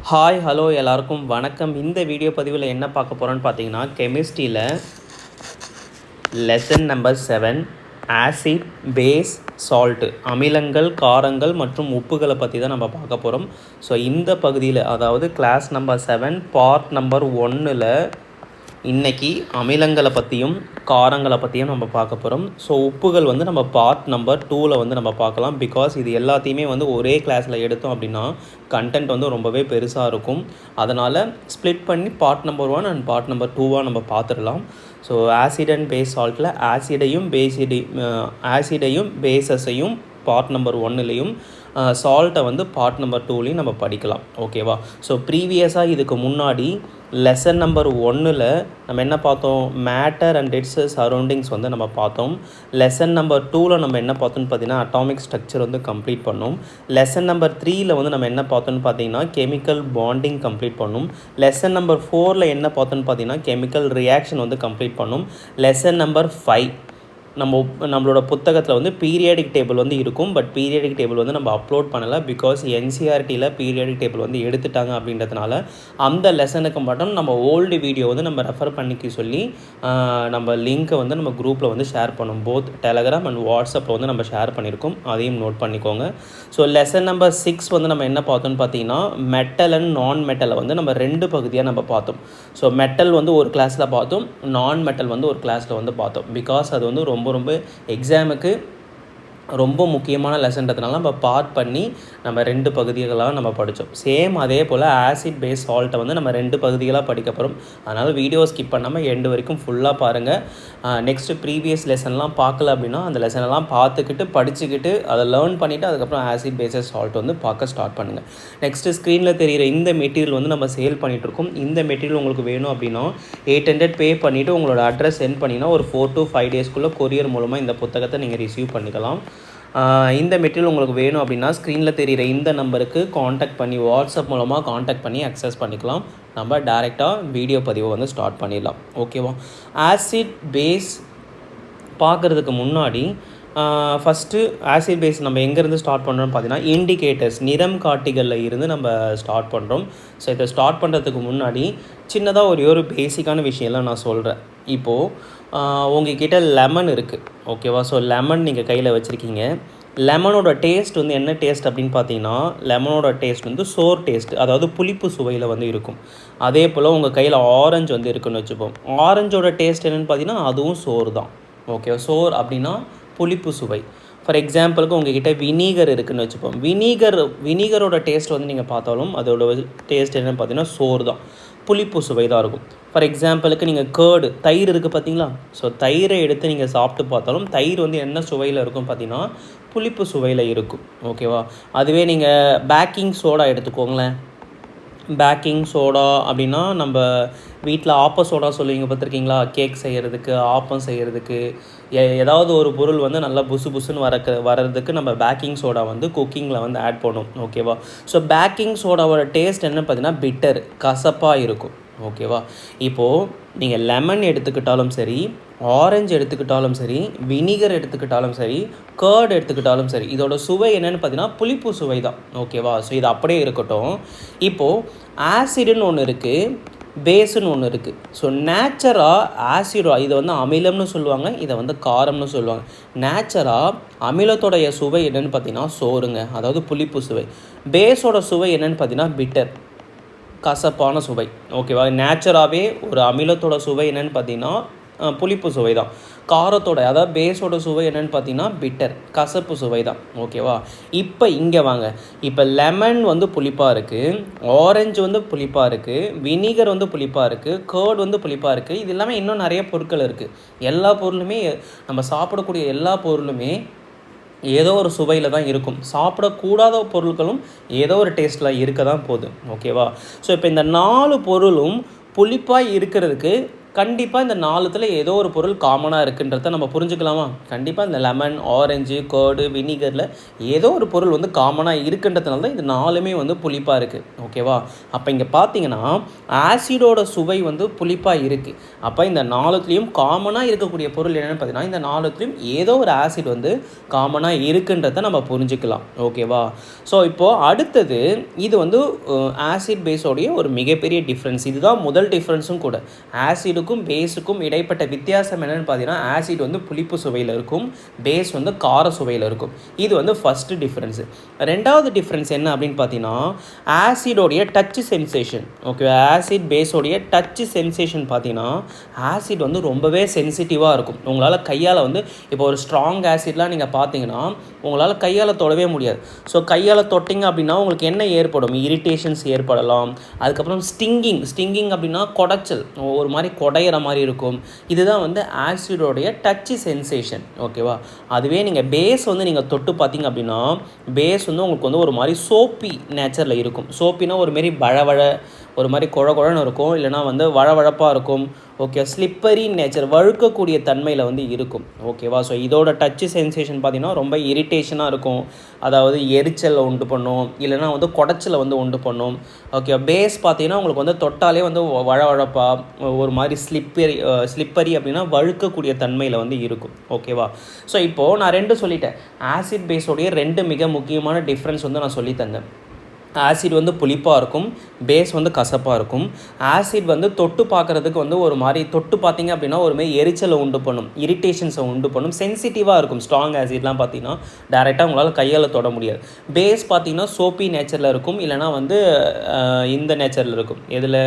Hi hello எல்லாருக்கும் வணக்கம். இந்த வீடியோ பதிவில் என்ன பார்க்க போகிறோன்னு பார்த்தீங்கன்னா, கெமிஸ்ட்ரியில் lesson number 7 acid base salt அமிலங்கள் காரங்கள் மற்றும் உப்புகளை பற்றி தான் நம்ம பார்க்க போகிறோம். ஸோ இந்த பகுதியில் அதாவது கிளாஸ் நம்பர் 7 பார்ட் நம்பர் 1ல் இன்றைக்கி அமிலங்களை பற்றியும் காரங்களை பற்றியும் நம்ம பார்க்க போகிறோம். ஸோ உப்புகள் வந்து நம்ம பார்ட் நம்பர் 2ல் வந்து நம்ம பார்க்கலாம். பிகாஸ் இது எல்லாத்தையுமே வந்து ஒரே கிளாஸில் எடுத்தோம் அப்படின்னா கண்டென்ட் வந்து ரொம்பவே பெருசாக இருக்கும். அதனால் ஸ்ப்ளிட் பண்ணி part number 1 and part number 2வாக நம்ம பார்த்துடலாம். ஸோ ஆசிட் அண்ட் பேஸ் சால்ட்டில் ஆசிடையும் பேசஸையும் பார்ட் நம்பர் 1லேயும் சால்ட்டை வந்து பார்ட் நம்பர் 2லேயும் நம்ம படிக்கலாம். ஓகேவா? ஸோ ப்ரீவியஸாக இதுக்கு முன்னாடி லெசன் நம்பர் 1ல் நம்ம என்ன பார்த்தோம்? மேட்டர் அண்ட் இட்ஸ் சரௌண்டிங்ஸ் வந்து நம்ம பார்த்தோம். லெசன் நம்பர் 2ல் நம்ம என்ன பார்த்தோன்னு பார்த்தீங்கன்னா அட்டாமிக் ஸ்ட்ரக்சர் வந்து கம்ப்ளீட் பண்ணோம். லெசன் நம்பர் 3ல் வந்து நம்ம என்ன பார்த்தோன்னு பார்த்தீங்கன்னா கெமிக்கல் பாண்டிங் கம்ப்ளீட் பண்ணோம். லெசன் நம்பர் 4ல் என்ன பார்த்தோன்னு பார்த்தீங்கன்னா கெமிக்கல் ரியாக்ஷன் வந்து கம்ப்ளீட் பண்ணோம். லெசன் நம்பர் 5 நம்மளோட புத்தகத்தில் வந்து பீரியாடிக் டேபிள் வந்து இருக்கும். பட் பீரியாடிக் டேபிள் வந்து நம்ம அப்லோட் பண்ணலை. பிகாஸ் என்சிஆர்டியில் பீரியாடிக் டேபிள் வந்து எடுத்துட்டாங்க அப்படின்றதுனால அந்த லெசனுக்கு மட்டும் நம்ம ஓல்டு வீடியோ வந்து நம்ம ரெஃபர் பண்ணிக்க சொல்லி நம்ம லிங்க்கை வந்து நம்ம குரூப்பில் வந்து ஷேர் பண்ணோம். போத் டெலகிராம் அண்ட் வாட்ஸ்அப்பில் வந்து நம்ம ஷேர் பண்ணியிருக்கோம். அதையும் நோட் பண்ணிக்கோங்க. ஸோ லெசன் நம்பர் 6 வந்து நம்ம என்ன பார்த்தோம்னு பார்த்தீங்கன்னா மெட்டல் அண்ட் நான் மெட்டலை வந்து நம்ம 2 பகுதியாக நம்ம பார்த்தோம். ஸோ மெட்டல் வந்து ஒரு கிளாஸில் பார்த்தோம், நான் மெட்டல் வந்து ஒரு கிளாஸில் வந்து பார்த்தோம். பிகாஸ் அது வந்து ரொம்ப எக்ஸாமுக்கு ரொம்ப முக்கியமான லெசன்றதுனால நம்ம பார்ட் பண்ணி நம்ம 2 பகுதிகளாக நம்ம படித்தோம். சேம் அதே போல் ஆசிட் பேஸ் சால்ட்டை வந்து நம்ம 2 பகுதிகளாக படிக்க போகிறோம். அதனால் வீடியோ ஸ்கிப் பண்ணாமல் எண்டு வரைக்கும் ஃபுல்லாக பாருங்கள். நெக்ஸ்ட்டு ப்ரீவியஸ் லெசன்லாம் பார்க்கல அப்படின்னா அந்த லெசனெல்லாம் பார்த்துக்கிட்டு படிச்சுக்கிட்டு அதை லேர்ன் பண்ணிவிட்டு அதுக்கப்புறம் ஆசிட் பேஸஸ் சால்ட் வந்து பார்க்க ஸ்டார்ட் பண்ணுங்கள். நெக்ஸ்ட்டு ஸ்க்ரீனில் தெரிகிற இந்த மெட்டீரியல் வந்து நம்ம சேல் பண்ணிகிட்ருக்கோம். இந்த மெட்டீரியல் உங்களுக்கு வேணும் அப்படின்னா 800 பே பண்ணிவிட்டு உங்களோட அட்ரஸ் சென்ட் பண்ணிங்கன்னா ஒரு 4 to 5 டேஸ்க்குள்ளே கொரியர் மூலமாக இந்த புத்தகத்தை நீங்கள் ரிசீவ் பண்ணிக்கலாம். இந்த மெட்டீரியல் உங்களுக்கு வேணும் அப்படின்னா ஸ்க்ரீனில் தெரிகிற இந்த நம்பருக்கு காண்டாக்ட் பண்ணி வாட்ஸ்அப் மூலமாக காண்டாக்ட் பண்ணி அக்சஸ் பண்ணிக்கலாம். நம்ம டைரெக்டாக வீடியோ பதிவை வந்து ஸ்டார்ட் பண்ணிடலாம். ஓகேவா? ஆசிட் பேஸ் பார்க்குறதுக்கு முன்னாடி ஃபஸ்ட்டு ஆசிட் பேஸ் நம்ம எங்கேருந்து ஸ்டார்ட் பண்ணுறோம்னு பார்த்தீங்கன்னா இண்டிகேட்டர்ஸ் நிறம் காட்டிகளில் இருந்து நம்ம ஸ்டார்ட் பண்ணுறோம். ஸோ இதை ஸ்டார்ட் பண்ணுறதுக்கு முன்னாடி சின்னதாக ஒரு பேசிக்கான விஷயம்லாம் நான் சொல்கிறேன். இப்போது உங்ககிட்ட லெமன் இருக்குது. ஓகேவா? ஸோ லெமன் நீங்கள் கையில் வச்சுருக்கீங்க. லெமனோட டேஸ்ட் வந்து என்ன டேஸ்ட் அப்படின்னு பார்த்தீங்கன்னா லெமனோட டேஸ்ட் வந்து சோர் டேஸ்ட், அதாவது புளிப்பு சுவையில் வந்து இருக்கும். அதே போல் உங்கள் கையில் ஆரஞ்சு வந்து இருக்குன்னு வச்சுப்போம். ஆரஞ்சோட டேஸ்ட் என்னென்னு பார்த்தீங்கன்னா அதுவும் சோறு தான். ஓகேவா? சோர் அப்படின்னா புளிப்பு சுவை. ஃபார் எக்ஸாம்பிளுக்கு உங்ககிட்ட வினீகர் இருக்குதுன்னு வச்சுப்போம். வினீகரோட டேஸ்ட் வந்து நீங்கள் பார்த்தாலும் அதோட டேஸ்ட் என்னென்னு பார்த்தீங்கன்னா சோறு தான், புளிப்பு சுவை தான் இருக்கும். ஃபார் எக்ஸாம்பிளுக்கு நீங்கள் கேர்டு தயிர் இருக்குது பார்த்தீங்களா? ஸோ தயிரை எடுத்து நீங்கள் சாப்பிட்டு பார்த்தாலும் தயிர் வந்து என்ன சுவையில் இருக்கும் பார்த்தீங்கன்னா புளிப்பு சுவையில் இருக்கும். ஓகேவா? அதுவே நீங்கள் பேக்கிங் சோடா எடுத்துக்கோங்களேன். பேக்கிங் சோடா அப்படின்னா நம்ம வீட்டில் ஆப்ப சோடா சொல்லுவீங்க பார்த்துருக்கீங்களா? கேக் செய்கிறதுக்கு, ஆப்பம் செய்கிறதுக்கு, ஏதாவது ஒரு பொருள் வந்து நல்லா புசு புசுன்னு வர்றதுக்கு நம்ம பேக்கிங் சோடா வந்து குக்கிங்கில் வந்து ஆட் பண்ணும். ஓகேவா? ஸோ பேக்கிங் சோடாவோட டேஸ்ட் என்னன்னு பார்த்தீங்கன்னா பிட்டர், கசப்பாக இருக்கும். ஓகேவா? இப்போது நீங்கள் லெமன் எடுத்துக்கிட்டாலும் சரி, ஆரஞ்சு எடுத்துக்கிட்டாலும் சரி, வினிகர் எடுத்துக்கிட்டாலும் சரி, கர்ட் எடுத்துக்கிட்டாலும் சரி, இதோட சுவை என்னென்னு பார்த்தீங்கன்னா புளிப்பு சுவை தான். ஓகேவா? ஸோ இது அப்படியே இருக்கட்டும். இப்போது ஆசிடுன்னு ஒன்று இருக்குது, பேஸுன்னு ஒன்று இருக்குது. ஸோ நேச்சராக ஆசிடோ இதை வந்து அமிலம்னு சொல்லுவாங்க, இதை வந்து காரம்னு சொல்லுவாங்க. நேச்சராக அமிலத்தோடைய சுவை என்னென்னு பார்த்தீங்கன்னா சோறுங்க, அதாவது புளிப்பு சுவை. பேஸோட சுவை என்னென்னு பார்த்தீங்கன்னா பிட்டர், கசப்பான சுவை. ஓகேவா? நேச்சராகவே ஒரு அமிலத்தோட சுவை என்னென்னு பார்த்தீங்கன்னா புளிப்பு சுவை தான். காரத்தோட அதாவது பேஸோட சுவை என்னென்னு பார்த்தீங்கன்னா பிட்டர், கசப்பு சுவை தான். ஓகேவா? இப்போ இங்கே வாங்க. இப்போ லெமன் வந்து புளிப்பாக இருக்குது, ஆரஞ்சு வந்து புளிப்பாக இருக்குது, வினிகர் வந்து புளிப்பாக இருக்குது, கர்ட் வந்து புளிப்பாக இருக்குது. இது எல்லாமே இன்னும் நிறைய பொருட்கள் இருக்குது. எல்லா பொருளுமே நம்ம சாப்பிடக்கூடிய எல்லா பொருளுமே ஏதோ ஒரு சுவையில் தான் இருக்கும். சாப்பிடக்கூடாத பொருட்களும் ஏதோ ஒரு டேஸ்ட்டில் இருக்க தான் போகுது. ஓகேவா? ஸோ இப்போ இந்த 4 பொருளும் புளிப்பாக இருக்கிறதுக்கு கண்டிப்பாக இந்த 4த்துல ஏதோ ஒரு பொருள் காமனாக இருக்குன்றத நம்ம புரிஞ்சுக்கலாமா? கண்டிப்பாக இந்த லெமன், ஆரஞ்சு, கர்டு, வினிகரில் ஏதோ ஒரு பொருள் வந்து காமனாக இருக்குன்றதுனால தான் இந்த 4மே வந்து புளிப்பாக இருக்குது. ஓகேவா? அப்போ இங்கே பார்த்தீங்கன்னா ஆசிடோட சுவை வந்து புளிப்பாக இருக்குது. அப்போ இந்த 4த்துலேயும் காமனாக இருக்கக்கூடிய பொருள் என்னென்னு பார்த்தீங்கன்னா இந்த 4த்துலேயும் ஏதோ ஒரு ஆசிட் வந்து காமனாக இருக்குன்றதை நம்ம புரிஞ்சுக்கலாம். ஓகேவா? ஸோ இப்போது அடுத்தது இது வந்து ஆசிட் பேஸோடைய ஒரு மிகப்பெரிய டிஃப்ரென்ஸ். இதுதான் முதல் டிஃப்ரென்ஸும் கூட. ஆசிடுக்கும் பேஸுக்கும் இடைப்பட்ட வித்தியாசம் என்னென்னு பார்த்தீங்கன்னா ஆசிட் வந்து புளிப்பு சுவையில் இருக்கும், பேஸ் வந்து கார சுவையில் இருக்கும். இது வந்து ஃபஸ்ட்டு டிஃப்ரென்ஸு. ரெண்டாவது டிஃப்ரென்ஸ் என்ன அப்படின்னு பார்த்தீங்கன்னா ஆசிடோடைய டச் சென்சேஷன். ஓகே, ஆசிட் பேஸோடைய டச் சென்சேஷன் பார்த்தீங்கன்னா ஆசிட் வந்து ரொம்பவே சென்சிட்டிவாக இருக்கும். உங்களால் கையால் வந்து இப்போ ஒரு ஸ்ட்ராங் ஆசிட்லாம் நீங்கள் பார்த்தீங்கன்னா உங்களால் கையால் தொடவே முடியாது. ஸோ கையால் தொட்டிங்க அப்படின்னா உங்களுக்கு என்ன ஏற்படும்? இரிட்டேஷன்ஸ் ஏற்படலாம். அதுக்கப்புறம் ஸ்டிங்கிங் அப்படின்னா கொடைச்சல், ஒரு மாதிரி கொடையிற மாதிரி இருக்கும். இதுதான் வந்து ஆசிடோடைய டச் சென்சேஷன். ஓகேவா? அதுவே நீங்கள் பேஸ் வந்து நீங்கள் தொட்டு பார்த்தீங்க அப்படின்னா பேஸ் வந்து உங்களுக்கு வந்து ஒரு மாதிரி சோப்பி நேச்சரில் இருக்கும். சோப்பினா ஒரு மாரி வழவழ, ஒரு மாதிரி குழன்னு இருக்கும், இல்லைனா வந்து வழவழப்பாக இருக்கும். ஓகே, ஸ்லிப்பரி நேச்சர், வழுக்கக்கூடிய தன்மையில் வந்து இருக்கும். ஓகேவா? ஸோ இதோட டச்சு சென்சேஷன் பார்த்திங்கன்னா ரொம்ப இரிட்டேஷனாக இருக்கும். அதாவது எரிச்சலை உண்டு பண்ணும், இல்லைனா வந்து குடைச்சலை வந்து உண்டு பண்ணும். ஓகே, பேஸ் பார்த்திங்கன்னா உங்களுக்கு வந்து தொட்டாலே வந்து வழவழப்பாக ஒரு மாதிரி ஸ்லிப்பரி அப்படின்னா வழுக்கக்கூடிய தன்மையில் வந்து இருக்கும். ஓகேவா? ஸோ இப்போது நான் 2 சொல்லிட்டேன். ஆசிட் பேஸோடைய 2 மிக முக்கியமான டிஃப்ரென்ஸ் வந்து நான் சொல்லித்தந்தேன். ஆசிட் வந்து புளிப்பாக இருக்கும், பேஸ் வந்து கசப்பாக இருக்கும். ஆசிட் வந்து தொட்டு பார்க்குறதுக்கு வந்து ஒரு மாதிரி தொட்டு பார்த்தீங்க அப்படின்னா ஒரு மாதிரி எரிச்சலை உண்டு பண்ணும், இரிட்டேஷன்ஸை உண்டு பண்ணும், சென்சிட்டிவாக இருக்கும். ஸ்ட்ராங் ஆசிட்லாம் பார்த்தீங்கன்னா டேரெக்டாக உங்களால் கையால் தொட முடியாது. பேஸ் பார்த்தீங்கன்னா சோப்பி நேச்சரில் இருக்கும், இல்லைனா வந்து இந்த நேச்சரில் இருக்கும். இதில்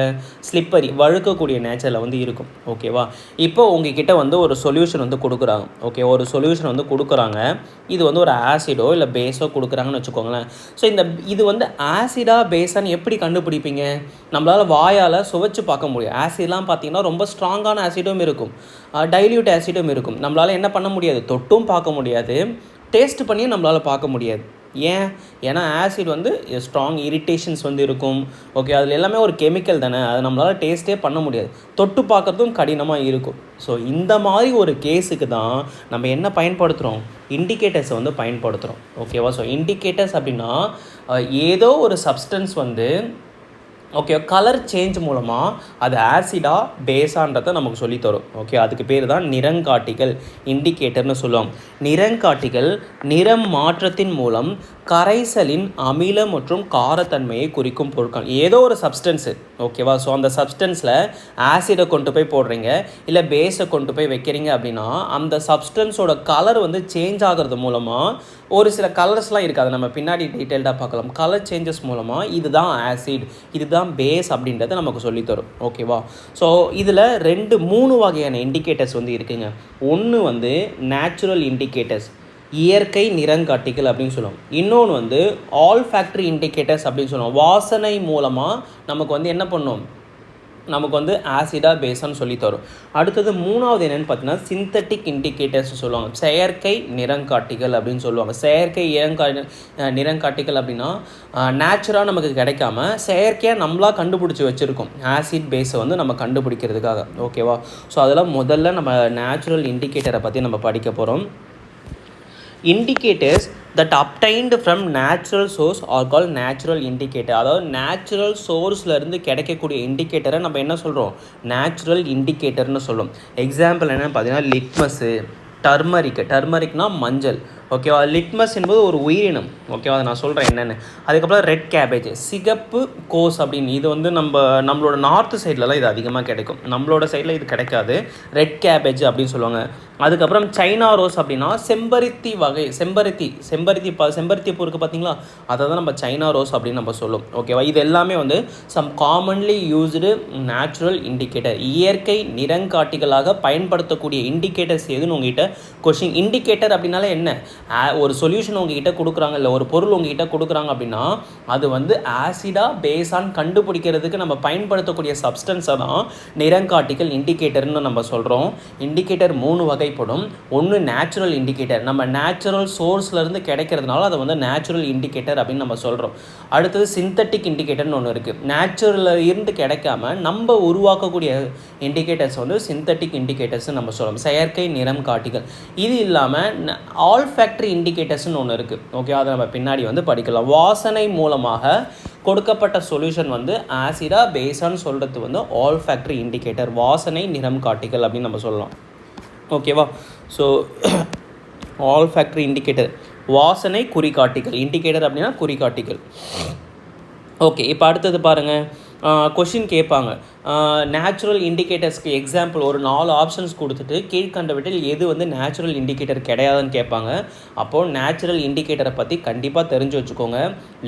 ஸ்லிப்பரி, வழுக்கக்கூடிய நேச்சரில் வந்து இருக்கும். ஓகேவா? இப்போ உங்ககிட்ட வந்து ஒரு சொல்யூஷன் வந்து கொடுக்குறாங்க. ஓகே, ஒரு சொல்யூஷன் வந்து கொடுக்குறாங்க. இது வந்து ஒரு ஆசிடோ இல்லை பேஸோ கொடுக்குறாங்கன்னு வச்சுக்கோங்களேன். ஸோ இது வந்து ஆசிடா பேஸான்னு எப்படி கண்டுபிடிப்பீங்க? நம்மளால் வாயால் சுவைச்சு பார்க்க முடியும். ஆசிட்லாம் பார்த்திங்கன்னா ரொம்ப ஸ்ட்ராங்கான ஆசிடும் இருக்கும், டைல்யூட் ஆசிடும் இருக்கும். நம்மளால் என்ன பண்ண முடியாது? தொட்டும் பார்க்க முடியாது, டேஸ்ட் பண்ணியும் நம்மளால் பார்க்க முடியாது. ஏன்னா ஆசிட் வந்து ஸ்ட்ராங் இரிட்டேஷன்ஸ் வந்து இருக்கும். ஓகே, அதில் எல்லாமே ஒரு கெமிக்கல் தானே, அதை நம்மளால் டேஸ்ட்டே பண்ண முடியாது, தொட்டு பார்க்குறதும் கடினமாக இருக்கும். ஸோ இந்த மாதிரி ஒரு கேஸுக்கு தான் நம்ம என்ன பயன்படுத்துகிறோம்? இண்டிகேட்டர்ஸை வந்து பயன்படுத்துகிறோம். ஓகேவா? ஸோ இண்டிகேட்டர்ஸ் அப்படின்னா ஏதோ ஒரு சப்ஸ்டன்ஸ் வந்து ஓகே கலர் சேஞ்ச் மூலமாக அது ஆசிடா பேஸான்றதை நமக்கு சொல்லித்தரும். ஓகே, அதுக்கு பேர் தான் நிறங்காட்டிகள், இண்டிகேட்டர்னு சொல்லுவாங்க. நிறங்காட்டிகள் நிறம் மாற்றத்தின் மூலம் கரைசலின் அமில மற்றும் காரத்தன்மையை குறிக்கும் பொருட்கள். ஏதோ ஒரு சப்ஸ்டன்ஸு, ஓகேவா? ஸோ அந்த சப்ஸ்டன்ஸில் ஆசிடை கொண்டு போய் போடுறீங்க, இல்லை பேஸை கொண்டு போய் வைக்கிறீங்க அப்படின்னா அந்த சப்ஸ்டன்ஸோட கலர் வந்து சேஞ்ச் ஆகிறது மூலமாக ஒரு சில கலர்ஸ்லாம் இருக்குது, அதை நம்ம பின்னாடி டீட்டெயில்டாக பார்க்கலாம். கலர் சேஞ்சஸ் மூலமாக இதுதான் ஆசிட், இதுதான் பேஸ் அப்படின்றத நமக்கு சொல்லித்தரும். ஓகேவா? ஸோ இதில் 3 வகையான இண்டிகேட்டர்ஸ் வந்து இருக்குங்க. ஒன்று வந்து நேச்சுரல் இண்டிகேட்டர்ஸ், இயற்கை நிறங்காட்டிகள் அப்படின்னு சொல்லுவோம். இன்னொன்று வந்து ஆல் ஃபேக்ட்ரி இண்டிகேட்டர்ஸ் அப்படின்னு சொல்லுவோம். வாசனை மூலமாக நமக்கு வந்து என்ன பண்ணும்? நமக்கு வந்து ஆசிடா பேஸான்னு சொல்லித்தரும். அடுத்தது 3வது என்னென்னு பார்த்தீங்கன்னா சிந்தட்டிக் இண்டிகேட்டர்ஸ்னு சொல்லுவாங்க. செயற்கை நிறங்காட்டிகள் அப்படின்னு சொல்லுவாங்க. செயற்கை நிறங்காட்டிகள் அப்படின்னா நேச்சுராக நமக்கு கிடைக்காம செயற்கையாக நம்மளாக கண்டுபிடிச்சி வச்சுருக்கோம் ஆசிட் பேஸை வந்து நம்ம கண்டுபிடிக்கிறதுக்காக. ஓகேவா? ஸோ அதெல்லாம் முதல்ல நம்ம நேச்சுரல் இண்டிகேட்டரை பற்றி நம்ம படிக்க போகிறோம். Indicators that obtained from natural source are called natural indicator. அதாவது நேச்சுரல் சோர்ஸ்லேருந்து கிடைக்கக்கூடிய இண்டிகேட்டரை நம்ம என்ன சொல்கிறோம்? நேச்சுரல் இண்டிகேட்டர்னு சொல்கிறோம். எக்ஸாம்பிள் என்னென்னு பார்த்தீங்கன்னா லிட்மஸ்ஸு, டர்மரிக்னா மஞ்சள். ஓகேவா? லிட்மஸ் என்பது ஒரு உயிரினம். ஓகேவா? அதை நான் சொல்கிறேன் என்னென்னு. அதுக்கப்புறம் ரெட் கேபேஜ், சிகப்பு கோஸ் அப்படின்னு. இது வந்து நம்மளோட நார்த்து சைட்லலாம் இது அதிகமாக கிடைக்கும், நம்மளோட சைடில் இது கிடைக்காது. ரெட் கேபேஜ் அப்படின்னு சொல்லுவாங்க. அதுக்கப்புறம் சைனா ரோஸ் அப்படின்னா செம்பருத்தி வகை, செம்பருத்தி பூ இருக்குது பார்த்தீங்களா, அதை தான் நம்ம சைனா ரோஸ் அப்படின்னு நம்ம சொல்லும். ஓகேவா? இது எல்லாமே வந்து some commonly used natural indicator, இயற்கை நிறங்காட்டிகளாக பயன்படுத்தக்கூடிய இண்டிகேட்டர்ஸ் எதுன்னு உங்ககிட்ட கொஷின். இண்டிகேட்டர் அப்படின்னாலே என்ன? ஒரு சொல்யூஷன் உங்ககிட்ட கொடுக்குறாங்க, இல்லை ஒரு பொருள் உங்ககிட்ட கொடுக்குறாங்க அப்படின்னா அது வந்து ஆசிடாக பேஸான்னு கண்டுபிடிக்கிறதுக்கு நம்ம பயன்படுத்தக்கூடிய சப்ஸ்டன்ஸை தான் நிறங்காட்டிகள் இண்டிகேட்டர்னு நம்ம சொல்கிறோம். இண்டிகேட்டர் 3 வகைப்படும். ஒன்று நேச்சுரல் இண்டிகேட்டர், நம்ம நேச்சுரல் சோர்ஸ்லேருந்து கிடைக்கிறதுனால அதை வந்து நேச்சுரல் இண்டிகேட்டர் அப்படின்னு நம்ம சொல்கிறோம். அடுத்தது சிந்தட்டிக் இண்டிகேட்டர்னு ஒன்று இருக்குது. நேச்சுரலில் இருந்து கிடைக்காம நம்ம உருவாக்கக்கூடிய இண்டிகேட்டர்ஸ் வந்து சிந்தட்டிக் இண்டிகேட்டர்ஸ்னு நம்ம சொல்கிறோம், செயற்கை நிறம் காட்டிகள். இது இல்லாமல் ஆல்ஃபேக்டரி இண்டிகேட்டர்ஸ்னு ஒன்று இருக்குது. ஓகே, அதை நம்ம பின்னாடி வந்து படிக்கலாம். வாசனை மூலமாக கொடுக்கப்பட்ட சொல்யூஷன் வந்து ஆசிடா பேஸான்னு சொல்கிறது வந்து ஆல்ஃபேக்டரி இண்டிகேட்டர், வாசனை நிறம் காட்டிகள் அப்படின்னு நம்ம சொல்லலாம். ஓகேவா? ஸோ ஆல்ஃபேக்டரி இண்டிகேட்டர் வாசனை குறிகாட்டிகள், இண்டிகேட்டர் அப்படின்னா குறிகாட்டிகள். ஓகே, இப்போ அடுத்தது பாருங்கள், கொஷின் கேட்பாங்க. நேச்சுரல் இண்டிகேட்டர்ஸ்க்கு எக்ஸாம்பிள் ஒரு 4 ஆப்ஷன்ஸ் கொடுத்துட்டு கீழ்கண்டவற்றில் எது வந்து நேச்சுரல் இண்டிகேட்டர் கிடையாதுன்னு கேட்பாங்க. அப்போது நேச்சுரல் இண்டிகேட்டரை பற்றி கண்டிப்பாக தெரிஞ்சு வச்சுக்கோங்க.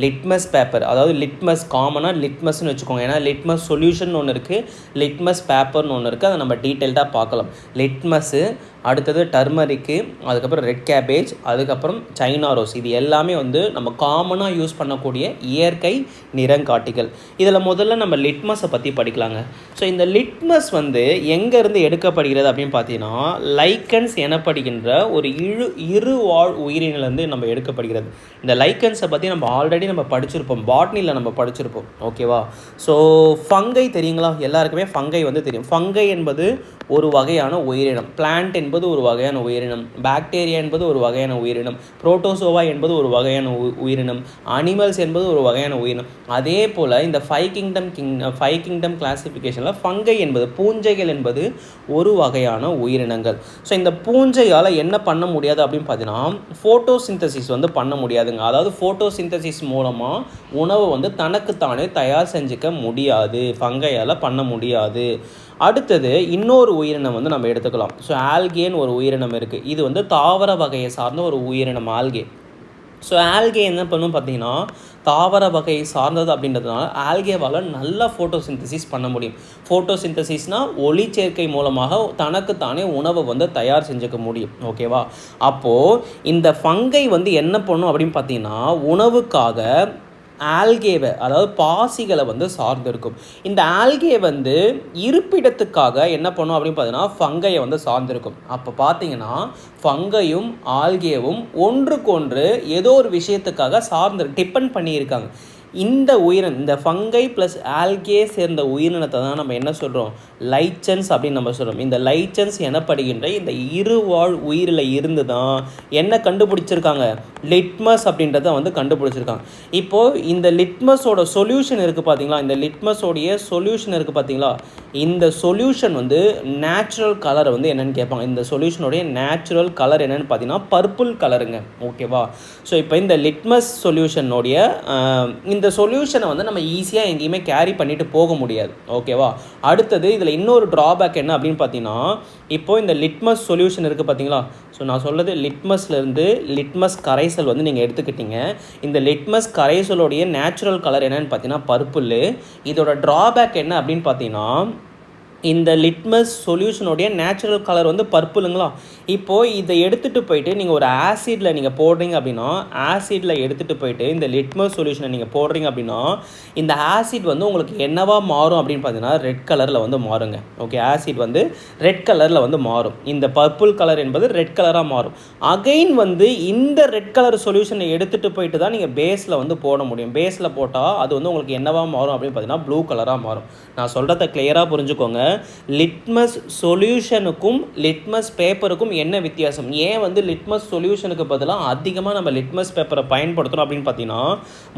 லிட்மஸ் பேப்பர், அதாவது லிட்மஸ் காமனாக லிட்மஸ்ன்னு வச்சுக்கோங்க. ஏன்னா லிட்மஸ் சொல்யூஷன் ஒன்று இருக்குது, லிட்மஸ் பேப்பர்னு ஒன்று இருக்குது, அதை நம்ம டீட்டெயில்டாக பார்க்கலாம். லிட்மஸ்ஸு, அடுத்தது டர்மரிக்கு, அதுக்கப்புறம் ரெட் கேபேஜ், அதுக்கப்புறம் சைனா ரோஸ், இது எல்லாமே வந்து நம்ம காமனாக யூஸ் பண்ணக்கூடிய இயற்கை நிறங்காட்டிகள். இதில் முதல்ல நம்ம லிட்மஸை பற்றி படிக்கலாங்க. ஸோ இந்த லிட்மஸ் வந்து எங்கேருந்து எடுக்கப்படுகிறது அப்படின்னு பார்த்தீங்கன்னா லைக்கன்ஸ் எனப்படுகின்ற ஒரு இருவாழ் உயிரினிலிருந்து நம்ம எடுக்கப்படுகிறது. இந்த லைக்கன்ஸை பற்றி நம்ம ஆல்ரெடி நம்ம படிச்சிருப்போம், பாட்னியில் நம்ம படிச்சிருப்போம். ஓகேவா? ஸோ ஃபங்கை தெரியுங்களா? எல்லாருக்குமே ஃபங்கை வந்து தெரியும். ஃபங்கை என்பது ஒரு வகையான உயிரினம், பிளான்ட் என்பது ஒரு வகையான உயிரினம், பாக்டீரியா என்பது ஒரு வகையான உயிரினம், புரோட்டோசோவா என்பது ஒரு வகையான உயிரினம், அனிமல்ஸ் என்பது ஒரு வகையான உயிரினம். அதே போல் இந்த ஃபைவ் கிங்டம் கிளாசிஃபிகேஷனில் ஃபங்கை என்பது, பூஞ்சைகள் என்பது ஒரு வகையான உயிரினங்கள். ஸோ இந்த பூஞ்சையால் என்ன பண்ண முடியாது அப்படின்னு பார்த்தீங்கன்னா ஃபோட்டோசிந்தசிஸ் வந்து பண்ண முடியாதுங்க. அதாவது ஃபோட்டோசிந்தசிஸ் மூலமாக உணவை வந்து தனக்குத்தானே தயார் செஞ்சுக்க முடியாது, ஃபங்கையால் பண்ண முடியாது. அடுத்தது இன்னொரு உயிரினம் வந்து நம்ம எடுத்துக்கலாம். ஸோ ஆல்கேன்னு ஒரு உயிரினம் இருக்குது. இது வந்து தாவர வகையை சார்ந்த ஒரு உயிரினம் ஆல்கே. ஸோ ஆல்கே என்ன பண்ணும் பார்த்தீங்கன்னா தாவர வகையை சார்ந்தது அப்படின்றதுனால ஆல்கேவால் நல்லா ஃபோட்டோசிந்தசிஸ் பண்ண முடியும். ஃபோட்டோசிந்தசிஸ்னால் ஒளி சேர்க்கை மூலமாக தனக்குத்தானே உணவை வந்து தயார் செஞ்சுக்க முடியும். ஓகேவா? அப்போது இந்த ஃபங்கை வந்து என்ன பண்ணும் அப்படின்னு பார்த்தீங்கன்னா உணவுக்காக ஆல்கேவை, அதாவது பாசிகளை வந்து சார்ந்திருக்கும். இந்த ஆல்கே வந்து இருப்பிடத்துக்காக என்ன பண்ணும் அப்படின்னு பார்த்தீங்கன்னா ஃபங்கையை வந்து சார்ந்திருக்கும். அப்போ பார்த்தீங்கன்னா ஃபங்கையும் ஆல்கேவும் ஒன்றுக்கொன்று ஏதோ ஒரு விஷயத்துக்காக டிபெண்ட் பண்ணியிருக்காங்க. இந்த உயிரினம், இந்த ஃபங்கை ப்ளஸ் ஆல்கே சேர்ந்த உயிரினத்தை தான் நம்ம என்ன சொல்கிறோம், லைச்சன்ஸ் அப்படின்னு நம்ம சொல்கிறோம். இந்த லைச்சன்ஸ் எனப்படுகின்ற இந்த இருவாழ் உயிரில் இருந்து தான் என்ன கண்டுபிடிச்சிருக்காங்க, லிட்மஸ் அப்படின்றத வந்து கண்டுபிடிச்சிருக்காங்க. இப்போது இந்த லிட்மஸோட சொல்யூஷன் இருக்குது பார்த்தீங்களா, இந்த லிட்மஸோடைய சொல்யூஷன் இருக்குது பார்த்தீங்களா, இந்த சொல்யூஷன் வந்து நேச்சுரல் கலர் வந்து என்னென்னு கேட்பாங்க. இந்த சொல்யூஷனுடைய நேச்சுரல் கலர் என்னென்னு பார்த்தீங்கன்னா பர்பிள் கலருங்க. ஓகேவா? ஸோ இப்போ இந்த லிட்மஸ் சொல்யூஷனுடைய இந்த சொல்யூஷனை வந்து நம்ம ஈஸியாக எங்கேயுமே கேரி பண்ணிட்டு போக முடியாது. ஓகேவா? அடுத்தது இதில் இன்னொரு ட்ராபேக் என்ன அப்படின்னு பார்த்தீங்கன்னா இப்போது இந்த லிட்மஸ் சொல்யூஷன் இருக்குது பார்த்தீங்களா. ஸோ நான் சொல்கிறது லிட்மஸ்லேருந்து லிட்மஸ் கரைசல் வந்து நீங்கள் எடுத்துக்கிட்டீங்க. இந்த லிட்மஸ் கரைசலோடைய நேச்சுரல் கலர் என்னென்னு பார்த்தீங்கன்னா பர்பிள். இதோட ட்ராபேக் என்ன அப்படின்னு பார்த்தீங்கன்னா இந்த லிட்மஸ் சொல்யூஷனுடைய நேச்சுரல் கலர் வந்து பர்பிளுங்களா. இப்போது இதை எடுத்துகிட்டு போயிட்டு நீங்கள் ஒரு ஆசிடில் நீங்கள் போடுறீங்க அப்படின்னா, ஆசிடில் எடுத்துகிட்டு போயிட்டு இந்த லிட்மஸ் சொல்யூஷனை நீங்கள் போடுறீங்க அப்படின்னா இந்த ஆசிட் வந்து உங்களுக்கு என்னவா மாறும் அப்படின்னு பார்த்தீங்கன்னா ரெட் கலரில் வந்து மாறுங்க. ஓகே, ஆசிட் வந்து ரெட் கலரில் வந்து மாறும். இந்த பர்பிள் கலர் என்பது ரெட் கலராக மாறும். அகைன் வந்து இந்த ரெட் கலர் சொல்யூஷனை எடுத்துகிட்டு போயிட்டு தான் நீங்கள் பேஸில் வந்து போட முடியும். பேஸில் போட்டால் அது வந்து உங்களுக்கு என்னவா மாறும் அப்படின்னு பார்த்தீங்கன்னா ப்ளூ கலராக மாறும். நான் சொல்கிறத கிளியராக புரிஞ்சுக்கோங்க. லிட்மஸ் சொல்யூஷனுக்கும் லிட்மஸ் பேப்பருக்கும் என்ன வித்தியாசம், ஏன் வந்து லிட்மஸ் சொல்யூஷனுக்கு பதிலாக அதிகமாக நம்ம லிட்மஸ் பேப்பரை பயன்படுத்தணும் அப்படின்னு பார்த்தீங்கன்னா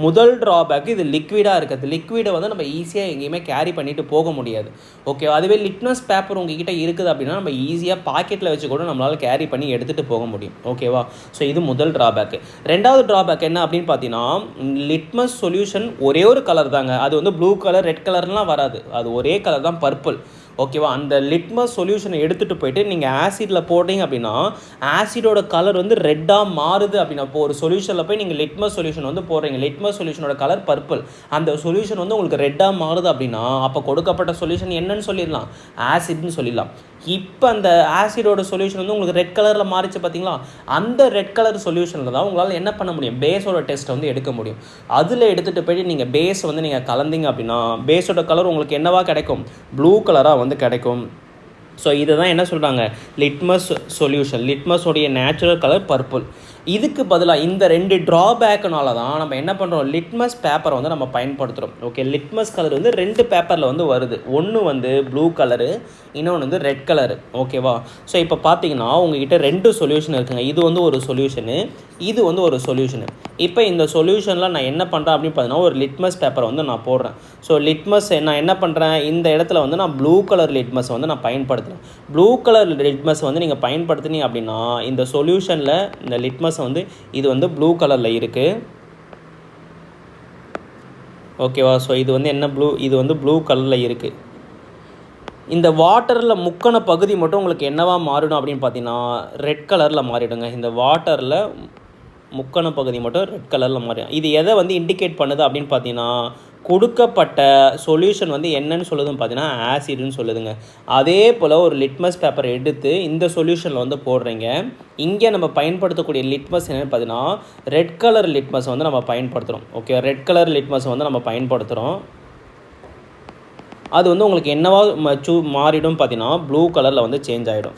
முதல் ட்ராபேக் இது லிக்விடாக இருக்குது. லிக்விடை வந்து நம்ம ஈஸியாக எங்கேயுமே கேரி பண்ணிட்டு போக முடியாது. ஓகே, அதுவே லிட்மஸ் பேப்பர் உங்ககிட்ட இருக்குது அப்படின்னா நம்ம ஈஸியாக பாக்கெட்டில் வச்சு கூட நம்மளால் கேரி பண்ணி எடுத்துகிட்டு போக முடியும். ஓகேவா? ஸோ இது முதல் ட்ராபேக். ரெண்டாவது ட்ராபேக் என்ன அப்படின்னு பார்த்தீங்கன்னா லிட்மஸ் சொல்யூஷன் ஒரே ஒரு கலர் தாங்க. அது வந்து ப்ளூ கலர் ரெட் கலர்லாம் வராது, அது ஒரே கலர் தான், பர்பிள். ஓகேவா? அந்த லிட்மஸ் சொல்யூஷனை எடுத்துகிட்டு போயிட்டு நீங்கள் ஆசிடில் போடுறீங்க அப்படின்னா ஆசிடோட கலர் வந்து ரெட்டாக மாறுது அப்படின்னா இப்போ ஒரு சொல்யூஷனில் போய் நீங்கள் லிட்மஸ் சொல்யூஷன் வந்து போடுறீங்க, லிட்மஸ் சொல்யூஷனோட கலர் பர்பிள், அந்த சொல்யூஷன் வந்து உங்களுக்கு ரெட்டாக மாறுது அப்படின்னா அப்போ கொடுக்கப்பட்ட சொல்யூஷன் என்னன்னு சொல்லிடலாம், ஆசிட்னு சொல்லிடலாம். இப்போ அந்த ஆசிடோட சொல்யூஷன் வந்து உங்களுக்கு ரெட் கலரில் மாறிச்சு பார்த்தீங்களா, அந்த ரெட் கலர் சொல்யூஷனில் தான் உங்களால் என்ன பண்ண முடியும், பேஸோட டெஸ்ட்டை வந்து எடுக்க முடியும். அதில் எடுத்துகிட்டு போய்ட்டு நீங்கள் பேஸ் வந்து நீங்கள் கலந்தீங்க அப்படின்னா பேஸோட கலர் உங்களுக்கு என்னவா கிடைக்கும், ப்ளூ கலராக வந்து கிடைக்கும். ஸோ இதை தான் என்ன சொல்கிறாங்க, லிட்மஸ் சொல்யூஷன். லிட்மஸோடைய நேச்சுரல் கலர் பர்பிள். இதுக்கு பதிலாக இந்த 2 ட்ராபேக்குனால தான் நம்ம என்ன பண்ணுறோம், லிட்மஸ் பேப்பரை வந்து நம்ம பயன்படுத்துகிறோம். ஓகே, லிட்மஸ் கலர் வந்து 2 பேப்பரில் வந்து வருது. ஒன்று வந்து ப்ளூ கலரு, இன்னொன்று வந்து ரெட் கலரு. ஓகேவா. ஸோ இப்போ பார்த்தீங்கன்னா உங்ககிட்ட 2 சொல்யூஷன் இருக்குங்க. இது வந்து ஒரு சொல்யூஷனு, இது வந்து ஒரு சொல்யூஷனு. இப்போ இந்த சொல்யூஷனில் நான் என்ன பண்ணுறேன் அப்படின்னு பார்த்தீங்கன்னா ஒரு லிட்மஸ் பேப்பரை வந்து நான் போடுறேன். ஸோ லிட்மஸ் நான் என்ன பண்ணுறேன், இந்த இடத்துல வந்து நான் ப்ளூ கலர் லிட்மஸ் வந்து நான் பயன்படுத்துகிறேன். ப்ளூ கலர் லிட்மஸ் வந்து நீங்கள் பயன்படுத்தினீங்க அப்படின்னா இந்த சொல்யூஷனில் இந்த லிட்மஸ் வந்து இது வந்து ப்ளூ கலரில் இருக்குது. ஓகேவா. ஸோ இது வந்து என்ன ப்ளூ, இது வந்து ப்ளூ கலரில் இருக்குது. இந்த வாட்டரில் முக்கின பகுதி மட்டும் உங்களுக்கு என்னவா மாறிடும் அப்படின்னு பார்த்தீங்கன்னா ரெட் கலரில் மாறிடுங்க. இந்த வாட்டரில் முக்கின பகுதி மட்டும் ரெட் கலரில் மாறிடும். இது எதை வந்து இண்டிகேட் பண்ணுது அப்படின்னு பார்த்தீங்கன்னா கொடுக்கப்பட்ட சொல்யூஷன் வந்து என்னன்னு சொல்லுதுன்னு பார்த்தீங்கன்னா ஆசிட்னு சொல்லுதுங்க. அதே போல் ஒரு லிட்மஸ் பேப்பர் எடுத்து இந்த சொல்யூஷனில் வந்து போடுறீங்க. இங்கே நம்ம பயன்படுத்தக்கூடிய லிட்மஸ் என்னென்னு பார்த்தீங்கன்னா ரெட் கலர் லிட்மஸ் வந்து நம்ம பயன்படுத்துகிறோம். ஓகே, ரெட் கலர் லிட்மஸ் வந்து நம்ம பயன்படுத்துகிறோம். அது வந்து உங்களுக்கு என்னவா மாறிடும் பார்த்தீங்கன்னா ப்ளூ கலரில் வந்து சேஞ்ச் ஆகிடும்.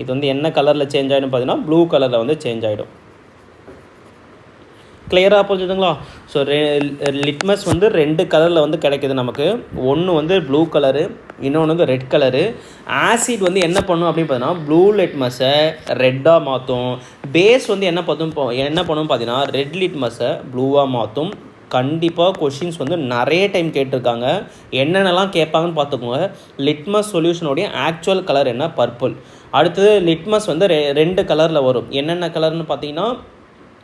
இது வந்து என்ன கலரில் சேஞ்ச் ஆகிடும் பார்த்தீங்கன்னா ப்ளூ கலரில் வந்து சேஞ்ச் ஆகிடும். கிளியராக புரிஞ்சுதுங்களா. ஸோ லிட்மஸ் வந்து 2 கலரில் வந்து கிடைக்கிது நமக்கு. ஒன்று வந்து ப்ளூ கலரு, இன்னொன்று வந்து ரெட் கலரு. ஆசிட் வந்து என்ன பண்ணும் அப்படின்னு பார்த்தீங்கன்னா ப்ளூ லிட்மஸை ரெட்டாக மாற்றும். பேஸ் வந்து என்ன பண்ணும் பார்த்தீங்கன்னா ரெட் லிட்மஸை ப்ளூவாக மாற்றும். கண்டிப்பாக கொஷின்ஸ் வந்து நிறைய டைம் கேட்டிருக்காங்க. என்னென்னலாம் கேட்பாங்கன்னு பார்த்துக்கோங்க. லிட்மஸ் சொல்யூஷனுடைய ஆக்சுவல் கலர் என்ன, பர்பிள். அடுத்தது லிட்மஸ் வந்து 2 கலரில் வரும். என்னென்ன கலர்னு பார்த்தீங்கன்னா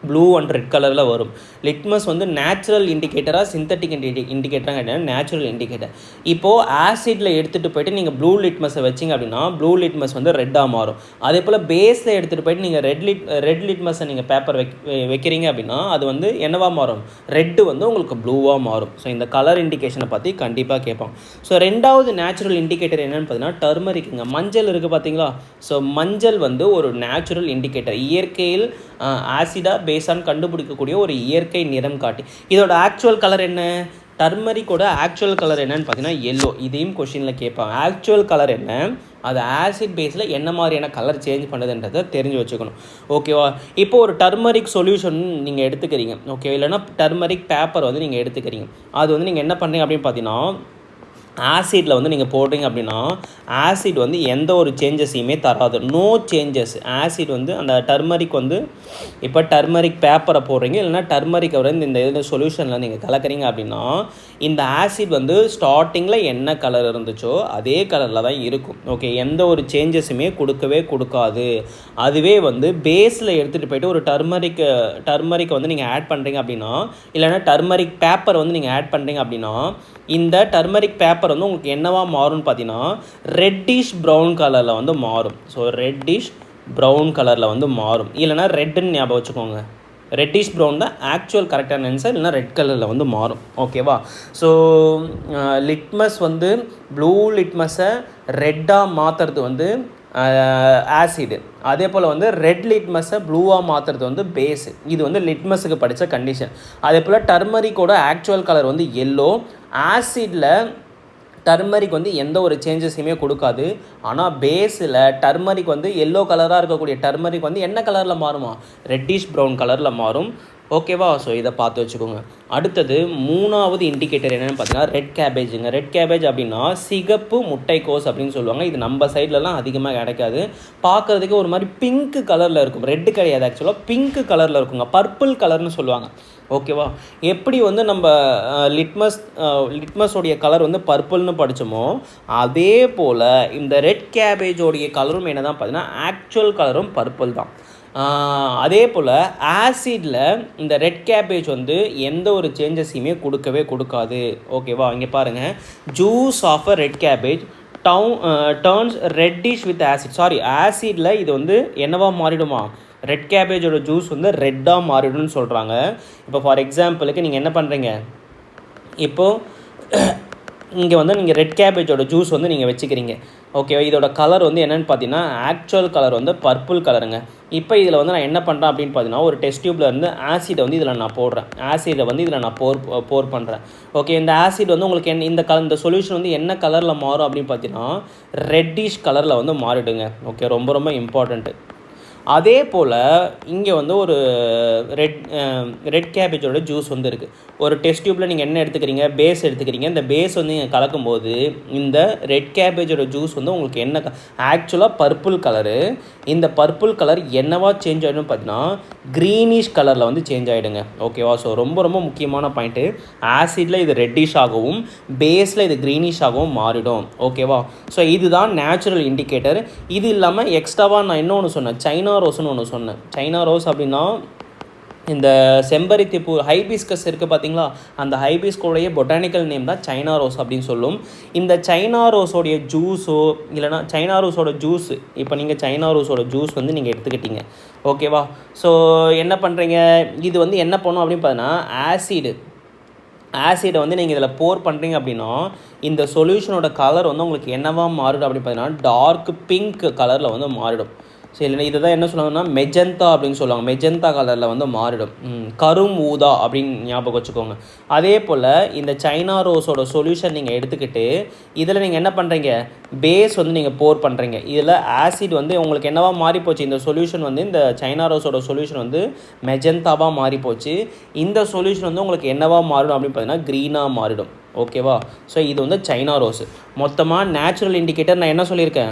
ப்ளூ அண்ட் ரெட் கலரில் வரும். லிட்மஸ் வந்து நேச்சுரல் இண்டிகேட்டராக சிந்தட்டிக் இண்டிகேட்டராக கேட்டால் நேச்சுரல் இண்டிகேட்டர். இப்போது ஆசிடில் எடுத்துகிட்டு போய்ட்டு நீங்கள் ப்ளூ லிட்மஸை வச்சிங்க அப்படின்னா ப்ளூ லிட்மஸ் வந்து ரெட்டாக மாறும். அதே போல் பேஸில் எடுத்துகிட்டு போய்ட்டு நீங்கள் ரெட் லிட்மஸை நீங்கள் பேப்பர் வைக்கிறீங்க அப்படின்னா அது வந்து என்னவாக மாறும், ரெட்டு வந்து உங்களுக்கு ப்ளூவாக மாறும். ஸோ இந்த கலர் இண்டிகேஷனை பற்றி கண்டிப்பாக கேட்பாங்க. ஸோ 2வது நேச்சுரல் இண்டிகேட்டர் என்னென்னு பார்த்தீங்கன்னா டர்மரிக்குங்க. மஞ்சள் இருக்குது பார்த்தீங்களா. ஸோ மஞ்சள் வந்து ஒரு நேச்சுரல் இண்டிகேட்டர். இயற்கையில் ஆசிடா பேஸான்னு கண்டுபிடிக்கக்கூடிய ஒரு இயற்கை நிறம் காட்டி. இதோட ஆக்சுவல் கலர் என்ன, டர்மரிக்கோட ஆக்சுவல் கலர் என்னன்னு பார்த்தீங்கன்னா எல்லோ. இதையும் கொஷினில் கேட்பாங்க. ஆக்சுவல் கலர் என்ன, அது ஆசிட் பேஸில் என்ன மாதிரியான கலர் சேஞ்ச் பண்ணுதுன்றதை தெரிஞ்சு வச்சுக்கணும். ஓகேவா. இப்போ ஒரு டர்மரிக் சொல்யூஷன் நீங்கள் எடுத்துக்கிறீங்க. ஓகே, இல்லைனா டர்மரிக் பேப்பர் வந்து நீங்கள் எடுத்துக்கிறீங்க. அது வந்து நீங்கள் என்ன பண்ணுறீங்க அப்படின்னு பார்த்தீங்கன்னா ஆசிடில் வந்து நீங்கள் போடுறீங்க அப்படின்னா ஆசிட் வந்து எந்த ஒரு சேஞ்சஸையுமே தராது. No changes. ஆசிட் வந்து அந்த டர்மரிக் வந்து இப்போ டர்மரிக் பேப்பரை போடுறீங்க இல்லைனா டர்மரிக்கை வந்து இந்த சொல்யூஷனில் நீங்கள் கலக்கிறீங்க அப்படின்னா இந்த ஆசிட் வந்து ஸ்டார்டிங்கில் என்ன கலர் இருந்துச்சோ அதே கலரில் தான் இருக்கும். ஓகே, எந்த ஒரு சேஞ்சஸுமே கொடுக்காது. அதுவே வந்து பேஸில் எடுத்துகிட்டு போய்ட்டு ஒரு டர்மரிக்கை வந்து நீங்கள் ஆட் பண்ணுறீங்க அப்படின்னா இல்லைனா டர்மரிக் பேப்பர் வந்து நீங்கள் ஆட் பண்ணுறீங்க அப்படின்னா இந்த டர்மரிக் பேப்பர் வந்து உங்களுக்கு என்னவா மாறும்னு பார்த்தீங்கன்னா ரெட்டிஷ் ப்ரௌன் கலரில் வந்து மாறும். ஸோ ரெட்டிஷ் ப்ரௌன் கலரில் வந்து மாறும். இல்லைனா ரெட்டுன்னு ஞாபகம் வச்சுக்கோங்க. ரெட்டிஷ் ப்ரௌன் தான் ஆக்சுவல் கரெக்டான ஆன்சர். இல்லைனா ரெட் கலரில் வந்து மாறும். ஓகேவா. ஸோ லிட்மஸ் வந்து ப்ளூ லிட்மஸை ரெட்டாக மாற்றுறது வந்து ஆசிடு. அதே போல் வந்து ரெட் லிட்மஸை ப்ளூவாக மாற்றுறது வந்து பேஸு. இது வந்து லிட்மஸுக்கு படித்த கண்டிஷன். அதே போல் டர்மரிக்கோட ஆக்சுவல் கலர் வந்து எல்லோ. ஆசிடில் டர்மரிக் வந்து எந்த ஒரு சேஞ்சஸையுமே கொடுக்காது. ஆனால் பேஸில் டர்மரிக் வந்து எல்லோ கலராக இருக்கக்கூடிய டர்மரிக் வந்து என்ன கலரில் மாறுமா, ரெட்டிஷ் ப்ரௌன் கலரில் மாறும். ஓகேவா. ஸோ இதை பார்த்து வச்சுக்கோங்க. அடுத்தது 3வது இண்டிகேட்டர் என்னென்னு பார்த்தீங்கன்னா ரெட் கேபேஜுங்க. ரெட் கேபேஜ் அப்படின்னா சிகப்பு முட்டைக்கோஸ் அப்படின்னு சொல்லுவாங்க. இது நம்ம சைட்லலாம் அதிகமாக கிடைக்காது. பார்க்குறதுக்கு ஒரு மாதிரி பிங்க் கலரில் இருக்கும். ரெட்டு கிடையாது, ஆக்சுவலாக பிங்க் கலரில் இருக்குங்க. பர்பிள் கலர்னு சொல்லுவாங்க. ஓகேவா. எப்படி வந்து நம்ம லிட்மஸோடைய கலர் வந்து பர்பிள்னு படித்தோமோ அதே போல் இந்த ரெட் கேபேஜோடைய கலரும் என்ன தான் பார்த்தீங்கன்னா ஆக்சுவல் கலரும் பர்பிள் தான். அதே போல் ஆசிடில் இந்த ரெட் கேபேஜ் வந்து எந்த ஒரு சேஞ்சஸையுமே கொடுக்காது. ஓகேவா. இங்கே பாருங்கள், juice of a red cabbage turns reddish with acid. Sorry, ஆசிடில் இது வந்து என்னவா மாறிடுமா, ரெட் கேபேஜோட ஜூஸ் வந்து ரெட்டாக மாறிடும்னு சொல்கிறாங்க. இப்போ ஃபார் எக்ஸாம்பிளுக்கு நீங்கள் என்ன பண்ணுறீங்க, இப்போது இங்கே வந்து நீங்கள் ரெட் கேபேஜோட ஜூஸ் வந்து நீங்கள் வச்சுக்கிறீங்க. ஓகேவா, இதோட கலர் வந்து என்னென்னு பார்த்தீங்கன்னா ஆக்சுவல் கலர் வந்து பர்பிள் கலருங்க. இப்போ இதில் வந்து நான் என்ன பண்ணுறேன் அப்படின்னு பார்த்தீங்கன்னா ஒரு டெஸ்ட் டியூப்பில் இருந்து ஆசிடை வந்து இதில் நான் போடுறேன். ஆசிடை வந்து இதில் நான் போர் பண்ணுறேன். ஓகே, இந்த ஆசிட் வந்து உங்களுக்கு இந்த சொல்யூஷன் வந்து என்ன கலரில் மாறும் அப்படின்னு பார்த்தீங்கன்னா ரெட்டிஷ் கலரில் வந்து மாறிடுங்க. ஓகே, ரொம்ப ரொம்ப இம்பார்ட்டண்ட்டு. அதே போல் இங்கே வந்து ஒரு ரெட் கேபேஜோட ஜூஸ் வந்து இருக்குது. ஒரு டெஸ்ட் டியூப்பில் நீங்கள் என்ன எடுத்துக்கிறீங்க, பேஸ் எடுத்துக்கிறீங்க. இந்த பேஸ் வந்து நீங்கள் கலக்கும்போது இந்த ரெட் கேபேஜோட ஜூஸ் வந்து உங்களுக்கு என்ன ஆக்சுவலாக பர்பிள் கலரு. இந்த பர்பிள் கலர் என்னவா சேஞ்ச் ஆகிடும் பார்த்தீங்கன்னா க்ரீனிஷ் கலரில் வந்து சேஞ்ச் ஆகிடுங்க. ஓகேவா, ஸோ ரொம்ப ரொம்ப முக்கியமான பாயிண்ட்டு. ஆசிடில் இது ரெட்டிஷ் ஆகவும் பேஸில் இது க்ரீனிஷ் ஆகவும் மாறிடும். ஓகேவா, ஸோ இதுதான் நேச்சுரல் இண்டிகேட்டர். இது இல்லாமல் எக்ஸ்ட்ராவாக நான் இன்னொன்று சொன்னேன், சைனா ரோஸ்னு ஒன்று சொன்னேன். சைனா ரோஸ் அப்படின்னா இந்த செம்பருத்தி பூ ஹைபிஸ்கஸ் இருக்குது பார்த்தீங்களா, அந்த ஹைபிஸ்கோடைய பொட்டானிக்கல் நேம் தான் சைனா ரோஸ் அப்படின்னு சொல்லும். இந்த சைனா ரோஸோடைய ஜூஸோ இல்லைனா சைனா ரோஸோட ஜூஸு, இப்போ நீங்கள் சைனா ரோஸோட ஜூஸ் வந்து நீங்கள் எடுத்துக்கிட்டீங்க. ஓகேவா, ஸோ என்ன பண்ணுறீங்க, இது வந்து என்ன பண்ணும் அப்படின்னு பார்த்தீங்கன்னா ஆசிடை வந்து நீங்கள் இதில் போர் பண்ணுறீங்க அப்படின்னா இந்த சொல்யூஷனோட கலர் வந்து உங்களுக்கு என்னவா மாறிடும் அப்படின்னு பார்த்தீங்கன்னா டார்க் பிங்க் கலரில் வந்து மாறிடும். சரி, இல்லைனா இதை தான் என்ன சொல்லுவாங்கன்னா மெஜந்தா அப்படின்னு சொல்லுவாங்க. மெஜந்தா கலரில் வந்து மாறிடும். கரும் ஊதா அப்படின்னு ஞாபகம் வச்சுக்கோங்க. அதே போல் இந்த சைனா ரோஸோட சொல்யூஷன் நீங்கள் எடுத்துக்கிட்டு இதில் நீங்கள் என்ன பண்ணுறீங்க, பேஸ் வந்து நீங்கள் போர் பண்ணுறீங்க. இதில் ஆசிட் வந்து உங்களுக்கு என்னவா மாறிப்போச்சு, இந்த சொல்யூஷன் வந்து இந்த சைனா ரோஸோட சொல்யூஷன் வந்து மெஜந்தாவாக மாறிப்போச்சு. இந்த சொல்யூஷன் வந்து உங்களுக்கு என்னவா மாறிடும் அப்படின்னு பார்த்தீங்கன்னா க்ரீனாக மாறிடும். ஓகேவா, ஸோ இது வந்து சைனா ரோஸு. மொத்தமாக நேச்சுரல் இண்டிகேட்டர் நான் என்ன சொல்லியிருக்கேன்,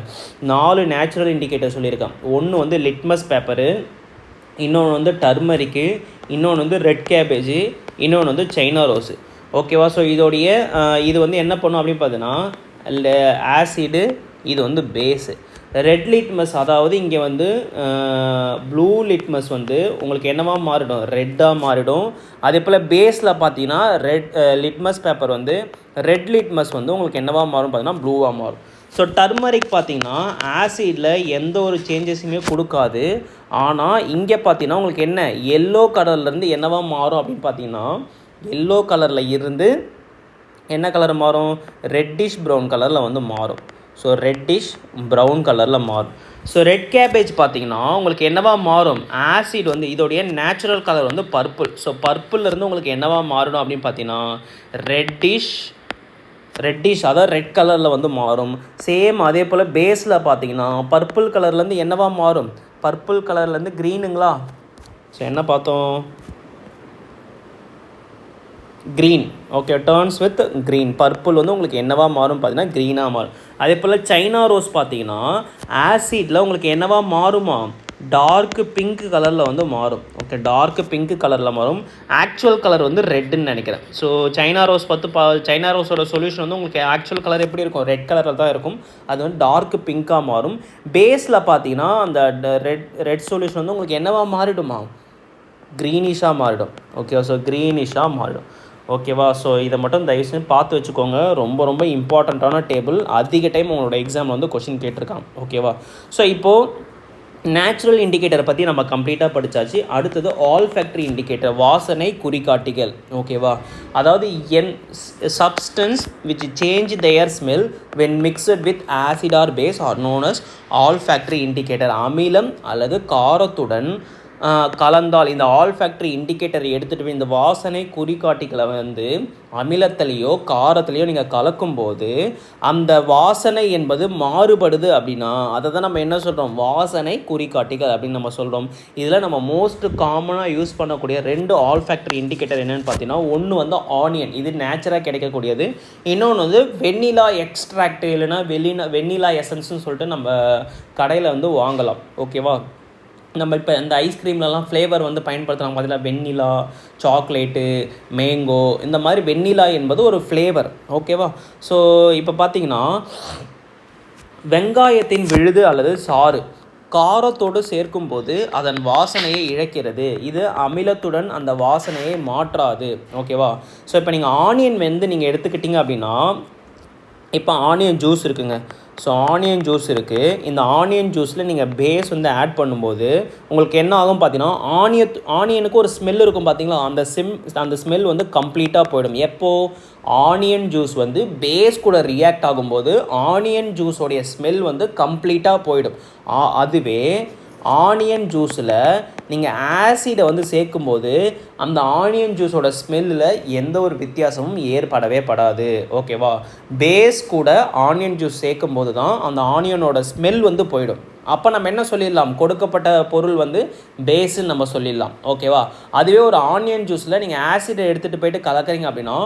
4 நேச்சுரல் இண்டிகேட்டர் சொல்லியிருக்கேன். ஒன்று வந்து லிட்மஸ் பேப்பரு, இன்னொன்று வந்து டர்மரிக்கு, இன்னொன்று வந்து ரெட் கேபேஜு, இன்னொன்று வந்து சைனா ரோஸு. ஓகேவா, ஸோ இது வந்து என்ன பண்ணும் அப்படின்னு பார்த்தீங்கன்னா ஆசிடு, இது வந்து பேஸு. ரெட் லிட்மஸ் அதாவது இங்கே வந்து ப்ளூ லிட்மஸ் வந்து உங்களுக்கு என்னவா மாறிடும், ரெட்டாக மாறிடும். அதே போல் பேஸில் பார்த்தீங்கன்னா லிட்மஸ் பேப்பர் வந்து ரெட் லிட்மஸ் வந்து உங்களுக்கு என்னவா மாறும் பார்த்தீங்கன்னா ப்ளூவாக மாறும். ஸோ டர்மரிக் பார்த்திங்கன்னா ஆசிடில் எந்த ஒரு சேஞ்சஸுமே கொடுக்காது. ஆனால் இங்கே பார்த்தீங்கன்னா உங்களுக்கு என்ன எல்லோ கலர்லேருந்து என்னவா மாறும் அப்படின்னு பார்த்தீங்கன்னா எல்லோ கலரில் இருந்து என்ன கலர் மாறும், ரெட்டிஷ் ப்ரௌன் கலரில் வந்து மாறும். ஸோ ரெட்டிஷ் ப்ரௌன் கலரில் மாறும். ஸோ ரெட் கேபேஜ் பார்த்திங்கன்னா உங்களுக்கு என்னவா மாறும், ஆசிட் வந்து இதோடைய நேச்சுரல் கலர் வந்து பர்பிள். ஸோ பர்பிள்லேருந்து உங்களுக்கு என்னவா மாறணும் அப்படின்னு பார்த்தீங்கன்னா ரெட்டிஷ் அதாவது ரெட் கலரில் வந்து மாறும். சேம் அதே போல் பேஸில் பார்த்தீங்கன்னா பர்பிள் கலர்லேருந்து என்னவா மாறும், பர்பிள் கலர்லேருந்து க்ரீனுங்களா. ஸோ என்ன பார்த்தோம், green. Okay, turns with green. Purple வந்து உங்களுக்கு என்னவா மாறும் பார்த்தீங்கன்னா க்ரீனாக மாறும். அதே போல் சைனா ரோஸ் பார்த்தீங்கன்னா ஆசிடில் உங்களுக்கு என்னவா மாறுமா, டார்க் பிங்க் கலரில் வந்து மாறும். ஓகே, டார்க் பிங்க் கலரில் மாறும். ஆக்சுவல் கலர் வந்து ரெட்டுன்னு நினைக்கிறேன். ஸோ சைனா ரோஸோட சொல்யூஷன் வந்து உங்களுக்கு ஆக்சுவல் கலர் எப்படி இருக்கும், ரெட் கலரில் தான் இருக்கும். அது வந்து டார்க் பிங்காக மாறும். பேஸில் பார்த்தீங்கன்னா அந்த ரெட் சொல்யூஷன் வந்து உங்களுக்கு என்னவா மாறிடுமா, க்ரீனிஷாக மாறிடும். ஓகே, ஸோ க்ரீனிஷாக மாறிடும். ஓகேவா, ஸோ இதை மட்டும் தயவுசெய்து பார்த்து வச்சுக்கோங்க. ரொம்ப ரொம்ப இம்பார்ட்டண்ட்டான டேபிள். அதிக டைம் உங்களோட எக்ஸாமில் வந்து கொஷின் கேட்டிருக்காங்க. ஓகேவா, ஸோ இப்போது நேச்சுரல் இண்டிகேட்டரை பற்றி நம்ம கம்ப்ளீட்டாக படித்தாச்சு. அடுத்தது ஆல்ஃபேக்டரி இண்டிகேட்டர், வாசனை குறிகாட்டிகள். ஓகேவா, அதாவது substance which change their smell when mixed with acid or base are known as olfactory indicator. அமிலம் அல்லது காரத்துடன் கலந்தால் இந்த ஆல்ஃபேக்டரி இண்டிகேட்டர் எடுத்துகிட்டு போய் இந்த வாசனை குறிகாட்டிகளை வந்து அமிலத்திலேயோ காரத்துலேயோ நீங்கள் கலக்கும்போது அந்த வாசனை என்பது மாறுபடுது அப்படின்னா அதை தான் நம்ம என்ன சொல்கிறோம், வாசனை குறிகாட்டிகள் அப்படின்னு நம்ம சொல்கிறோம். இதில் நம்ம மோஸ்ட் காமனாக யூஸ் பண்ணக்கூடிய 2 ஆல்ஃபேக்டரி இண்டிகேட்டர் என்னென்னு பார்த்தீங்கன்னா, ஒன்று வந்து ஆனியன், இது நேச்சுராக கிடைக்கக்கூடியது. இன்னொன்று வந்து வெண்ணிலா எக்ஸ்ட்ராக்ட் இல்லைன்னா வெண்ணிலா எசன்ஸ்னு சொல்லிட்டு நம்ம கடையில் வந்து வாங்கலாம். ஓகேவா, நம்ம இப்போ இந்த ஐஸ்கிரீம்லலாம் ஃப்ளேவர் வந்து பயன்படுத்துகிறாங்க பார்த்தீங்கன்னா, வெண்ணிலா, சாக்லேட்டு, மேங்கோ, இந்த மாதிரி வெண்ணிலா என்பது ஒரு ஃப்ளேவர். ஓகேவா, ஸோ இப்போ பார்த்தீங்கன்னா வெங்காயத்தின் விழுது அல்லது சாறு காரத்தோடு சேர்க்கும்போது அதன் வாசனையை இழக்கிறது. இது அமிலத்துடன் அந்த வாசனையை மாற்றாது. ஓகேவா, ஸோ இப்போ நீங்கள் ஆனியன் வந்து நீங்கள் எடுத்துக்கிட்டிங்க அப்படின்னா இப்போ ஆனியன் ஜூஸ் இருக்குங்க. ஸோ ஆனியன் ஜூஸ் இருக்குது. இந்த ஆனியன் ஜூஸில் நீங்கள் பேஸ் வந்து ஆட் பண்ணும்போது உங்களுக்கு என்ன ஆகும் பார்த்தீங்கன்னா, ஆனியனுக்கு ஒரு ஸ்மெல் இருக்கும் பார்த்தீங்களா, அந்த ஸ்மெல் வந்து கம்ப்ளீட்டாக போயிடும். எப்போது ஆனியன் ஜூஸ் வந்து பேஸ் கூட ரியாக்ட் ஆகும்போது ஆனியன் ஜூஸோடைய ஸ்மெல் வந்து கம்ப்ளீட்டாக போயிடும். அதுவே ஆனியன் ஜூஸில் நீங்கள் ஆசிடை வந்து சேர்க்கும்போது அந்த ஆனியன் ஜூஸோட ஸ்மெல்லில் எந்த ஒரு வித்தியாசமும் ஏற்படவே படாது. ஓகேவா? பேஸ் கூட ஆனியன் ஜூஸ் சேர்க்கும்போது தான் அந்த ஆனியனோட ஸ்மெல் வந்து போயிடும். அப்போ நம்ம என்ன சொல்லிடலாம், கொடுக்கப்பட்ட பொருள் வந்து பேஸுன்னு நம்ம சொல்லிடலாம். ஓகேவா? அதுவே ஒரு ஆனியன் ஜூஸில் நீங்கள் ஆசிடை எடுத்துகிட்டு போயிட்டு கலக்கிறீங்க அப்படின்னா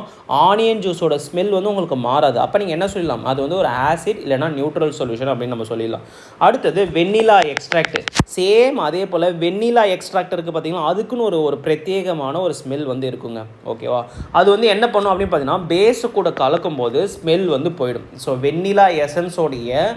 ஆனியன் ஜூஸோட ஸ்மெல் வந்து உங்களுக்கு மாறாது. அப்போ நீங்கள் என்ன சொல்லிடலாம், அது வந்து ஒரு ஆசிட் இல்லைனா நியூட்ரல் சொல்யூஷன் அப்படின்னு நம்ம சொல்லிடலாம். அடுத்தது வெண்ணிலா எக்ஸ்ட்ராக்ட். சேம் அதே போல் வெண்ணிலா எக்ஸ்ட்ராக்ட் இருக்குது பார்த்தீங்கன்னா, அதுக்குன்னு ஒரு பிரத்யேகமான ஒரு ஸ்மெல் வந்து இருக்குங்க. ஓகேவா? அது வந்து என்ன பண்ணும் அப்படின்னு பார்த்தீங்கன்னா, பேஸு கூட கலக்கும்போது ஸ்மெல் வந்து போயிடும். ஸோ வெண்ணிலா எசன்ஸோடைய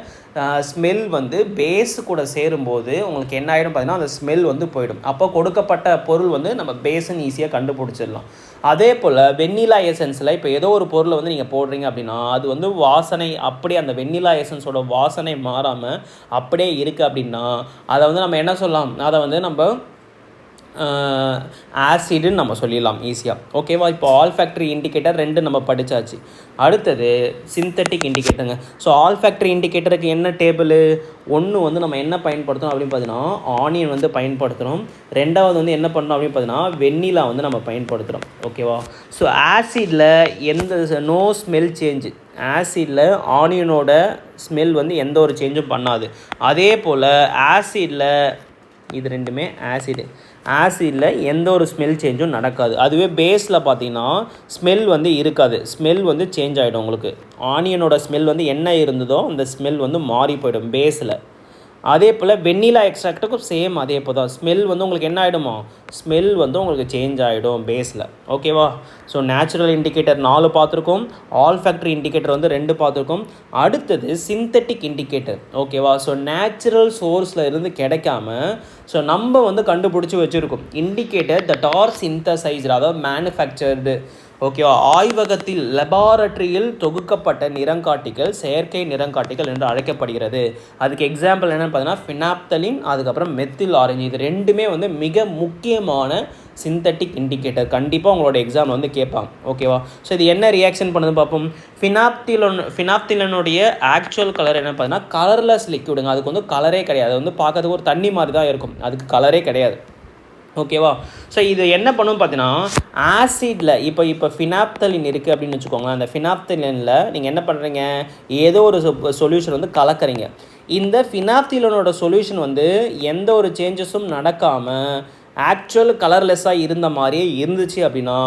ஸ்மெல் வந்து பேஸு கூட சேரும்போது உங்களுக்கு என்ன ஆகிடும் பார்த்தீங்கன்னா, அந்த ஸ்மெல் வந்து போயிடும். அப்போ கொடுக்கப்பட்ட பொருள் வந்து நம்ம பேஸுன்னு ஈஸியாக கண்டுபிடிச்சிடலாம். அதே போல் வெண்ணிலா எசன்ஸில் இப்போ ஏதோ ஒரு பொருளை வந்து நீங்கள் போடுறீங்க அப்படின்னா அது வந்து வாசனை அப்படியே அந்த வெண்ணிலா எசன்ஸோட வாசனை மாறாமல் அப்படியே இருக்குது அப்படின்னா அதை வந்து நம்ம என்ன சொல்லலாம், அதை வந்து நம்ம ஆசிடுன்னு நம்ம சொல்லிடலாம் ஈஸியாக. ஓகேவா? இப்போ ஆல்ஃபேக்டரி இண்டிகேட்டர் 2 நம்ம படித்தாச்சு. அடுத்தது சிந்தட்டிக் இண்டிகேட்டருங்க. ஸோ ஆல்ஃபேக்டரி இண்டிகேட்டருக்கு என்ன டேபிள், 1 வந்து நம்ம என்ன பயன்படுத்தணும் அப்படின்னு பார்த்தீங்கன்னா ஆனியன் வந்து பயன்படுத்துகிறோம். 2வது வந்து என்ன பண்ணணும் அப்படின்னு பார்த்தீங்கன்னா வெண்ணிலா வந்து நம்ம பயன்படுத்துகிறோம். ஓகேவா? ஸோ ஆசிடில் நோ ஸ்மெல் சேஞ்சு. ஆசிடில் ஆனியனோட ஸ்மெல் வந்து எந்த ஒரு சேஞ்சும் பண்ணாது. அதே போல் ஆசிடில் இது ரெண்டுமே ஆசிடில் எந்த ஒரு ஸ்மெல் சேஞ்சும் நடக்காது. அதுவே பேஸில் பார்த்தீங்கன்னா ஸ்மெல் வந்து இருக்காது. ஸ்மெல் வந்து சேஞ்ச் ஆகிடும். உங்களுக்கு ஆனியனோட ஸ்மெல் வந்து என்ன இருந்ததோ அந்த ஸ்மெல் வந்து மாறி போயிடும் பேஸில். அதே போல் வெண்ணிலா எக்ஸ்ட்ராக்ட்டுக்கும் சேம் அதே போல் தான். ஸ்மெல் வந்து உங்களுக்கு என்ன ஆகிடுமோ, ஸ்மெல் வந்து உங்களுக்கு சேஞ்ச் ஆகிடும் பேஸில். ஓகேவா? ஸோ நேச்சுரல் இண்டிகேட்டர் 4 பார்த்துருக்கோம், ஆல்ஃபேக்டரி இண்டிகேட்டர் வந்து 2 பார்த்துருக்கோம். அடுத்தது சிந்தட்டிக் இண்டிகேட்டர். ஓகேவா? ஸோ நேச்சுரல் சோர்ஸில் இருந்து கிடைக்காம ஸோ நம்ம வந்து கண்டுபிடிச்சி வச்சுருக்கோம் இண்டிகேட்டர் தட் ஆர் சிந்தசைஸ்டு, அதாவது மேனுஃபேக்சர்டு. ஓகேவா? ஆய்வகத்தில் லெபார்டரியில் தொகுக்கப்பட்ட நிறங்காட்டிகள் செயற்கை நிறங்காட்டிகள் என்று அழைக்கப்படுகிறது. அதுக்கு எக்ஸாம்பிள் என்னென்னு பார்த்தீங்கன்னா ஃபினாப்தலின், அதுக்கப்புறம் மெத்தில் ஆரஞ்சு. இது ரெண்டுமே வந்து மிக முக்கியமான சிந்தட்டிக் இண்டிகேட்டர். கண்டிப்பாக உங்களோட எக்ஸாம் வந்து கேட்பாங்க. ஓகேவா? ஸோ இது என்ன ரியாக்ஷன் பண்ணுது பார்ப்போம். ஃபினாப்திலனுடைய ஆக்சுவல் கலர் என்ன பார்த்தீங்கன்னா கலர்லெஸ் லிக்விடுங்க. அதுக்கு வந்து கலரே கிடையாது. அது வந்து பார்க்கறதுக்கு ஒரு தண்ணி மாதிரி தான் இருக்கும், அதுக்கு கலரே கிடையாது. ஓகேவா? ஸோ இது என்ன பண்ணும் பார்த்தீங்கன்னா ஆசிடில் இப்போ ஃபினாப்தலின் இருக்குது அப்படின்னு வச்சுக்கோங்களேன். அந்த ஃபினாப்தலினில் நீங்கள் என்ன பண்ணுறீங்க, ஏதோ ஒரு சொல்யூஷன் வந்து கலக்கிறீங்க. இந்த ஃபினாப்திலனோட சொல்யூஷன் வந்து எந்த ஒரு சேஞ்சஸும் நடக்காமல் ஆக்சுவல் கலர்லெஸ்ஸாக இருந்த மாதிரியே இருந்துச்சு அப்படின்னா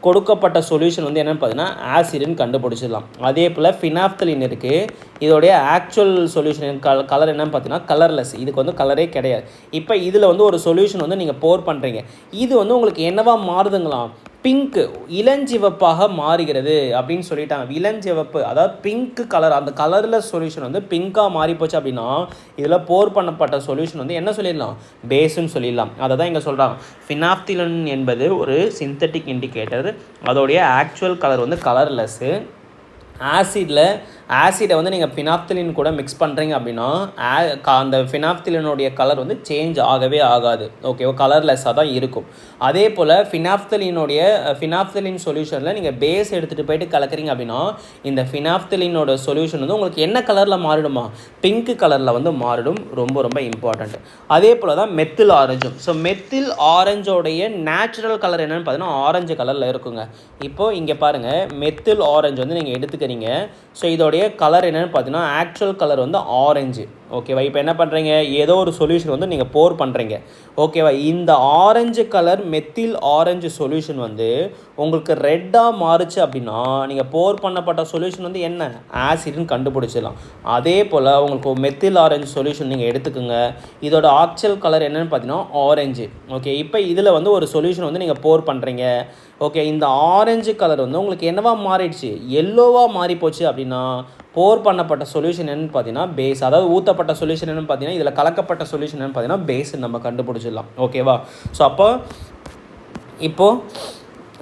கொடுக்கப்பட்ட சொல்யூஷன் வந்து என்னென்னு பார்த்தீங்கன்னா ஆசிடுன்னு கண்டுபிடிச்சிடலாம். அதே போல் ஃபினாப்தலின் இருக்குது, இதோடைய ஆக்சுவல் சொல்யூஷன் கலர் என்னென்னு பார்த்தீங்கன்னா கலர்லெஸ். இதுக்கு வந்து கலரே கிடையாது. இப்போ இதில் வந்து ஒரு சொல்யூஷன் வந்து நீங்கள் போர் பண்ணுறீங்க. இது வந்து உங்களுக்கு என்னவா மாறுதுங்களாம், பிங்க்கு இளஞ்சிவப்பாக மாறுகிறது அப்படின்னு சொல்லிட்டாங்க. இளஞ்சிவப்பு அதாவது பிங்க் கலர், அந்த கலரில் சொல்யூஷன் வந்து பிங்காக மாறி போச்சு அப்படின்னா இதில் போர் பண்ணப்பட்ட சொல்யூஷன் வந்து என்ன சொல்லிடலாம், பேஸுன்னு சொல்லிடலாம். அதை தான் இங்கே சொல்கிறாங்க. ஃபினாப்திலன் என்பது ஒரு சிந்தட்டிக் இண்டிகேட்டர், அதோடைய ஆக்சுவல் கலர் வந்து கலர்லெஸ்ஸு. ஆசிடை வந்து நீங்கள் ஃபினாப்திலின் கூட மிக்ஸ் பண்ணுறீங்க அப்படின்னா அந்த ஃபினாப்திலினுடைய கலர் வந்து சேஞ்ச் ஆகவே ஆகாது. ஓகேவா? கலர்லெஸ்ஸாக தான் இருக்கும். அதே போல் ஃபினாப்திலின் சொல்யூஷனில் நீங்கள் பேஸ் எடுத்துகிட்டு போயிட்டு கலக்கிறீங்க அப்படின்னா இந்த ஃபினாப்திலினோட சொல்யூஷன் வந்து உங்களுக்கு என்ன கலரில் மாறிடுமா, பிங்க் கலரில் வந்து மாறிடும். ரொம்ப ரொம்ப இம்பார்ட்டண்ட். அதே போல் தான் மெத்தில் ஆரஞ்சும். ஸோ மெத்தில் ஆரஞ்சோடைய நேச்சுரல் கலர் என்னென்னு பார்த்தீங்கன்னா ஆரஞ்சு கலரில் இருக்குங்க. இப்போது இங்கே பாருங்கள், மெத்தில் ஆரஞ்சு வந்து நீங்கள் எடுத்துக்கிறீங்க. ஸோ இதோடைய கலர் என்னென்னு பார்த்தீங்கன்னா ஆக்சுவல் கலர் வந்து ஆரஞ்சு. ஓகேவா? இப்போ என்ன பண்ணுறீங்க, ஏதோ ஒரு சொல்யூஷன் வந்து நீங்கள் போர் பண்ணுறீங்க. ஓகேவா? இந்த orange colour methyl orange solution வந்து உங்களுக்கு ரெட்டாக மாறுச்சு அப்படின்னா நீங்கள் போர் பண்ணப்பட்ட சொல்யூஷன் வந்து என்ன, ஆசிட்னு கண்டுபிடிச்சிடலாம். அதே போல் உங்களுக்கு மெத்தில் ஆரஞ்சு சொல்யூஷன் நீங்கள் எடுத்துக்கோங்க. இதோட ஆக்சுவல் கலர் என்னென்னு பார்த்தீங்கன்னா ஆரஞ்சு. ஓகே, இப்போ இதில் வந்து ஒரு சொல்யூஷன் வந்து நீங்கள் போர் பண்ணுறீங்க. ஓகே, இந்த ஆரஞ்சு கலர் வந்து உங்களுக்கு என்னவா மாறிடுச்சு, எல்லோவாக மாறி போச்சு அப்படின்னா போர் பண்ணப்பட்ட சொல்யூஷன் என்னென்னு பார்த்தீங்கன்னா பேஸ். அதாவது ஊற்றப்பட்ட சொல்யூஷன் என்னென்னு பார்த்தீங்கன்னா இதில் கலக்கப்பட்ட சொல்யூஷன் என்னென்னு பார்த்தீங்கன்னா பேஸ் நம்ம கண்டுபிடிச்சிடலாம். ஓகேவா? ஸோ இப்போது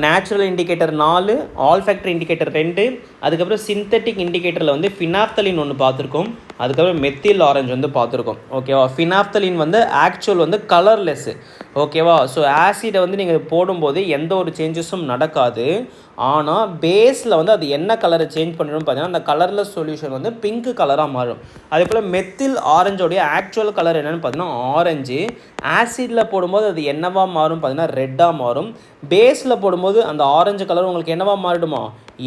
நேச்சுரல் இண்டிகேட்டர் 4, ஆல்ஃபேக்டரி இண்டிகேட்டர் 2, அதுக்கப்புறம் சிந்தட்டிக் இண்டிகேட்டரில் வந்து ஃபினாப்தலின் ஒன்று பார்த்துருக்கோம், அதுக்கப்புறம் மெத்தில் ஆரஞ்சு வந்து பார்த்துருக்கோம். ஓகேவா? ஃபினாப்தலின் வந்து ஆக்சுவல் வந்து கலர்லெஸ்ஸு. ஓகேவா? ஸோ ஆசிடை வந்து நீங்கள் போடும்போது எந்த ஒரு சேஞ்சஸும் நடக்காது. ஆனால் பேஸில் வந்து அது என்ன கலரை சேஞ்ச் பண்ணிடும் பார்த்தீங்கன்னா அந்த கலர்லெஸ் சொல்யூஷன் வந்து பிங்க் கலராக மாறும். அதே போல் மெத்தில் ஆரஞ்சோடைய ஆக்சுவல் கலர் என்னென்னு பார்த்தீங்கன்னா ஆரஞ்சு. ஆசிடில் போடும்போது அது என்னவாக மாறும் பார்த்தீங்கன்னா ரெட்டாக மாறும். பேஸில் போடும்போது அந்த ஆரஞ்சு கலர் உங்களுக்கு என்னவாக மாறிடுமா?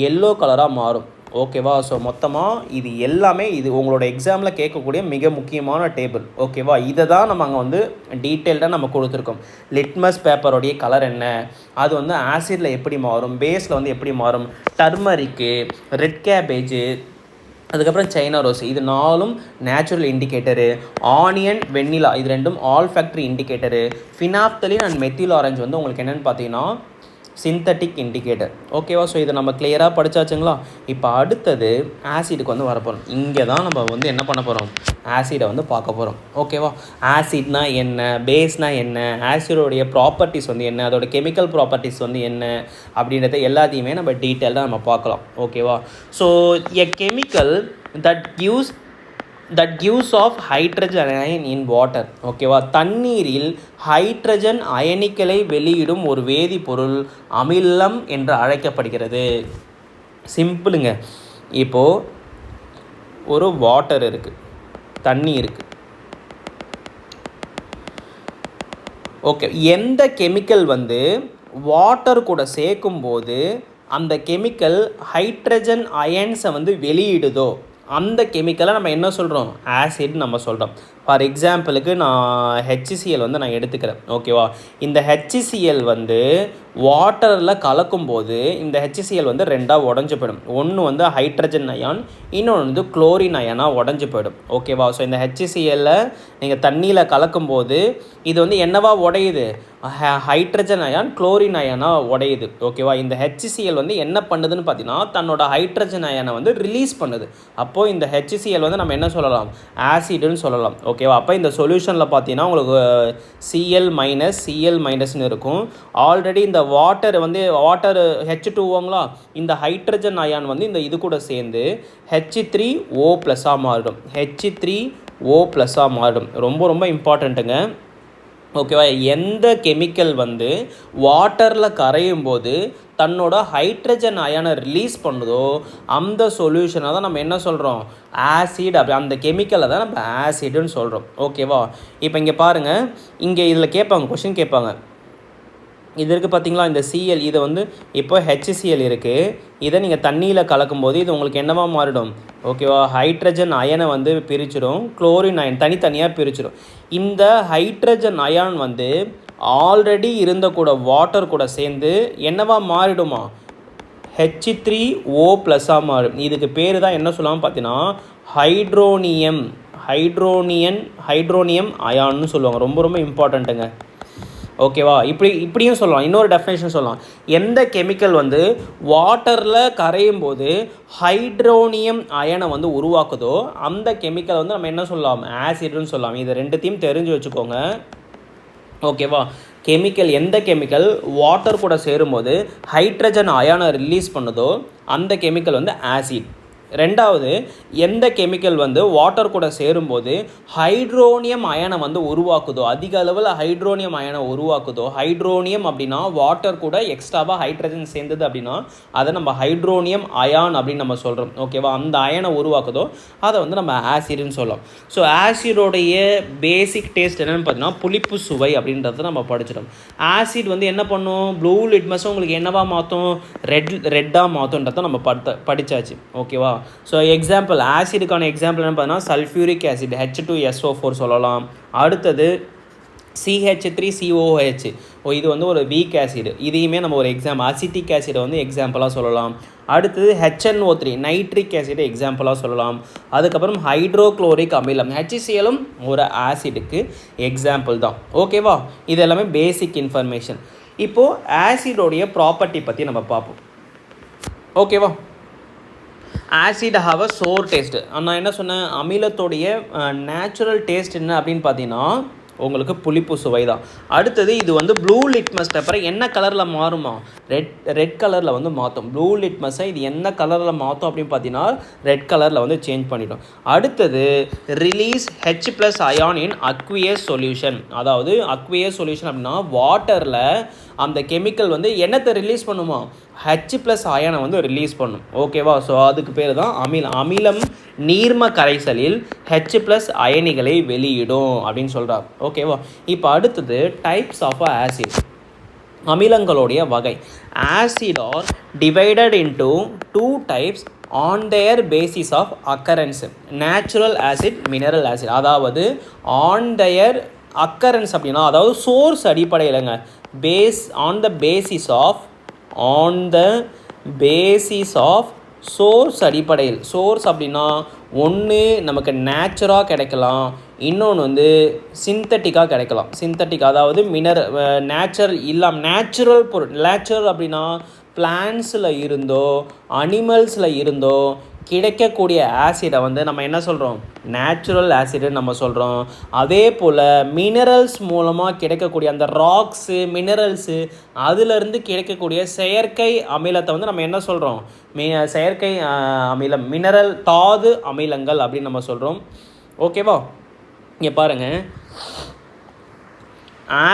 எல்லோ கலராக மாறும். ஓகேவா? ஸோ மொத்தமாக இது எல்லாமே இது உங்களோட எக்ஸாமில் கேட்கக்கூடிய மிக முக்கியமான டேபிள். ஓகேவா? இதை தான் நம்ம அங்கே வந்து டீட்டெயில்டாக நம்ம கொடுத்துருக்கோம். லிட்மஸ் பேப்பரோடைய கலர் என்ன, அது வந்து ஆசிடில் எப்படி மாறும், பேஸில் வந்து எப்படி மாறும், டர்மரிக்கு, ரெட் கேபேஜு, அதுக்கப்புறம் சைனா ரோஸ், இது 4ம் நேச்சுரல் இண்டிகேட்டரு. ஆனியன், வெண்ணிலா, இது 2ம் olfactory indicator. Phenolphthalein and methyl orange வந்து உங்களுக்கு என்னென்னு பார்த்தீங்கன்னா சிந்தட்டிக் இண்டிகேட்டர். ஓகேவா? ஸோ இதை நம்ம கிளியராக படித்தாச்சுங்களா? இப்போ அடுத்தது ஆசிடுக்கு வந்து வரப்போகிறோம். இங்கே தான் நம்ம வந்து என்ன பண்ண போகிறோம்? ஆசிடை வந்து பார்க்க போகிறோம். ஓகேவா? ஆசிட்னா என்ன, பேஸ்னால் என்ன, ஆசிடோடைய ப்ராப்பர்ட்டிஸ் வந்து என்ன, அதோட கெமிக்கல் ப்ராப்பர்ட்டிஸ் வந்து என்ன அப்படின்றத எல்லாத்தையுமே நம்ம டீட்டெயிலாக நம்ம பார்க்கலாம். ஓகேவா? So a chemical that gives off hydrogen ion in water. ஓகேவா? தண்ணீரில் ஹைட்ரஜன் அயனிகளை வெளியிடும் ஒரு வேதிப்பொருள் அமிலம் என்று அழைக்கப்படுகிறது. சிம்பிளுங்க. இப்போது ஒரு வாட்டர் இருக்குது, தண்ணி இருக்குது. ஓகே, எந்த கெமிக்கல் வந்து வாட்டர் கூட சேர்க்கும்போது அந்த கெமிக்கல் ஹைட்ரஜன் அயன்ஸை வந்து வெளியிடுதோ அந்த கெமிக்கலை நம்ம என்ன சொல்கிறோம்? ஆசிட் நம்ம சொல்கிறோம். ஃபார் எக்ஸாம்பிளுக்கு நான் HCl வந்து நான் எடுத்துக்கிறேன். ஓகேவா? இந்த HCl வந்து வாட்டரில் கலக்கும்போது இந்த HCl வந்து ரெண்டாக உடஞ்சி போயிடும். ஒன்று வந்து ஹைட்ரஜன் அயான், இன்னொன்று வந்து குளோரின் அயனாக உடஞ்சி போயிடும். ஓகேவா? ஸோ இந்த HCl நீங்கள் தண்ணியில் கலக்கும்போது இது வந்து என்னவா உடையுது? ஹைட்ரஜன் அயான் குளோரின் அயனாக உடையுது. ஓகேவா? இந்த HCl வந்து என்ன பண்ணுதுன்னு பார்த்தீங்கன்னா தன்னோட ஹைட்ரஜன் அயனை வந்து ரிலீஸ் பண்ணுது. அப்போது இந்த HCl வந்து நம்ம என்ன சொல்லலாம்? ஆசிடுன்னு சொல்லலாம். ஓகேவா? அப்போ இந்த சொல்யூஷனில் பார்த்தீங்கன்னா உங்களுக்கு Cl- இருக்கும். ஆல்ரெடி இந்த வாட்டர் H2ஓங்களா, இந்த ஹைட்ரஜன் அயான் வந்து இந்த இது கூட சேர்ந்து H3O+ மாறிடும். H3O+ மாறிடும். ரொம்ப ரொம்ப இம்பார்ட்டண்ட்டுங்க. ஓகேவா? எந்த கெமிக்கல் வந்து வாட்டரில் கரையும் போது தன்னோட ஹைட்ரஜன் அயனை ரிலீஸ் பண்ணுதோ அந்த சொல்யூஷனை தான் நம்ம என்ன சொல்கிறோம்? ஆசிட். அப்படி அந்த கெமிக்கலை தான் நம்ம ஆசிடுன்னு சொல்கிறோம். ஓகேவா? இப்போ இங்கே பாருங்கள், இங்கே இதில் கேட்பாங்க, கொஷின் கேட்பாங்க. இது இருக்குது பார்த்தீங்களா, இந்த Cl, இதை வந்து இப்போ HCl இருக்குது. இதை நீங்கள் தண்ணியில் கலக்கும்போது இது உங்களுக்கு என்னவா மாறிடும்? ஓகேவா? ஹைட்ரஜன் அயனை வந்து பிரிச்சிடும், குளோரின் அயன் தனித்தனியாக பிரிச்சிடும். இந்த ஹைட்ரஜன் அயான் வந்து ஆல்ரெடி இருந்த கூட வாட்டர் கூட சேர்ந்து என்னவா மாறிடுமா? H3O+ மாறும். இதுக்கு பேர் தான் என்ன சொல்லுவாங்க பார்த்தீங்கன்னா ஹைட்ரோனியம் அயான்னு சொல்லுவாங்க. ரொம்ப ரொம்ப இம்பார்ட்டண்ட்டுங்க. ஓகேவா? இப்படியும் சொல்லலாம். இன்னொரு டெஃபினேஷன் சொல்லலாம். எந்த கெமிக்கல் வந்து வாட்டரில் கரையும் போது ஹைட்ரோனியம் அயனை வந்து உருவாக்குதோ அந்த கெமிக்கலை வந்து நம்ம என்ன சொல்லலாம்? ஆசிட்னு சொல்லலாம். இது ரெண்டுத்தையும் தெரிஞ்சு வச்சுக்கோங்க. ஓகேவா? எந்த கெமிக்கல் வாட்டர் கூட சேரும்போது ஹைட்ரஜன் அயானை ரிலீஸ் பண்ணுதோ அந்த கெமிக்கல் வந்து ஆசிட். ரெண்டாவது, எந்த கெமிக்கல் வந்து வாட்டர் கூட சேரும்போது ஹைட்ரோனியம் அயனை வந்து உருவாக்குதோ, அதிக அளவில் ஹைட்ரோனியம் அயனை உருவாக்குதோ, ஹைட்ரோனியம் அப்படின்னா வாட்டர் கூட எக்ஸ்ட்ராவாக ஹைட்ரஜன் சேர்ந்தது அப்படின்னா அதை நம்ம ஹைட்ரோனியம் அயான் அப்படின்னு நம்ம சொல்கிறோம். ஓகேவா? அந்த அயனை உருவாக்குதோ அதை வந்து நம்ம ஆசிட்னு சொல்லலாம். ஸோ ஆசிடோடைய பேசிக் டேஸ்ட் என்னென்னு பார்த்தீங்கன்னா புளிப்பு சுவை அப்படின்றத நம்ம படிச்சிட்டோம். ஆசிட் வந்து என்ன பண்ணும்? ப்ளூ லிட்மஸும் உங்களுக்கு என்னவா மாற்றும்? ரெட்டாக மாற்றுன்றதை நம்ம படித்தாச்சு. ஓகேவா? ஸோ எக்ஸாம்பிள், ஆசிடுக்கான எக்ஸாம்பிள் என்ன பார்த்தீங்கன்னா சல்ஃபியூரிக் ஆசிட் H2SO4 சொல்லலாம். அடுத்தது CH3COOH. இது வந்து ஒரு வீக் ஆசிடு. இதையுமே நம்ம ஒரு அசிட்டிக் ஆசிடை வந்து எக்ஸாம்பிளாக சொல்லலாம். அடுத்தது HNO3 நைட்ரிக் ஆசிடை எக்ஸாம்பிளாக சொல்லலாம். அதுக்கப்புறம் ஹைட்ரோக்ளோரிக் அமிலம் HClலும் ஒரு ஆசிடுக்கு எக்ஸாம்பிள் தான். ஓகேவா? இது எல்லாமே பேசிக் இன்ஃபர்மேஷன். இப்போது ஆசிடோடைய ப்ராப்பர்ட்டி பற்றி நம்ம பார்ப்போம். ஓகேவா? Acid have a sour taste. நான் என்ன சொன்னேன்? அமிலத்தோடைய நேச்சுரல் டேஸ்ட் என்ன அப்படின்னு பார்த்தீங்கன்னா உங்களுக்கு புளிப்பு சுவை தான். அடுத்தது இது வந்து ப்ளூ லிட்மஸ் பேப்பரை என்ன கலரில் மாறுமா? ரெட் கலரில் வந்து மாற்றும். ப்ளூ லிட்மஸை இது என்ன கலரில் மாற்றும் அப்படின்னு பார்த்தீங்கன்னா ரெட் கலரில் வந்து சேஞ்ச் பண்ணிடும். அடுத்தது release H+ ion in aqueous solution. அதாவது அக்வியஸ் சொல்யூஷன் அப்படின்னா வாட்டரில் அந்த கெமிக்கல் வந்து என்னத்தை ரிலீஸ் பண்ணுமா? H+ அயனை வந்து ரிலீஸ் பண்ணும். ஓகேவா? ஸோ அதுக்கு பேர் தான் அமிலம் நீர்ம கரைசலில் H+ அயனிகளை வெளியிடும் அப்படின்னு சொல்கிறார். ஓகேவா? இப்போ அடுத்தது டைப்ஸ் ஆஃப் ஆசிட், அமிலங்களுடைய வகை. Acid are divided into 2 types on their basis of occurrence, natural acid, mineral acid. அதாவது ஆன் தேர் அக்கரன்ஸ் அப்படின்னா அதாவது சோர்ஸ் அடிப்படையிலங்க, on the basis of source அடிப்படையில். சோர்ஸ் அப்படின்னா ஒன்று நமக்கு நேச்சுராக கிடைக்கலாம், இன்னொன்று வந்து சிந்தட்டிக்காக கிடைக்கலாம். சிந்தட்டிக் அதாவது நேச்சுரல் பொருள். நேச்சுரல் அப்படின்னா பிளான்ஸில் இருந்தோ அனிமல்ஸில் இருந்தோ கிடைக்கக்கூடிய ஆசிடை வந்து நம்ம என்ன சொல்கிறோம்? நேச்சுரல் ஆசிடுன்னு நம்ம சொல்கிறோம். அதே போல் மினரல்ஸ் மூலமாக கிடைக்கக்கூடிய அந்த ராக்ஸு, மினரல்ஸு, அதிலிருந்து கிடைக்கக்கூடிய செயற்கை அமிலத்தை வந்து நம்ம என்ன சொல்கிறோம்? செயற்கை அமிலம், மினரல் தாது அமிலங்கள் அப்படின்னு நம்ம சொல்கிறோம். ஓகேவா? இங்கே பாருங்கள்,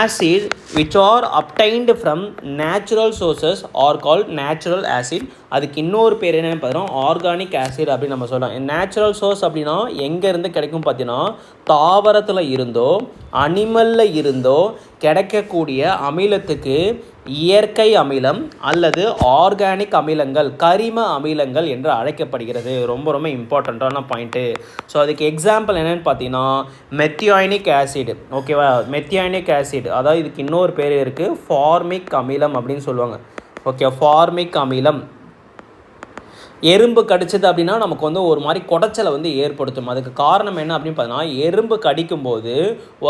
acid which are obtained from natural sources are called natural acid. அதுக்கு இன்னொரு பேர் என்னென்னு பார்த்தீங்கன்னா ஆர்கானிக் ஆசிட் அப்படின்னு நம்ம சொல்லலாம். நேச்சுரல் சோர்ஸ் அப்படின்னா எங்கேருந்து கிடைக்கும் பார்த்தீங்கன்னா தாவரத்தில் இருந்தோ அனிமலில் இருந்தோ கிடைக்கக்கூடிய அமிலத்துக்கு இயற்கை அமிலம் அல்லது ஆர்கானிக் அமிலங்கள், கரிம அமிலங்கள் என்று அழைக்கப்படுகிறது. ரொம்ப ரொம்ப இம்பார்ட்டண்ட்டான பாயிண்ட்டு. ஸோ அதுக்கு எக்ஸாம்பிள் என்னென்னு பார்த்தீங்கன்னா மெத்தியானிக் ஆசிட். ஓகேவா? மெத்தியானிக் ஆசிட் அதாவது இதுக்கு இன்னொரு பேர் இருக்குது, ஃபார்மிக் அமிலம் அப்படின்னு சொல்லுவாங்க. ஓகே, ஃபார்மிக் அமிலம். எறும்பு கடிச்சது அப்படின்னா நமக்கு வந்து ஒரு மாதிரி குடைச்சலை வந்து ஏற்படுத்தும். அதுக்கு காரணம் என்ன அப்படின்னு பார்த்தீங்கன்னா எறும்பு கடிக்கும்போது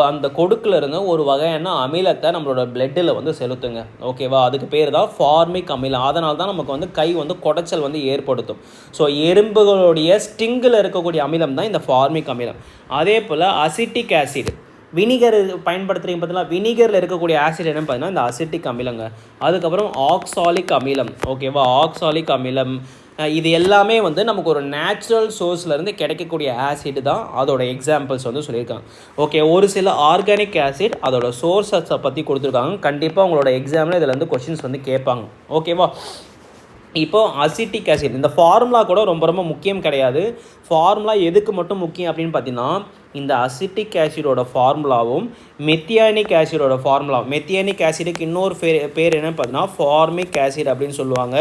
அந்த கொடுக்கில் இருந்து ஒரு வகையான அமிலத்தை நம்மளோட பிளட்டில் வந்து செலுத்துங்க. ஓகேவா? அதுக்கு பேர் தான் ஃபார்மிக் அமிலம். அதனால தான் நமக்கு வந்து கை வந்து குடைச்சல் வந்து ஏற்படுத்தும். ஸோ எறும்புகளுடைய ஸ்டிங்கில் இருக்கக்கூடிய அமிலம் தான் இந்த ஃபார்மிக் அமிலம். அதே போல் அசிட்டிக் ஆசிட், வினிகர் பயன்படுத்துகிறீங்க பார்த்தீங்கன்னா வினிகரில் இருக்கக்கூடிய ஆசிட் என்னன்னு பார்த்தீங்கன்னா இந்த அசிட்டிக் அமிலங்க. அதுக்கப்புறம் ஆக்சாலிக் அமிலம். ஓகேவா? ஆக்சாலிக் அமிலம் இது எல்லாமே வந்து நமக்கு ஒரு நேச்சுரல் சோர்ஸ்லேருந்து கிடைக்கக்கூடிய ஆசிட் தான். அதோட எக்ஸாம்பிள்ஸ் வந்து சொல்லியிருக்காங்க. ஓகே, ஒரு சில ஆர்கானிக் ஆசிட் அதோட சோர்ஸஸை பற்றி கொடுத்துருக்காங்க. கண்டிப்பாக உங்களோட எக்ஸாமில் இதில் வந்து கொஷின்ஸ் வந்து கேட்பாங்க. ஓகேவா? இப்போது அசிட்டிக் ஆசிட் இந்த ஃபார்முலா கூட ரொம்ப ரொம்ப முக்கியம் கிடையாது. ஃபார்முலா எதுக்கு மட்டும் முக்கியம் அப்படின்னு பார்த்தீங்கன்னா இந்த அசிட்டிக் ஆசிடோட ஃபார்முலாவும் மெத்தியானிக் ஆசிடோட ஃபார்முலாவும். மெத்தியானிக் ஆசிடுக்கு இன்னொரு பேர் என்னன்னு பார்த்தீங்கன்னா ஃபார்மிக் ஆசிட் அப்படின்னு சொல்லுவாங்க.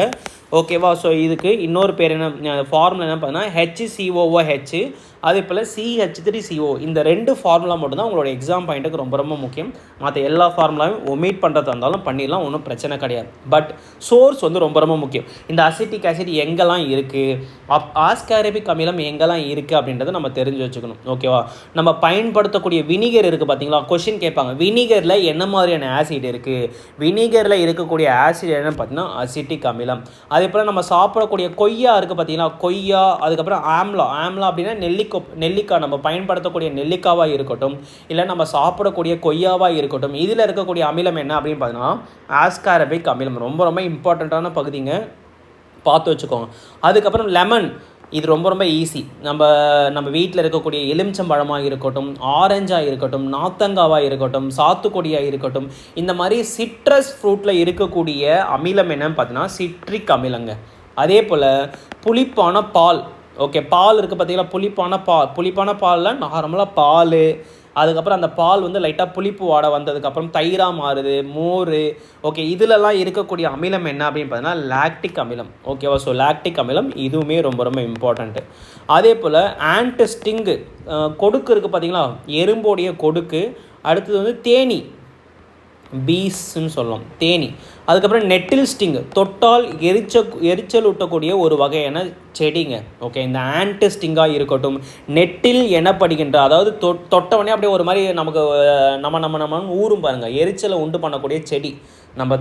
ஓகேவா? ஸோ இதுக்கு இன்னொரு பேர் என்ன, ஃபார்முலா என்ன பார்த்தீங்கன்னா HCOOH, அதே போல் CH3CO. இந்த 2 ஃபார்முலா மட்டும்தான் உங்களோட எக்ஸாம் பாயிண்ட்டுக்கு ரொம்ப ரொம்ப முக்கியம். மற்ற எல்லா ஃபார்முலாவும் ஒமிட் பண்ணுறதா இருந்தாலும் பண்ணிடலாம், ஒன்றும் பிரச்சனை கிடையாது. பட் சோர்ஸ் வந்து ரொம்ப ரொம்ப முக்கியம். இந்த அசிட்டிக் ஆசிட் எங்கெல்லாம் இருக்குது, ஆஸ்காரிபிக் அமிலம் எங்கெல்லாம் இருக்குது அப்படின்றத நம்ம தெரிஞ்சு வச்சுக்கணும். ஓகேவா? நம்ம பயன்படுத்தக்கூடிய வினிகர் இருக்குது பார்த்தீங்களா, கொஷின் கேட்பாங்க வினிகரில் என்ன மாதிரியான ஆசிட் இருக்குது. வினிகரில் இருக்கக்கூடிய ஆசிட் என்னன்னு பார்த்தீங்கன்னா அசிட்டிக் அமிலம். அதே போல் நம்ம சாப்பிடக்கூடிய கொய்யா இருக்குது பார்த்தீங்களா, கொய்யா, அதுக்கப்புறம் ஆம்லா அப்படின்னா நெல்லிக்காய், நம்ம பயன்படுத்தக்கூடிய நெல்லிக்காவாக இருக்கட்டும் இல்லை நம்ம சாப்பிடக்கூடிய கொய்யாவாக இருக்கட்டும், இதில் இருக்கக்கூடிய அமிலம் என்ன அப்படின்னு பார்த்தீங்கன்னா ஆஸ்காரபிக் அமிலம். ரொம்ப ரொம்ப இம்பார்ட்டண்ட்டான பகுதிங்க, பார்த்து வச்சுக்கோங்க. அதுக்கப்புறம் லெமன், இது ரொம்ப ரொம்ப ஈஸி. நம்ம வீட்டில் இருக்கக்கூடிய எலுமிச்சம்பழமாக இருக்கட்டும், ஆரஞ்சாக இருக்கட்டும், நாத்தங்காவாக இருக்கட்டும், சாத்துக்குடியாக இருக்கட்டும், இந்த மாதிரி சிட்ரஸ் ஃப்ரூட்டில் இருக்கக்கூடிய அமிலம் என்னன்னு பார்த்தீங்கன்னா சிட்ரிக் அமிலங்க. அதே போல் புளிப்பான பால். ஓகே, பால் இருக்குது பார்த்தீங்களா, புளிப்பான பாலில் நார்மலாக பால், அதுக்கப்புறம் அந்த பால் வந்து லைட்டாக புளிப்பு வாடை வந்ததுக்கப்புறம் தயிராக மாறுது, மோர். ஓகே, இதிலெல்லாம் இருக்கக்கூடிய அமிலம் என்ன அப்படின்னு பார்த்தீங்கன்னா லாக்டிக் அமிலம். ஓகேவா? ஸோ லாக்டிக் அமிலம் இதுவுமே ரொம்ப ரொம்ப இம்பார்ட்டண்ட்டு. அதே போல் ஆன்டிஸ்டிங்கு, கொடுக்கு இருக்குது பார்த்தீங்களா, எறும்போடைய கொடுக்கு. அடுத்தது வந்து தேனி, பீஸ்ன்னு சொல்லலாம், தேனி. அதுக்கப்புறம் நெட்டில் ஸ்டிங், தொட்டால் எரிச்சல் ஊட்டக்கூடிய ஒரு வகையான செடிங்க. ஓகே, இந்த ஆன்ட் ஸ்டிங்காக இருக்கட்டும், நெட்டில் எனப்படுகின்ற, அதாவது தொட்டவொடனே அப்படியே ஒரு மாதிரி நமக்கு நம்ம ஊரும் பாருங்கள், எரிச்சலை உண்டு பண்ணக்கூடிய செடி. நம்ம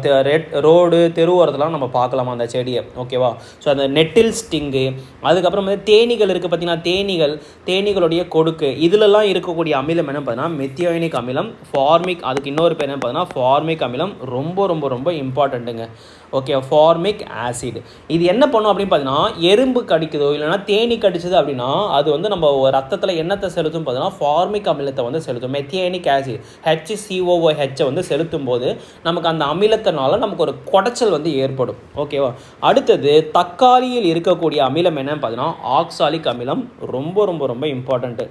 ரோடு தெருவோரத்துலாம் நம்ம பார்க்கலாமா அந்த செடியை. ஓகேவா? ஸோ அந்த நெட்டில் ஸ்டிங்கு, அதுக்கப்புறம் வந்து தேனீகள் இருக்குது பார்த்தீங்கன்னா, தேனீகளுடைய கொடுக்கு, இதிலெல்லாம் இருக்கக்கூடிய அமிலம் என்ன பார்த்தீங்கன்னா மெத்தியோனிக் அமிலம், ஃபார்மிக், அதுக்கு இன்னொரு பேர் என்ன பார்த்தீங்கன்னா ஃபார்மிக் அமிலம். ரொம்ப ரொம்ப ரொம்ப இம்பார்ட்டண்ட்டுங்க. Okay, formic acid. இது என்ன பண்ணும் அப்படின்னு பார்த்தீங்கன்னா, எறும்பு கடிக்குதோ இல்லைனா தேனி கடிச்சது அப்படின்னா அது வந்து நம்ம ரத்தத்தில் என்னத்தை செலுத்தும் பார்த்தீங்கன்னா ஃபார்மிக் அமிலத்தை வந்து செலுத்தும். மெத்தியோனிக் ஆசிட் HCOOH வந்து செலுத்தும் போது நமக்கு அந்த அமிலத்தினால நமக்கு ஒரு குடைச்சல் வந்து ஏற்படும். ஓகேவா? அடுத்தது தக்காளியில் இருக்கக்கூடிய அமிலம் என்னன்னு பார்த்தீங்கன்னா ஆக்சாலிக் அமிலம். ரொம்ப ரொம்ப ரொம்ப இம்பார்ட்டண்ட்டு.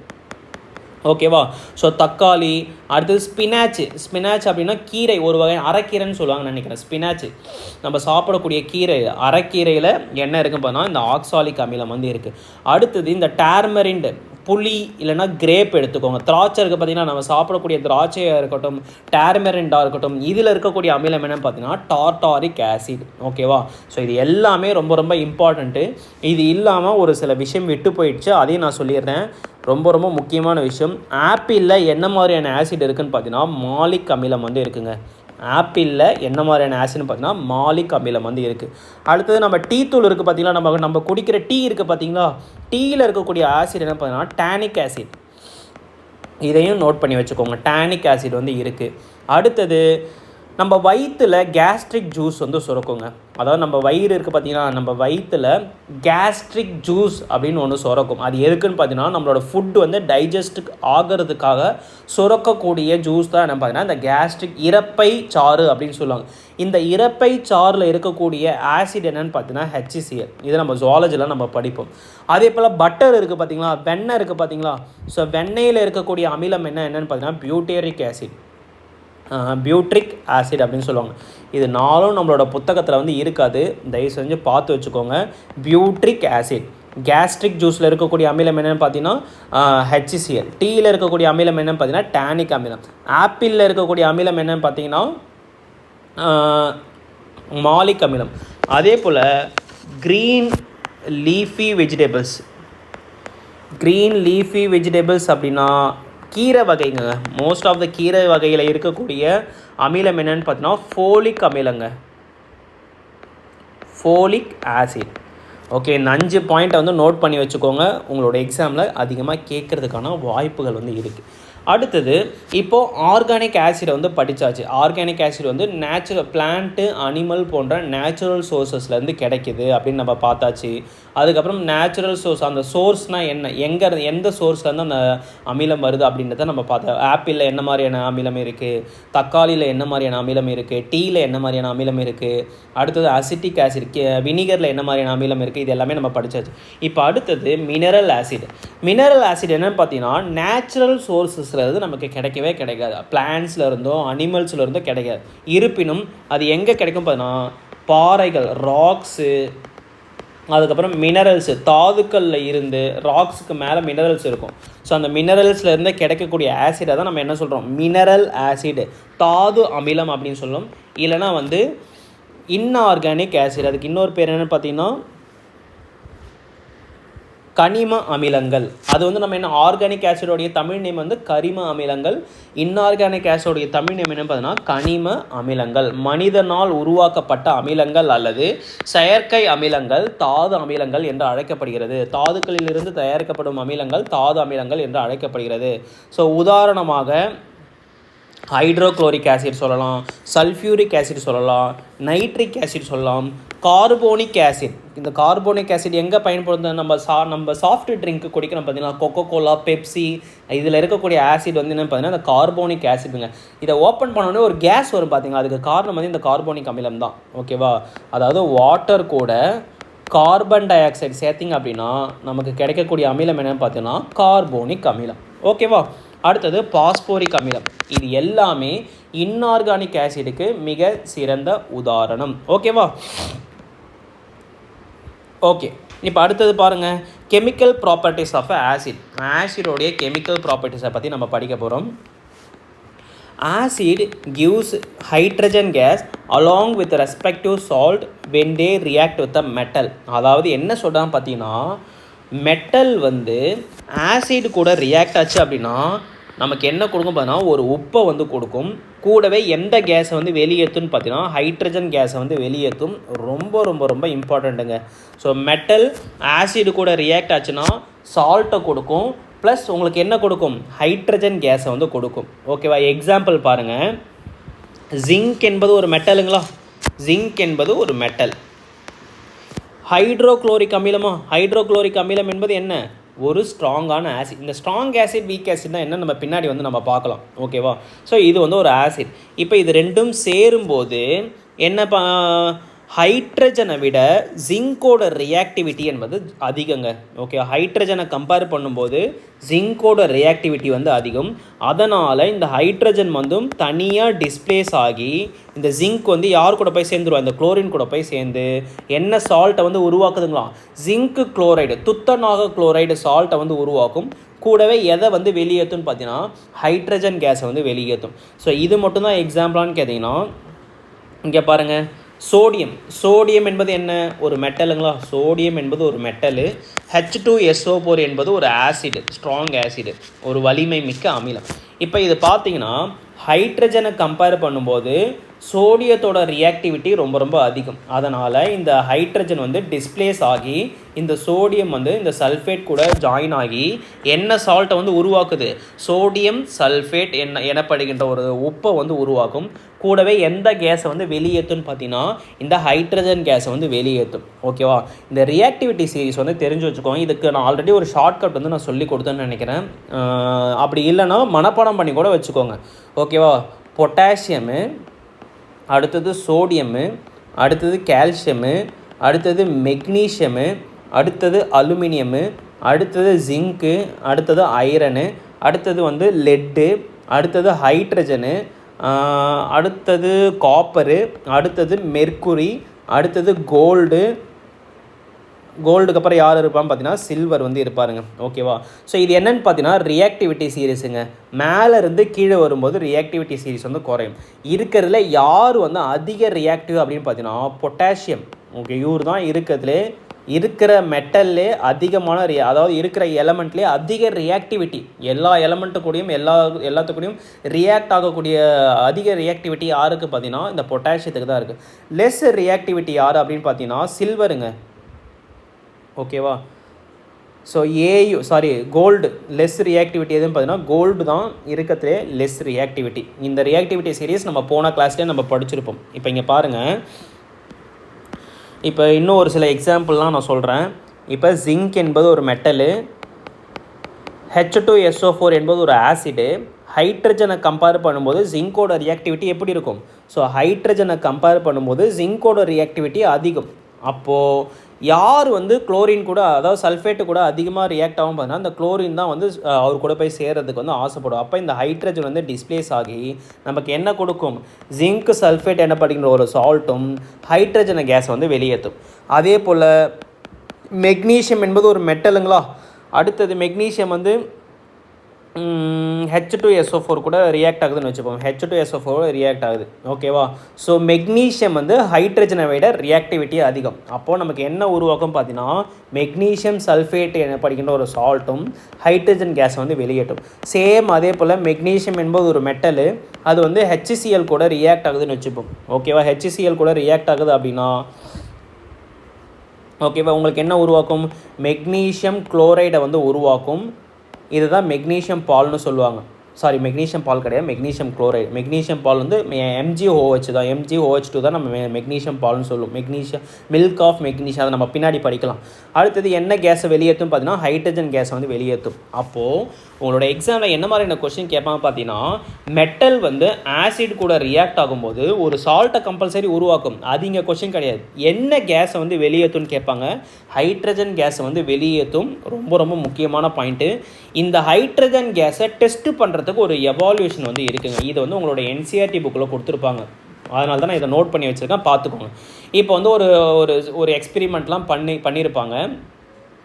ஓகேவா? ஸோ தக்காளி. அடுத்தது ஸ்பினாச் அப்படின்னா கீரை, ஒரு வகை அரைக்கீரைன்னு சொல்லுவாங்கன்னு நினைக்கிறேன். ஸ்பினாச்சு நம்ம சாப்பிடக்கூடிய கீரை, அரைக்கீரையில் என்ன இருக்குன்னு பார்த்தோன்னா இந்த ஆக்சாலிக் அமிலம் வந்து இருக்குது. அடுத்தது இந்த டேர்மரிண்ட், புளி இல்லைனா கிரேப் எடுத்துக்கோங்க. திராட்சை இருக்குது பார்த்தீங்கன்னா, நம்ம சாப்பிடக்கூடிய திராட்சையாக இருக்கட்டும், டேர்மரிண்டாக இருக்கட்டும், இதில் இருக்கக்கூடிய அமிலம் என்னென்னு பார்த்தீங்கன்னா டார்டாரிக் ஆசிட். ஓகேவா? ஸோ இது எல்லாமே ரொம்ப ரொம்ப இம்பார்ட்டண்ட்டு. இது இல்லாமல் ஒரு சில விஷயம் விட்டு போயிடுச்சு, அதையும் நான் சொல்லிடுறேன். ரொம்ப ரொம்ப முக்கியமான விஷயம், ஆப்பிளில் என்ன மாதிரியான ஆசிட் இருக்குதுன்னு பார்த்தீங்கன்னா மாலிக் அமிலம் வந்து இருக்குங்க. ஆப்பிளில் என்ன மாதிரியான ஆசிட்னு பார்த்தீங்கன்னா மாலிக் அமிலம் வந்து இருக்குது. அடுத்தது நம்ம டீ தூள் இருக்குது பார்த்தீங்களா, நம்ம குடிக்கிற டீ இருக்குது பார்த்தீங்களா, டீயில் இருக்கக்கூடிய ஆசிட் என்ன பார்த்தீங்கன்னா டானிக் ஆசிட். இதையும் நோட் பண்ணி வச்சுக்கோங்க, டானிக் ஆசிட் வந்து இருக்குது. அடுத்தது நம்ம வயிற்றில் கேஸ்ட்ரிக் ஜூஸ் வந்து சுரக்குங்க. அதாவது நம்ம வயிறு இருக்குது பார்த்தீங்கன்னா, நம்ம வயிற்றில் கேஸ்ட்ரிக் ஜூஸ் அப்படின்னு ஒன்று சுரக்கும். அது எதுக்குன்னு பார்த்தீங்கன்னா நம்மளோட ஃபுட்டு வந்து டைஜஸ்ட் ஆகிறதுக்காக சுரக்கக்கூடிய ஜூஸ் தான் என்ன பார்த்தீங்கன்னா இந்த கேஸ்ட்ரிக் இறப்பை சாறு அப்படின்னு சொல்லுவாங்க. இந்த இறப்பை சாறில் இருக்கக்கூடிய ஆசிட் என்னென்னு பார்த்தீங்கன்னா HCl. இதை நம்ம ஜுவாலஜியில் நம்ம படிப்போம். அதே போல் பட்டர் இருக்குது பார்த்தீங்களா, வெண்ணெய் இருக்குது பார்த்தீங்களா. ஸோ வெண்ணெயில் இருக்கக்கூடிய அமிலம் என்னென்னு பார்த்தீங்கன்னா பியூட்ரிக் ஆசிட் அப்படின்னு சொல்லுவாங்க. இது நாளும் நம்மளோட புத்தகத்தில் வந்து இருக்காது, தயவு செஞ்சு பார்த்து வச்சுக்கோங்க. Butyric acid. கேஸ்ட்ரிக் ஜூஸில் இருக்கக்கூடிய அமிலம் என்னென்னு பார்த்தீங்கன்னா HCl. டீயில் இருக்கக்கூடிய அமிலம் என்னென்னு பார்த்தீங்கன்னா டானிக் அமிலம். ஆப்பிளில் இருக்கக்கூடிய அமிலம் என்னென்னு பார்த்தீங்கன்னா மாலிக் அமிலம். அதே போல் க்ரீன் லீஃபி வெஜிடபிள்ஸ் அப்படின்னா கீரை வகைங்க. மோஸ்ட் ஆஃப் த கீரை வகையில் இருக்கக்கூடிய அமிலம் என்னென்னு பார்த்தீங்கன்னா ஃபோலிக் அமிலங்க, ஃபோலிக் ஆசிட். ஓகே, இந்த 5 பாயிண்ட்டை வந்து நோட் பண்ணி வச்சுக்கோங்க, உங்களோட எக்ஸாமில் அதிகமாக கேட்குறதுக்கான வாய்ப்புகள் வந்து இருக்குது. அடுத்தது இப்போது ஆர்கானிக் ஆசிடை வந்து படித்தாச்சு. ஆர்கானிக் ஆசிட் வந்து நேச்சுரல் பிளான்ட்டு, அனிமல் போன்ற நேச்சுரல் சோர்ஸஸ்லேருந்து கிடைக்கிது அப்படின்னு நம்ம பார்த்தாச்சு. அதுக்கப்புறம் நேச்சுரல் சோர்ஸ், அந்த சோர்ஸ்னால் என்ன, எந்த சோர்ஸ்லேருந்து அந்த அமிலம் வருது அப்படின்றத நம்ம பார்த்தோம். ஆப்பிளில் என்ன மாதிரியான அமிலம் இருக்குது, தக்காளியில் என்ன மாதிரியான அமிலம் இருக்குது, டீயில் என்ன மாதிரியான அமிலம் இருக்குது, அடுத்தது அசிட்டிக் ஆசிட், வினிகரில் என்ன மாதிரியான அமிலம் இருக்குது, இது எல்லாமே நம்ம படித்தாச்சு. இப்போ அடுத்தது மினரல் ஆசிட். மினரல் ஆசிட் என்னென்னு பார்த்தீங்கன்னா நேச்சுரல் சோர்ஸஸ்லேருந்து நமக்கு கிடைக்கவே கிடைக்காது. பிளான்ஸில் இருந்தோ அனிமல்ஸில் இருந்தோ கிடைக்காது. இருப்பினும் அது எங்கே கிடைக்கும் பார்த்தீங்கன்னா பாறைகள், ராக்ஸு, அதுக்கப்புறம் மினரல்ஸு, தாதுக்களில் இருந்து ராக்ஸுக்கு மேலே மினரல்ஸ் இருக்கும். ஸோ அந்த மினரல்ஸ்லேருந்து கிடைக்கக்கூடிய ஆசிடை தான் நம்ம என்ன சொல்கிறோம், மினரல் ஆசிடு, தாது அமிலம் அப்படின்னு சொல்லுவோம். இல்லைனா வந்து இன்ஆர்கானிக் ஆசிட், அதுக்கு இன்னொரு பேர் என்னென்னு பார்த்தீங்கன்னா கனிம அமிலங்கள். அது வந்து நம்ம என்ன, ஆர்கானிக் ஆசிடோடைய தமிழ் நேம் வந்து கரிம அமிலங்கள், இன்ஆர்கானிக் ஆசிடோடைய தமிழ் நேம் என்ன பார்த்தீங்கன்னா கனிம அமிலங்கள். மனிதனால் உருவாக்கப்பட்ட அமிலங்கள் அல்லது செயற்கை அமிலங்கள் தாது அமிலங்கள் என்று அழைக்கப்படுகிறது. தாதுக்களிலிருந்து தயாரிக்கப்படும் அமிலங்கள் தாது அமிலங்கள் என்று அழைக்கப்படுகிறது. ஸோ உதாரணமாக ஹைட்ரோக்ளோரிக் ஆசிட் சொல்லலாம், சல்ஃபியூரிக் ஆசிட் சொல்லலாம், நைட்ரிக் ஆசிட் சொல்லலாம், கார்போனிக் ஆசிட். இந்த கார்போனிக் ஆசிட் எங்கே பயன்படுது, நம்ம சாஃப்ட் ட்ரிங்க்கு குடிக்கிறோம் பார்த்தீங்கன்னா கொக்கோ கோலா, பெப்சி, இதில் இருக்கக்கூடிய ஆசிட் வந்து என்னென்னு பார்த்தீங்கன்னா இந்த கார்போனிக் ஆசிடுங்க. இதை ஓப்பன் பண்ணோடனே ஒரு கேஸ் வரும் பார்த்தீங்களா, அதுக்கு காரணம் வந்து இந்த கார்போனிக் அமிலம் தான். ஓகேவா? அதாவது வாட்டர் கூட கார்பன் டை ஆக்சைடு சேர்த்திங்க அப்படின்னா நமக்கு கிடைக்கக்கூடிய அமிலம் என்னென்னு பார்த்தீங்கன்னா கார்போனிக் அமிலம். ஓகேவா? அடுத்தது பாஸ்போரிக் அமிலம். இது எல்லாமே இன்ஆர்கானிக் ஆசிடுக்கு மிக சிறந்த உதாரணம். ஓகேவா? ஓகே, இப்போ அடுத்தது பாருங்கள், கெமிக்கல் ப்ராப்பர்ட்டிஸ் ஆஃப் ஆசிட். ஆசிடோடைய கெமிக்கல் ப்ராப்பர்ட்டிஸை பற்றி நம்ம படிக்க போகிறோம். acid gives hydrogen gas along with respective salt when they react with the metal. அதாவது என்ன சொல்கிறான்னு பார்த்தீங்கன்னா, மெட்டல் வந்து ஆசிட் கூட ரியாக்ட் ஆச்சு அப்படின்னா நமக்கு என்ன கொடுக்கும் பார்த்தீங்கன்னா ஒரு உப்பை வந்து கொடுக்கும். கூடவே எந்த கேஸை வந்து வெளியேற்றுன்னு பார்த்தீங்கன்னா ஹைட்ரஜன் கேஸை வந்து வெளியேற்றும். ரொம்ப ரொம்ப ரொம்ப இம்பார்ட்டண்ட்டுங்க. ஸோ மெட்டல் ஆசிட் கூட ரியாக்ட் ஆச்சுன்னா சால்ட்டை கொடுக்கும், ப்ளஸ் உங்களுக்கு என்ன கொடுக்கும், ஹைட்ரஜன் கேஸை வந்து கொடுக்கும். ஓகேவா? எக்ஸாம்பிள் பாருங்கள். ஜிங்க் என்பது ஒரு மெட்டலுங்களா? ஜிங்க் என்பது ஒரு மெட்டல். ஹைட்ரோக்ளோரிக் அமிலமா? ஹைட்ரோக்ளோரிக் அமிலம் என்பது என்ன, ஒரு ஸ்ட்ராங்கான ஆசிட். இந்த ஸ்ட்ராங் ஆசிட் வீக் ஆசிட் தான் என்ன நம்ம பின்னாடி வந்து நம்ம பார்க்கலாம். ஓகேவா? ஸோ இது வந்து ஒரு ஆசிட். இப்போ இது ரெண்டும் சேரும்போது என்ன ஹைட்ரஜனை விட ஜிங்கோட ரியாக்டிவிட்டி என்பது அதிகங்க. ஓகே, ஹைட்ரஜனை கம்பேர் பண்ணும்போது ஜிங்கோட ரியாக்டிவிட்டி வந்து அதிகம். அதனால் இந்த ஹைட்ரஜன் வந்து தனியாக டிஸ்பிளேஸ் ஆகி இந்த ஜிங்க் வந்து யார் கூட போய் சேர்ந்துருவா, இந்த குளோரின் கூட போய் சேர்ந்து என்ன சால்ட்டை வந்து உருவாக்குதுங்களா, ஜிங்க் குளோரைடு, துத்தநாக குளோரைடு சால்ட்டை வந்து உருவாக்கும். கூடவே எதை வந்து வெளியேற்றும்னு பார்த்தீங்கன்னா ஹைட்ரஜன் கேஸை வந்து வெளியேற்றும். ஸோ இது மட்டும்தான் எக்ஸாம்பிளான்னு கேட்டிங்கன்னா, இங்கே பாருங்கள். சோடியம் என்பது என்ன, ஒரு மெட்டலுங்களா? சோடியம் என்பது ஒரு மெட்டலு. H2SO4 என்பது ஒரு ஆசிடு, ஸ்ட்ராங் ஆசிடு, ஒரு வலிமை மிக்க அமிலம். இப்போ இது பார்த்தீங்கன்னா ஹைட்ரஜனை கம்பேர் பண்ணும்போது சோடியத்தோட ரியாக்டிவிட்டி ரொம்ப ரொம்ப அதிகம். அதனால் இந்த ஹைட்ரஜன் வந்து டிஸ்பிளேஸ் ஆகி இந்த சோடியம் வந்து இந்த சல்ஃபேட் கூட ஜாயின் ஆகி என்ன சால்ட்டை வந்து உருவாக்குது, சோடியம் சல்ஃபேட் எனப்படுகின்ற ஒரு உப்பை வந்து உருவாக்கும். கூடவே எந்த கேஸை வந்து வெளியேற்றுன்னு பார்த்தீங்கன்னா இந்த ஹைட்ரஜன் கேஸை வந்து வெளியேற்றும். ஓகேவா? இந்த ரியாக்டிவிட்டி சீரிஸ் வந்து தெரிஞ்சு வச்சுக்கோங்க. இதுக்கு நான் ஆல்ரெடி ஒரு ஷார்ட்கட் வந்து நான் சொல்லி கொடுத்தேன்னு நினைக்கிறேன். அப்படி இல்லைன்னா மனப்பாடம் பண்ணி கூட வச்சுக்கோங்க. ஓகேவா? பொட்டாசியமு, அடுத்தது சோடியமு, அடுத்தது கால்சியமு, அடுத்தது மெக்னீஷியமு, அடுத்தது அலுமினியமு, அடுத்தது ஜிங்க்கு, அடுத்தது ஐரனு, அடுத்தது வந்து லெட்டு, அடுத்தது ஹைட்ரஜனு, அடுத்தது காப்பரு, அடுத்தது மெர்க்குரி, அடுத்தது கோல்டுக்கு அப்புறம் யார் இருப்பான்னு பார்த்தீங்கன்னா சில்வர் வந்து இருப்பாருங்க. ஓகேவா? ஸோ இது என்னென்னு பார்த்தீங்கன்னா ரியாக்டிவிட்டி சீரிஸுங்க. மேலேருந்து கீழே வரும்போது ரியாக்டிவிட்டி சீரிஸ் வந்து குறையும். இருக்கிறதுல யார் வந்து அதிக ரியாக்டிவ் அப்படின்னு பார்த்தீங்கன்னா பொட்டாசியம். ஓகே, இவர் தான் இருக்கிற மெட்டல்லே அதிகமான அதாவது இருக்கிற எலமெண்ட்லேயே அதிக ரியாக்டிவிட்டி. எல்லா எலமெண்ட்டு கூடயும் எல்லாத்துக்கூடையும் ரியாக்ட் ஆகக்கூடிய அதிக ரியாக்டிவிட்டி யாருக்கு பார்த்தீங்கன்னா இந்த பொட்டாசியத்துக்கு தான் இருக்குது. லெஸ் ரியாக்டிவிட்டி யார் அப்படின்னு பார்த்தீங்கன்னா சில்வருங்க. ஓகேவா? ஸோ கோல்டு லெஸ் ரியாக்டிவிட்டி எதுன்னு பார்த்தீங்கன்னா கோல்டு தான் இருக்கிறதுலே லெஸ் ரியாக்டிவிட்டி. இந்த ரியாக்டிவிட்டி சீரிஸ் நம்ம போன கிளாஸ்லேயே நம்ம படிச்சிருப்போம். இப்போ இங்கே பாருங்கள். இப்போ இன்னும் ஒரு சில எக்ஸாம்பிள்லாம் நான் சொல்கிறேன். இப்போ ஜிங்க் என்பது ஒரு மெட்டலு, H2SO4 என்பது ஒரு ஆசிடு. ஹைட்ரஜனை கம்பேர் பண்ணும்போது ஜிங்கோட ரியாக்டிவிட்டி எப்படி இருக்கும்? ஸோ ஹைட்ரஜனை கம்பேர் பண்ணும்போது ஜிங்கோட ரியாக்டிவிட்டி அதிகம். அப்போது யார் வந்து குளோரின் கூட, அதாவது சல்ஃபேட்டு கூட அதிகமாக ரியாக்ட் ஆகும் பார்த்தீங்கன்னா அந்த குளோரின் தான் வந்து அவர் கூட போய் சேர்கிறதுக்கு வந்து ஆசைப்படும். அப்போ இந்த ஹைட்ரஜன் வந்து டிஸ்பிளேஸ் ஆகி நமக்கு என்ன கொடுக்கும், ஜிங்க் சல்ஃபேட் எனப்படுகின்ற ஒரு சால்ட்டும் ஹைட்ரஜனை கேஸை வந்து வெளியேற்றும். அதே போல் மெக்னீஷியம் என்பது ஒரு மெட்டலுங்களா? அடுத்தது மெக்னீஷியம் வந்து H2SO4 கூட ரியாக்ட் ஆகுதுன்னு வச்சுப்போம். H2SO4 ரியாக்ட் ஆகுது. ஓகேவா? ஸோ மெக்னீஷியம் வந்து ஹைட்ரஜனை விட ரியாக்டிவிட்டி அதிகம். அப்போது நமக்கு என்ன உருவாக்கும் பார்த்தீங்கன்னா மெக்னீஷியம் சல்ஃபேட் எனப்படுகின்ற ஒரு சால்ட்டும் ஹைட்ரஜன் கேஸை வந்து வெளியேற்றும். சேம் அதே போல் மெக்னீஷியம் என்பது ஒரு மெட்டலு, அது வந்து HCl கூட ரியாக்ட் ஆகுதுன்னு வச்சுப்போம். ஓகேவா? HCl கூட ரியாக்ட் ஆகுது அப்படின்னா ஓகேவா உங்களுக்கு என்ன உருவாக்கும், மெக்னீஷியம் குளோரைடை வந்து உருவாக்கும். இதுதான் மெக்னீஷியம் பால்னு சொல்லுவாங்க. சாரி, மெக்னீஷியம் பால் கிடையாது, மெக்னீஷியம் குளோரைடு. மெக்னீஷியம் பால் வந்து MgOH தான், MgOH2 தான் நம்ம மெக்னீஷியம் பால்னு சொல்லுவோம். மெக்னீஷியம் மில்க் ஆஃப் மெக்னீஷியம், அதை நம்ம பின்னாடி படிக்கலாம். அடுத்தது என்ன கேஸை வெளியேற்றும் பார்த்தீங்கன்னா ஹைட்ரஜன் கேஸை வந்து வெளியேற்றும். அப்போது உங்களோட எக்ஸாமில் என்ன மாதிரியான கொஸ்டின் கேட்பாங்க பார்த்தீங்கன்னா, மெட்டல் வந்து ஆசிட் கூட ரியாக்ட் ஆகும்போது ஒரு சால்ட்டை கம்பல்சரி உருவாக்கும். அது இங்கே கொஸ்டின் கிடையாது. என்ன கேஸை வந்து வெளியேற்றும்னு கேட்பாங்க, ஹைட்ரஜன் கேஸை வந்து வெளியேற்றும். ரொம்ப ரொம்ப முக்கியமான பாயிண்ட்டு. இந்த ஹைட்ரஜன் கேஸை டெஸ்ட் பண்ணுறதுக்கு ஒரு எவால்யூஷன் வந்து இருக்குங்க. இதை வந்து உங்களோட NCERT புக்கில் கொடுத்துருப்பாங்க. அதனால தான் நான் இதை நோட் பண்ணி வச்சுருக்கேன், பார்த்துக்கோங்க. இப்போ வந்து ஒரு எக்ஸ்பெரிமெண்ட்லாம் பண்ணியிருப்பாங்க.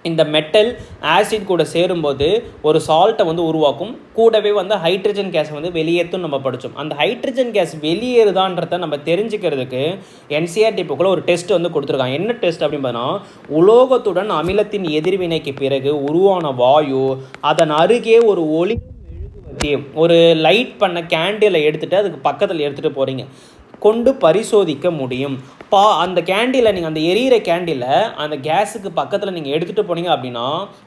இந்த மெட்டல் ஆசிட் கூட சேரும்போது ஒரு சால்ட்டை வந்து உருவாக்கும், கூடவே வந்து ஹைட்ரஜன் கேஸ் வந்து வெளியேற்றும் நம்ம படித்தோம். அந்த ஹைட்ரஜன் கேஸ் வெளியேறுதான்றதை நம்ம தெரிஞ்சுக்கிறதுக்கு என்சிஆர்டி புக்கில் ஒரு டெஸ்ட் வந்து கொடுத்துருக்காங்க. என்ன டெஸ்ட் அப்படின்னு பார்த்தீங்கன்னா, உலோகத்துடன் அமிலத்தின் எதிர்வினைக்கு பிறகு உருவான வாயு அதன் அருகே ஒரு ஒளி ஒரு லைட் பண்ண கேண்டிலை எடுத்துகிட்டு அதுக்கு பக்கத்தில் எடுத்துகிட்டு போகிறீங்க கொண்டு பரிசோதிக்க முடியும். அந்த கேண்டிலை நீங்கள் அந்த எரியிற கேண்டிலை அந்த கேஸுக்கு பக்கத்தில் நீங்கள் எடுத்துகிட்டு போனீங்க அப்படின்னா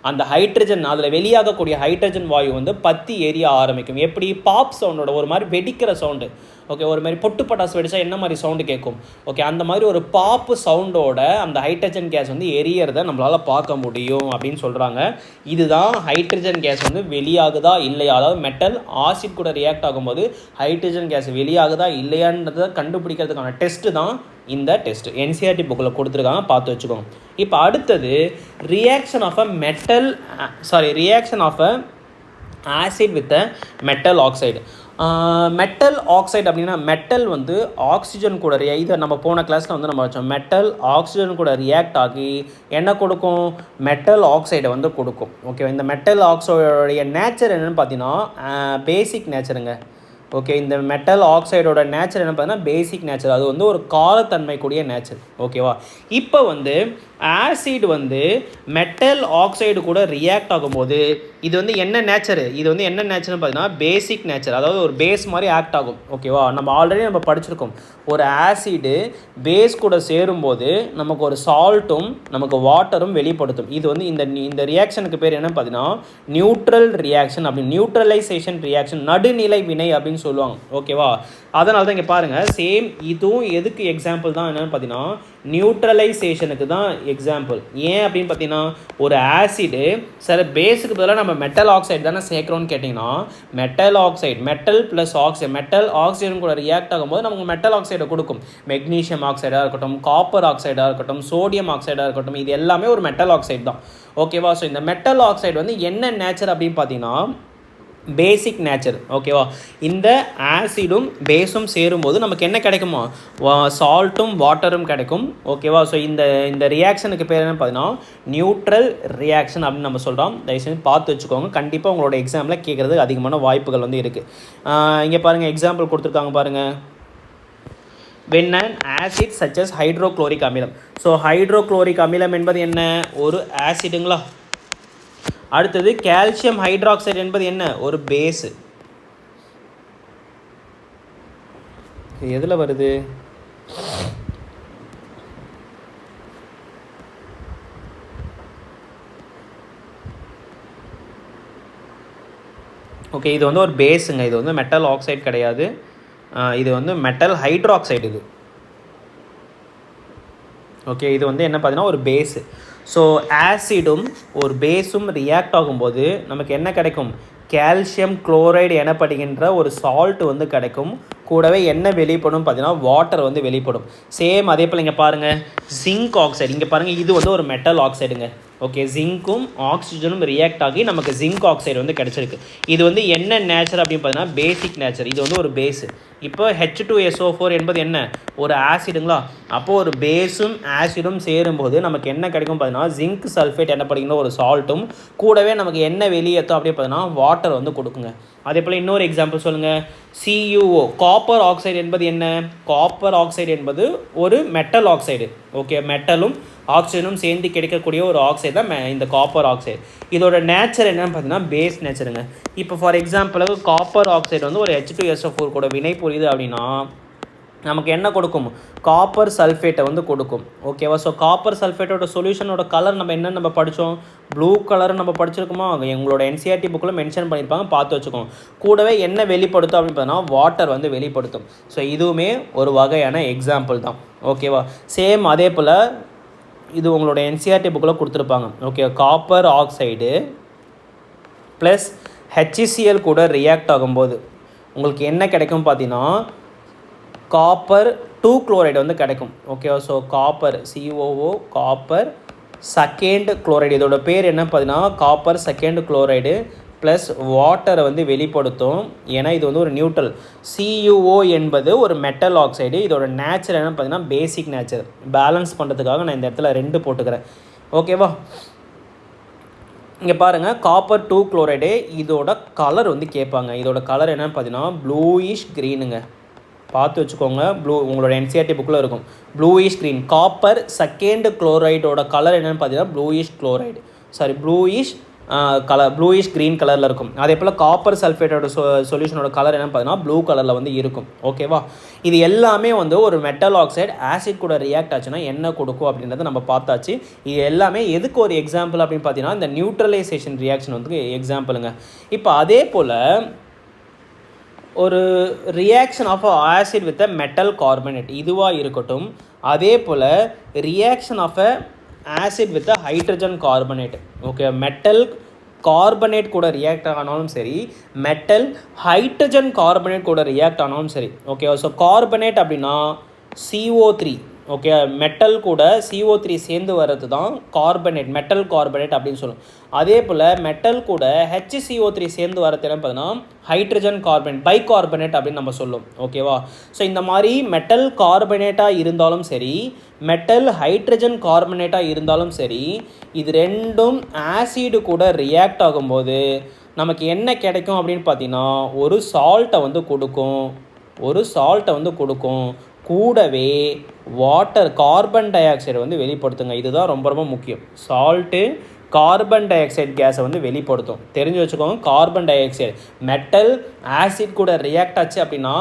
அந்த ஹைட்ரஜன் அதில் வெளியாகக்கூடிய ஹைட்ரஜன் வாயு வந்து பற்றி எரிய ஆரம்பிக்கும். எப்படி பாப் சவுண்டோட ஒரு மாதிரி வெடிக்கிற சவுண்டு, ஓகே, ஒரு மாதிரி பொட்டு பட்டாசு வெடிச்சா என்ன மாதிரி சவுண்டு கேட்கும், ஓகே, அந்த மாதிரி ஒரு பாப்பு சவுண்டோட அந்த ஹைட்ரஜன் கேஸ் வந்து எரியறதை நம்மளால் பார்க்க முடியும் அப்படின்னு சொல்கிறாங்க. இதுதான் ஹைட்ரஜன் கேஸ் வந்து வெளியாகுதா இல்லையா, அதாவது மெட்டல் ஆசிட் கூட ரியாக்ட் ஆகும்போது ஹைட்ரஜன் கேஸ் வெளியாகுதா இல்லையான்றதை கண்டுபிடிக்கிறதுக்கான டெஸ்ட்டு தான் இந்த டெஸ்ட். என்சிஆர்டி புக்கில் கொடுத்துருக்காங்க, பார்த்து வச்சுக்கோங்க. இப்போ அடுத்தது reaction of a acid with a metal oxide. Metal oxide அப்படின்னா மெட்டல் வந்து ஆக்சிஜன் கூட இதை நம்ம போன கிளாஸில் வந்து நம்ம வச்சோம். மெட்டல் ஆக்சிஜன் கூட ரியாக்ட் ஆகி என்ன கொடுக்கும், மெட்டல் ஆக்சைடை வந்து கொடுக்கும். ஓகே, இந்த மெட்டல் ஆக்சைடோடைய நேச்சர் என்னென்னு பார்த்தீங்கன்னா பேசிக் நேச்சருங்க. ஓகே, இந்த மெட்டல் ஆக்சைடோட நேச்சர் என்ன பார்த்தீங்கன்னா பேசிக் நேச்சர், அது வந்து ஒரு காலத்தன்மை கூடிய நேச்சர். ஓகேவா, இப்போ வந்து ஆசிட் வந்து மெட்டல் ஆக்சைடு கூட ரியாக்ட் ஆகும்போது இது வந்து என்ன நேச்சரு, இது வந்து என்ன நேச்சர்னு பார்த்தீங்கன்னா பேசிக் நேச்சர், அதாவது ஒரு பேஸ் மாதிரி ஆக்ட் ஆகும். ஓகேவா, நம்ம ஆல்ரெடி நம்ம படிச்சிருக்கோம், ஒரு ஆசிடு பேஸ் கூட சேரும்போது நமக்கு ஒரு சால்ட்டும் நமக்கு வாட்டரும் வெளிப்படுத்தும். இது வந்து இந்த ரியாக்ஷனுக்கு பேர் என்ன பார்த்தீங்கன்னா நியூட்ரல் ரியாக்ஷன் அப்படி, நியூட்ரலைசேஷன் ரியாக்ஷன், நடுநிலை வினை அப்படின்னு சொல்லுவாங்க. ஓகேவா, அதனால தான் இங்கே பாருங்கள், சேம் இதுவும் எதுக்கு எக்ஸாம்பிள் தான் என்னென்னு பார்த்தீங்கன்னா நியூட்ரலைசேஷனுக்கு தான் எக்ஸாம்பிள். ஏன் அப்படின்னு பார்த்தீங்கன்னா ஒரு ஆசிடு சில பேஸுக்கு பதிலாக நம்ம மெட்டல் ஆக்சைடு தானே சேர்க்குறோன்னு கேட்டிங்கன்னா metal oxide metal plus oxide metal oxide கூட ரியாக்ட் ஆகும்போது நமக்கு மெட்டல் ஆக்சைடை கொடுக்கும். மெக்னீஷியம் ஆக்சைடாக இருக்கட்டும், காப்பர் ஆக்சைடாக இருக்கட்டும், சோடியம் ஆக்சைடாக இருக்கட்டும், இது எல்லாமே ஒரு மெட்டல் ஆக்சைடு தான். ஓகேவா, ஸோ இந்த மெட்டல் ஆக்சைடு வந்து என்ன நேச்சர் அப்படின்னு பார்த்தீங்கன்னா பேசிக் நேச்சர். ஓகேவா, இந்த ஆசிடும் பேஸும் சேரும்போது நமக்கு என்ன கிடைக்குமா, சால்ட்டும் வாட்டரும் கிடைக்கும். ஓகேவா, ஸோ இந்த ரியாக்ஷனுக்கு பேர் என்ன பார்த்தீங்கன்னா நியூட்ரல் ரியாக்ஷன் அப்படின்னு நம்ம சொல்கிறோம். தயவுசெய்து பார்த்து வச்சுக்கோங்க, கண்டிப்பாக உங்களோட எக்ஸாமில் கேட்குறதுக்கு அதிகமான வாய்ப்புகள் வந்து இருக்குது. இங்கே பாருங்கள், எக்ஸாம்பிள் கொடுத்துருக்காங்க பாருங்கள். when an acid such as hydrochloric அமிலம். ஸோ ஹைட்ரோக்ளோரிக் அமிலம் என்பது என்ன, ஒரு ஆசிடுங்களா. அடுத்தது கால்சியம் ஹைட்ராக்சைடு என்பது என்ன, ஒரு பேஸு. எதில் வருது, ஓகே, இது வந்து ஒரு பேஸுங்க. இது வந்து மெட்டல் ஆக்சைடு கிடையாது, இது வந்து மெட்டல் ஹைட்ராக்சைடு இது. ஓகே, இது வந்து என்ன பார்த்தீங்கன்னா ஒரு பேஸு. ஸோ ஆசிடும் ஒரு பேஸும் ரியாக்ட் ஆகும்போது நமக்கு என்ன கிடைக்கும், கால்சியம் குளோரைடு எனப்படுகின்ற ஒரு சால்ட் வந்து கிடைக்கும். கூடவே என்ன வெளிப்படும் பார்த்தீங்கன்னா வாட்டர் வந்து வெளிப்படும். சேம் அதே போல் இங்கே பாருங்கள், ஜிங்க் ஆக்சைடு. இங்கே பாருங்கள், இது வந்து ஒரு மெட்டல் ஆக்சைடுங்க. ஓகே, ஜிங்க்கும் ஆக்சிஜனும் ரியாக்ட் ஆகி நமக்கு ஜிங்க் ஆக்சைடு வந்து கிடச்சிருக்கு. இது வந்து என்ன நேச்சர் அப்படின்னு பார்த்தீங்கன்னா பேசிக் நேச்சர். இது வந்து ஒரு பேஸு. இப்போ H2SO4 என்பது என்ன, ஒரு ஆசிடுங்களா. அப்போது ஒரு பேஸும் ஆசிடும் சேரும்போது நமக்கு என்ன கிடைக்கும் பார்த்தீங்கன்னா ஜிங்க் சல்ஃபேட் எனப்படுகின்ற ஒரு சால்ட்டும் கூடவே நமக்கு என்ன வெளியேற்றும் அப்படின்னு பார்த்தீங்கன்னா வாட்டர் வந்து கொடுக்குங்க. அதே போல் இன்னொரு எக்ஸாம்பிள் சொல்லுங்கள், CuO காப்பர் ஆக்சைடு என்பது என்ன, காப்பர் ஆக்சைடு என்பது ஒரு மெட்டல் ஆக்சைடு. ஓகே, மெட்டலும் ஆக்சிஜனும் சேர்ந்து கிடைக்கக்கூடிய ஒரு ஆக்சைடு தான் இந்த காப்பர் ஆக்சைடு. இதோட நேச்சர் என்னன்னு பார்த்தீங்கன்னா பேஸ் நேச்சருங்க. இப்போ ஃபார் எக்ஸாம்பிளுக்கு காப்பர் ஆக்சைடு வந்து ஒரு H2SO4 கூட வினை புரியுது அப்படின்னா நமக்கு என்ன கொடுக்கும், காப்பர் சல்ஃபேட்டை வந்து கொடுக்கும். ஓகேவா, ஸோ காப்பர் சல்ஃபேட்டோட சொல்யூஷனோட கலர் நம்ம படித்தோம், ப்ளூ கலர் நம்ம படிச்சிருக்கோமா, எங்களோட என்சிஆர்டி புக்கில் மென்ஷன் பண்ணியிருப்பாங்க, பார்த்து வச்சுக்கோங்க. கூடவே என்ன வெளிப்படுத்தும் அப்படின்னு பார்த்தீங்கன்னா வாட்டர் வந்து வெளிப்படுத்தும். ஸோ இதுவுமே ஒரு வகையான எக்ஸாம்பிள் தான். ஓகேவா, சேம் அதே போல் இது உங்களோட என்சிஆர்டி புக்கில் கொடுத்துருப்பாங்க. Okay, copper oxide plus HCl கூட ரியாக்ட் ஆகும்போது உங்களுக்கு என்ன கிடைக்கும் பார்த்தீங்கன்னா காப்பர் 2 குளோரைடு வந்து கிடைக்கும். ஓகேவா, so copper COO copper second chloride, இதோட பேர் என்ன பார்த்தீங்கன்னா காப்பர் செகண்ட் குளோரைடு ப்ளஸ் வாட்டரை வந்து வெளிப்படுத்தும். ஏன்னா இது வந்து ஒரு நியூட்ரல். CuO என்பது ஒரு மெட்டல் ஆக்சைடு. இதோட நேச்சர் என்ன பார்த்தீங்கன்னா பேசிக் நேச்சர். பேலன்ஸ் பண்ணுறதுக்காக நான் இந்த இடத்துல 2 போட்டுக்கிறேன். ஓகேவா, இங்கே பாருங்கள் காப்பர் 2 குளோரைடு இதோட கலர் வந்து கேட்பாங்க. இதோட கலர் என்னென்னு பார்த்தீங்கன்னா ப்ளூயிஷ் க்ரீனுங்க. பார்த்து வச்சுக்கோங்க. உங்களோட என்சிஆர்டி புக்கில் இருக்கும் ப்ளூயிஷ் க்ரீன். காப்பர் 2 குளோரைடோட கலர் என்னென்னு பார்த்தீங்கன்னா ப்ளூயிஷ் ப்ளூயிஷ் க்ரீன் கலரில் இருக்கும். அதே போல் காப்பர் சல்ஃபேட்டோட சொல்யூஷனோட கலர் என்னென்னு பார்த்தீங்கன்னா ப்ளூ கலரில் வந்து இருக்கும். ஓகேவா? இது எல்லாமே வந்து ஒரு மெட்டல் ஆக்சைடு ஆசிட் கூட ரியாக்ட் ஆச்சுன்னா என்ன கொடுக்கும் அப்படின்றத நம்ம பார்த்தாச்சு. இது எல்லாமே எதுக்கு ஒரு எக்ஸாம்பிள் அப்படின்னு பார்த்தீங்கன்னா இந்த நியூட்ரலைசேஷன் ரியாக்ஷன் வந்து எக்ஸாம்பிளுங்க. இப்போ அதே போல் ஒரு reaction of acid with a metal carbonate இதுவாக இருக்கட்டும், அதே போல் reaction of a acid with hydrogen carbonate. Okay, metal carbonate கூட ரியாக்ட் ஆனாலும் சரி, மெட்டல் ஹைட்ரஜன் கார்பனேட் கூட ரியாக்ட் ஆனாலும் சரி. ஓகே, ஸோ கார்பனேட் அப்படின்னா CO3. ஓகே, மெட்டல் கூட CO3 சேர்ந்து வர்றது தான் கார்பனேட், மெட்டல் கார்பனேட் அப்படின்னு சொல்லுவோம். அதே போல் மெட்டல் கூட HCO3 சேர்ந்து வரது என்ன பார்த்தீங்கன்னா ஹைட்ரஜன் கார்பனேட், பை கார்பனேட் அப்படின்னு நம்ம சொல்லுவோம். ஓகேவா? ஸோ இந்த மாதிரி மெட்டல் கார்பனேட்டாக இருந்தாலும் சரி, மெட்டல் ஹைட்ரஜன் கார்பனேட்டாக இருந்தாலும் சரி, இது ரெண்டும் ஆசிடு கூட ரியாக்ட் ஆகும்போது நமக்கு என்ன கிடைக்கும் அப்படின்னு பார்த்தீங்கன்னா ஒரு சால்ட்டை வந்து கொடுக்கும். கூடவே வாட்டர், கார்பன் டை ஆக்சைடு வந்து வெளிப்படுத்துங்க. இதுதான் ரொம்ப ரொம்ப முக்கியம். சால்ட்டு கார்பன் டை ஆக்சைடு கேஸை வந்து வெளிப்படுத்தும். தெரிஞ்சு வச்சுக்கோங்க. Carbon di oxide metal acid கூட ரியாக்ட் ஆச்சு அப்படின்னா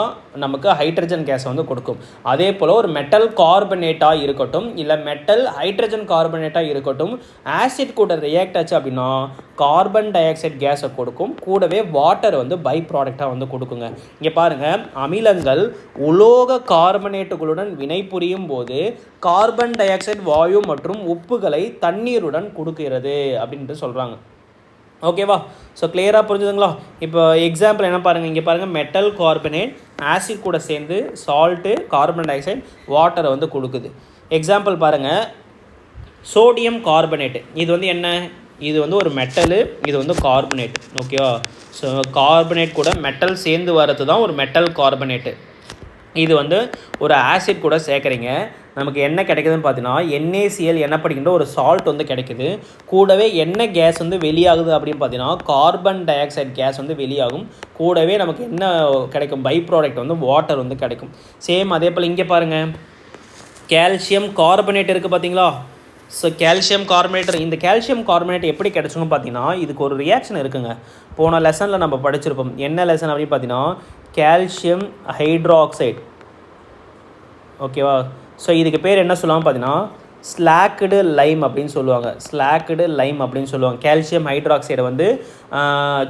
நமக்கு ஹைட்ரஜன் கேஸை வந்து கொடுக்கும். அதே போல் ஒரு மெட்டல் கார்பனேட்டாக இருக்கட்டும், இல்லை மெட்டல் ஹைட்ரஜன் கார்பனேட்டாக இருக்கட்டும், ஆசிட் கூட ரியாக்ட் ஆச்சு அப்படின்னா கார்பன் டை ஆக்சைடு கேஸை கொடுக்கும். கூடவே வாட்டர் வந்து பை ப்ராடக்டாக வந்து கொடுக்குங்க. இங்கே பாருங்கள், அமிலங்கள் உலோக கார்பனேட்டுகளுடன் வினை புரியும் போது கார்பன் டை ஆக்சைடு வாயு மற்றும் உப்புகளை தண்ணீருடன் கொடுக்கிறது அப்படின்ட்டு சொல்கிறாங்க. ஓகேவா? ஸோ கிளியராக புரிஞ்சுதுங்களா? இப்போ எக்ஸாம்பிள் என்ன பாருங்கள், இங்கே பாருங்கள், மெட்டல் கார்பனேட் ஆசிட் கூட சேர்ந்து சால்ட்டு, கார்பன் டை ஆக்சைடு, வாட்டரை வந்து கொடுக்குது. எக்ஸாம்பிள் பாருங்கள், சோடியம் கார்பனேட்டு. இது வந்து என்ன? இது வந்து ஒரு மெட்டலு, இது வந்து கார்பனேட். ஓகேவா? ஸோ கார்பனேட் கூட மெட்டல் சேர்ந்து வர்றது தான் ஒரு மெட்டல் கார்பனேட்டு. இது வந்து ஒரு ஆசிட் கூட சேர்க்குறீங்க, நமக்கு என்ன கிடைக்குதுன்னு பார்த்தீங்கன்னா NaCl எனப்படுகின்ற ஒரு சால்ட் வந்து கிடைக்குது. கூடவே என்ன கேஸ் வந்து வெளியாகுது அப்படின்னு பார்த்தீங்கன்னா கார்பன் டை ஆக்சைடு கேஸ் வந்து வெளியாகும். கூடவே நமக்கு என்ன கிடைக்கும்? பை ப்ராடக்ட் வந்து வாட்டர் வந்து கிடைக்கும். சேம் அதே போல் இங்கே பாருங்கள், கால்சியம் கார்பனேட் இருக்குது பார்த்தீங்களா? ஸோ கால்சியம் கார்பனேட், இந்த கால்சியம் கார்பனேட் எப்படி கிடைச்சுன்னு பார்த்தீங்கன்னா இதுக்கு ஒரு ரியாக்ஷன் இருக்குங்க. போன லெசனில் நம்ம படிச்சிருப்போம். என்ன லெசன் அப்படின்னு பார்த்தீங்கன்னா கால்சியம் ஹைட்ராக்சைடு. ஓகேவா? ஸோ இதுக்கு பேர் என்ன சொல்லுவாங்க பார்த்தீங்கன்னா ஸ்லாக்குடு லைம் அப்படின்னு சொல்லுவாங்க. கால்சியம் ஹைட்ராக்சைடை வந்து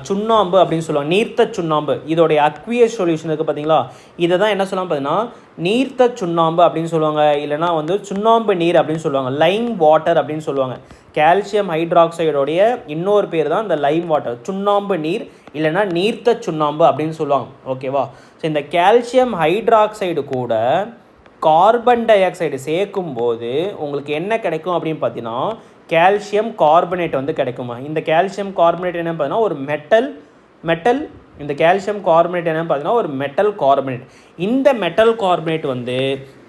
சுண்ணாம்பு அப்படின்னு சொல்லுவாங்க, நீர்த்த சுண்ணாம்பு. இதோடைய அக்வியஸ் சொல்யூஷன் இருக்குது பார்த்தீங்களா, இதை தான் என்ன சொல்லுவாங்க பார்த்தீங்கன்னா நீர்த்த சுண்ணாம்பு அப்படின்னு சொல்லுவாங்க, இல்லைனா வந்து சுண்ணாம்பு நீர் அப்படின்னு சொல்லுவாங்க, லைம் வாட்டர் அப்படின்னு சொல்லுவாங்க. கால்சியம் ஹைட்ராக்சைடோடைய இன்னொரு பேர் தான் இந்த லைம் வாட்டர், சுண்ணாம்பு நீர், இல்லைனா நீர்த்த சுண்ணாம்பு அப்படின்னு சொல்லுவாங்க. ஓகேவா? ஸோ இந்த கால்சியம் ஹைட்ராக்சைடு கூட கார்பன் டை ஆக்சைடு சேர்க்கும்போது உங்களுக்கு என்ன கிடைக்கும் அப்படின்னு பார்த்தீங்கன்னா கால்சியம் கார்பனேட் வந்து கிடைக்குமா. இந்த கால்சியம் கார்பனேட் என்ன பார்த்தீங்கன்னா ஒரு மெட்டல் இந்த கால்சியம் கார்பனேட் என்ன பார்த்தீங்கன்னா ஒரு மெட்டல் கார்பனேட். இந்த மெட்டல் கார்பனேட் வந்து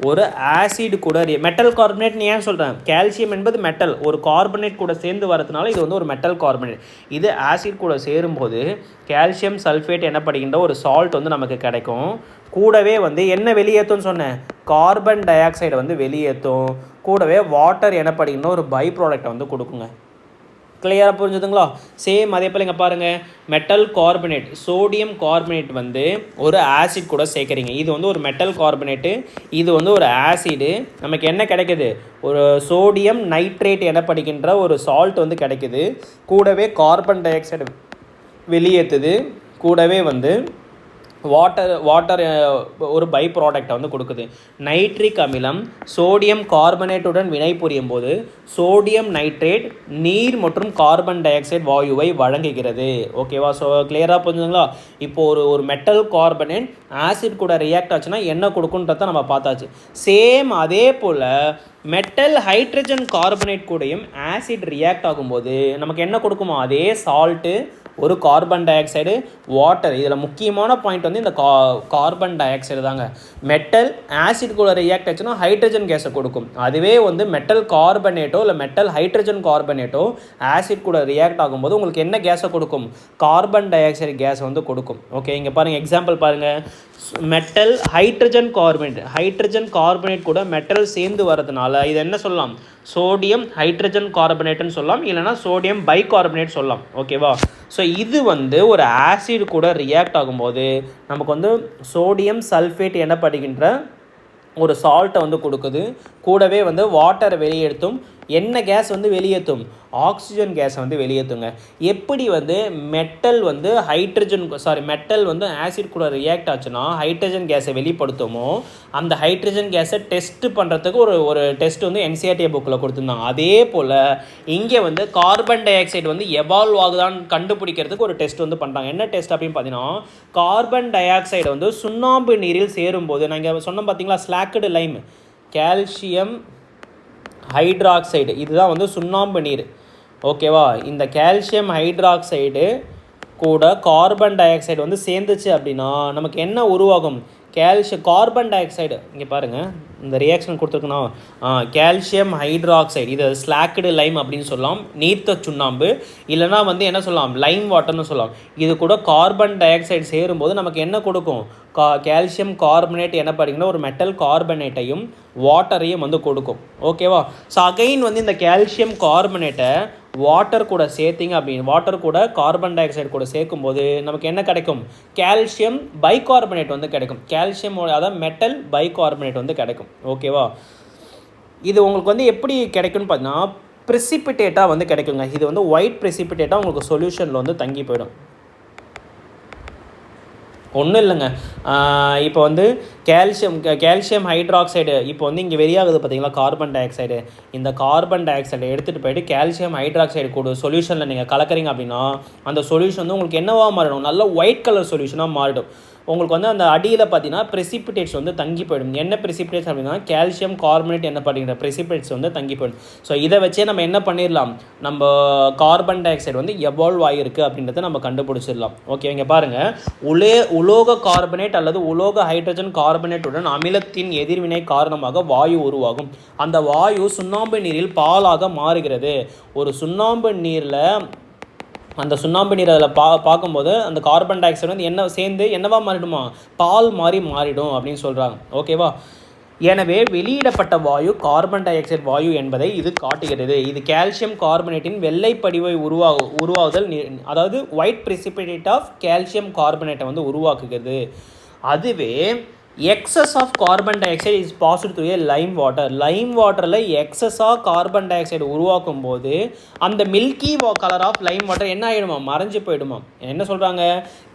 ஒரு ஆசிட் கூட மெட்டல் கார்பனேட்னு ஏன் சொல்கிறேன், கால்சியம் என்பது மெட்டல், ஒரு கார்பனேட் கூட சேர்ந்து வரதுனால இது வந்து ஒரு மெட்டல் கார்பனேட். இது ஆசிட் கூட சேரும்போது கால்சியம் சல்ஃபேட் எனப்படுகின்ற ஒரு சால்ட் வந்து நமக்கு கிடைக்கும். கூடவே வந்து என்ன வெளியேற்றும்னு சொன்னேன், கார்பன் டை ஆக்சைடை வந்து வெளியேற்றும். கூடவே வாட்டர் எனப்படுகின்ற ஒரு பை ப்ராடக்டை வந்து கொடுக்குங்க. கிளியராக புரிஞ்சுதுங்களா? சேம் அதே போல் இங்கே பாருங்கள், மெட்டல் கார்பனேட், சோடியம் கார்பனேட் வந்து ஒரு ஆசிட் கூட சேர்க்குறீங்க. இது வந்து ஒரு மெட்டல் கார்பனேட்டு, இது வந்து ஒரு ஆசிடு. நமக்கு என்ன கிடைக்குது? ஒரு சோடியம் நைட்ரேட் எனப்படுகின்ற ஒரு சால்ட் வந்து கிடைக்குது. கூடவே கார்பன் டை ஆக்சைடு வெளியேற்றுது. கூடவே வந்து வாட்டர் ஒரு பை ப்ராடக்டை வந்து கொடுக்குது. நைட்ரிக் அமிலம் சோடியம் கார்பனேட்டுடன் வினை புரியும் போது சோடியம் நைட்ரேட் நீர் மற்றும் கார்பன் டை ஆக்சைடு வாயுவை வழங்குகிறது. ஓகேவா? ஸோ கிளியராக புரிஞ்சுங்களா? இப்போது ஒரு மெட்டல் கார்பனேட் ஆசிட் கூட ரியாக்ட் ஆச்சுன்னா என்ன கொடுக்குன்றத நம்ம பார்த்தாச்சு. சேம் அதே போல் மெட்டல் ஹைட்ரஜன் கார்பனேட் கூடயும் ஆசிட் ரியாக்ட் ஆகும்போது நமக்கு என்ன கொடுக்குமா? அதே சால்ட்டு ஒரு கார்பன் டை ஆக்சைடு, வாட்டர். இதில் முக்கியமான பாயிண்ட் வந்து இந்த கார்பன் டை ஆக்சைடு தாங்க. மெட்டல் ஆசிட் கூட ரியாக்ட் ஆச்சுன்னா ஹைட்ரஜன் கேஸை கொடுக்கும். அதுவே வந்து மெட்டல் கார்பனேட்டோ இல்லை மெட்டல் ஹைட்ரஜன் கார்பனேட்டோ ஆசிட் கூட ரியாக்ட் ஆகும்போது உங்களுக்கு என்ன கேஸை கொடுக்கும்? கார்பன் டை ஆக்சைடு கேஸை வந்து கொடுக்கும். ஓகே, இங்கே பாருங்கள், எக்ஸாம்பிள் பாருங்கள். மெட்டல் ஹைட்ரஜன் கார்பனேட் கூட மெட்டல் சேர்ந்து வரதுனால இது என்ன சொல்லலாம்? சோடியம் ஹைட்ரஜன் கார்பனேட்னு சொல்லலாம், இல்லைனா சோடியம் பைகார்பனேட் சொல்லலாம். ஓகேவா? ஸோ இது வந்து ஒரு ஆசிட் கூட ரியாக்ட் ஆகும்போது நமக்கு வந்து சோடியம் சல்ஃபேட் எனப்படுகின்ற ஒரு சால்ட்டை வந்து கொடுக்குது. கூடவே வந்து வாட்டரை வெளியேற்றும். என்ன கேஸ் வந்து வெளியேற்றும்? ஆக்சிஜன் கேஸை வந்து வெளியேற்றுங்க. எப்படி வந்து மெட்டல் வந்து ஆசிட் கூட ரியாக்ட் ஆச்சுன்னா ஹைட்ரஜன் கேஸை வெளிப்படுத்துமோ, அந்த ஹைட்ரஜன் கேஸை டெஸ்ட் பண்ணுறதுக்கு ஒரு டெஸ்ட் வந்து என்சிஆர்டி புக்கில் கொடுத்துருந்தாங்க. அதே போல் இங்கே வந்து கார்பன் டை ஆக்சைடு வந்து எவால்வ் ஆகுதான்னு கண்டுபிடிக்கிறதுக்கு ஒரு டெஸ்ட் வந்து பண்ணுறாங்க. என்ன டெஸ்ட் அப்படின்னு பார்த்தீங்கன்னா, கார்பன் டை ஆக்சைடு வந்து சுண்ணாம்பு நீரில் சேரும்போது, நாங்கள் சொன்னோம் பார்த்தீங்களா, ஸ்லாக்கடு லைம், கால்சியம் ஹைட்ராக்சைடு, இதுதான் வந்து சுண்ணாம்பு நீர். ஓகேவா? இந்த கால்சியம் ஹைட்ராக்சைடு கூட கார்பன் டை ஆக்சைடு வந்து சேர்ந்துச்சு அப்படின்னா நமக்கு என்ன உருவாகும்? கார்பன் டை ஆக்சைடு, இங்கே பாருங்கள், இந்த ரியாக்ஷன் கொடுத்துருக்கணும். கால்சியம் ஹைட்ராக்சைடு, இது ஸ்லாக்கடு லைம் அப்படின்னு சொல்லலாம், நீர்த்த சுண்ணாம்பு, இல்லைனா வந்து என்ன சொல்லலாம், லைம் வாட்டர்னு சொல்லலாம். இது கூட கார்பன் டை ஆக்சைடு சேரும்போது நமக்கு என்ன கொடுக்கும்? கால்சியம் கார்பனேட் எனப்படுகிற ஒரு மெட்டல் கார்பனேட்டையும் வாட்டரையும் வந்து கொடுக்கும். ஓகேவா? ஸோ அகைன் வந்து இந்த கால்சியம் கார்பனேட்டை வாட்டர் கூட சேர்த்திங்க அப்படின்னு, வாட்டர் கூட கார்பன் டை ஆக்சைடு கூட சேர்க்கும்போது நமக்கு என்ன கிடைக்கும்? கால்சியம் பைகார்பனேட் வந்து கிடைக்கும். கால்சியம் அதாவது மெட்டல் பைகார்பனேட் வந்து கிடைக்கும். ஓகேவா? இது உங்களுக்கு வந்து எப்படி கிடைக்கும்னு பார்த்தீங்கன்னா, ப்ரெசிபிடேட்டாக வந்து கிடைக்குங்க. இது வந்து ஒயிட் ப்ரெசிபிடேட்டாக உங்களுக்கு சொல்யூஷனில் வந்து தங்கி போயிடும். ஒன்றும் இல்லைங்க, இப்போ வந்து கால்சியம் ஹைட்ராக்சைடு இப்போ வந்து இங்கே வெளியாகுது பார்த்தீங்களா, கார்பன் டை ஆக்சைடு. இந்த கார்பன் டை ஆக்சைடை எடுத்துகிட்டு போயிட்டு கால்சியம் ஹைட்ராக்சைடு கூட சொல்யூஷனில் நீங்கள் கலக்கிறீங்க அப்படின்னா அந்த சொல்யூஷன் வந்து உங்களுக்கு என்னவாக மாறிடும்? நல்ல ஒயிட் கலர் சொல்யூஷனாக மாறிடும். உங்களுக்கு வந்து அந்த அடியில் பார்த்தீங்கன்னா ப்ரெசிபிடேட்ஸ் வந்து தங்கி போயிடும். என்ன ப்ரெசிபிடேட்ஸ் அப்படின்னா கால்சியம் கார்பனேட் என்னப்படுகிற ப்ரெசிபிடேட்ஸ் வந்து தங்கி போயிடும். ஸோ இதை வச்சே நம்ம என்ன பண்ணிடலாம்? நம்ம கார்பன் டை ஆக்சைடு வந்து எவால்வ் ஆகிருக்கு அப்படின்றத நம்ம கண்டுபிடிச்சிடலாம். ஓகே, இங்கே பாருங்கள், உலோக கார்பனேட் அல்லது உலோக ஹைட்ரஜன் கார்பனேட்டுடன் அமிலத்தின் எதிர்வினை காரணமாக வாயு உருவாகும். அந்த வாயு சுண்ணாம்பு நீரில் பாலாக மாறுகிறது. ஒரு சுண்ணாம்பு நீரில் அந்த சுண்ணாம்பு நீர் அதில் பார்க்கும்போது அந்த கார்பன் டை ஆக்சைடு வந்து என்ன சேர்ந்து என்னவா மாறிடுமா? பால் மாறிடும் அப்படின்னு சொல்கிறாங்க. ஓகேவா? எனவே வெளியிடப்பட்ட வாயு கார்பன் டை ஆக்சைடு வாயு என்பதை இது காட்டுகிறது. இது கால்சியம் கார்பனேட்டின் வெள்ளைப்படிவை உருவாகுதல், அதாவது ஒயிட் பிரெசிபிடேட் ஆஃப் கால்சியம் கார்பனேட்டை வந்து உருவாக்குகிறது. அதுவே excess of carbon dioxide is passed through a lime வாட்டரில் எக்ஸஸாக கார்பன் டை ஆக்சைடு உருவாக்கும் போது அந்த milky colour of lime water என்ன ஆகிடுமா? மறைஞ்சு போயிடுமா? என்ன சொல்கிறாங்க?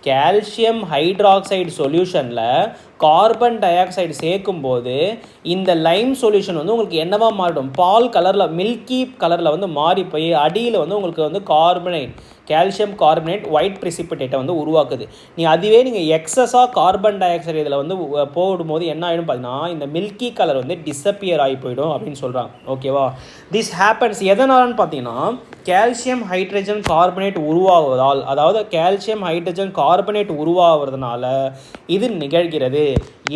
கால்சியம் ஹைட்ராக்சைடு சொல்யூஷனில் கார்பன் டை ஆக்சைடு சேர்க்கும்போது இந்த லைம் சொல்யூஷன் வந்து உங்களுக்கு என்னவா மாறிடும்? பால் கலரில், மில்கி கலரில் வந்து மாறி போய் அடியில் வந்து உங்களுக்கு வந்து கால்சியம் கார்பனேட் ஒயிட் ப்ரெசிபிடேட்டை வந்து உருவாக்குது. அதுவே நீங்கள் எக்ஸஸாக கார்பன் டை ஆக்சைடு இதில் வந்து போடும்போது என்ன ஆகிடும் பார்த்தீங்கன்னா இந்த மில்கி கலர் வந்து டிஸப்பியர் ஆகி போயிடும் அப்படின்னு சொல்கிறாங்க. ஓகேவா? திஸ் ஹேப்பன்ஸ் எதனாலன்னு பார்த்தீங்கன்னா கால்சியம் ஹைட்ரஜன் கார்பனேட் உருவாகுவதால், அதாவது கால்சியம் ஹைட்ரஜன் கார்பனேட் உருவாகிறதுனால இது நிகழ்கிறது.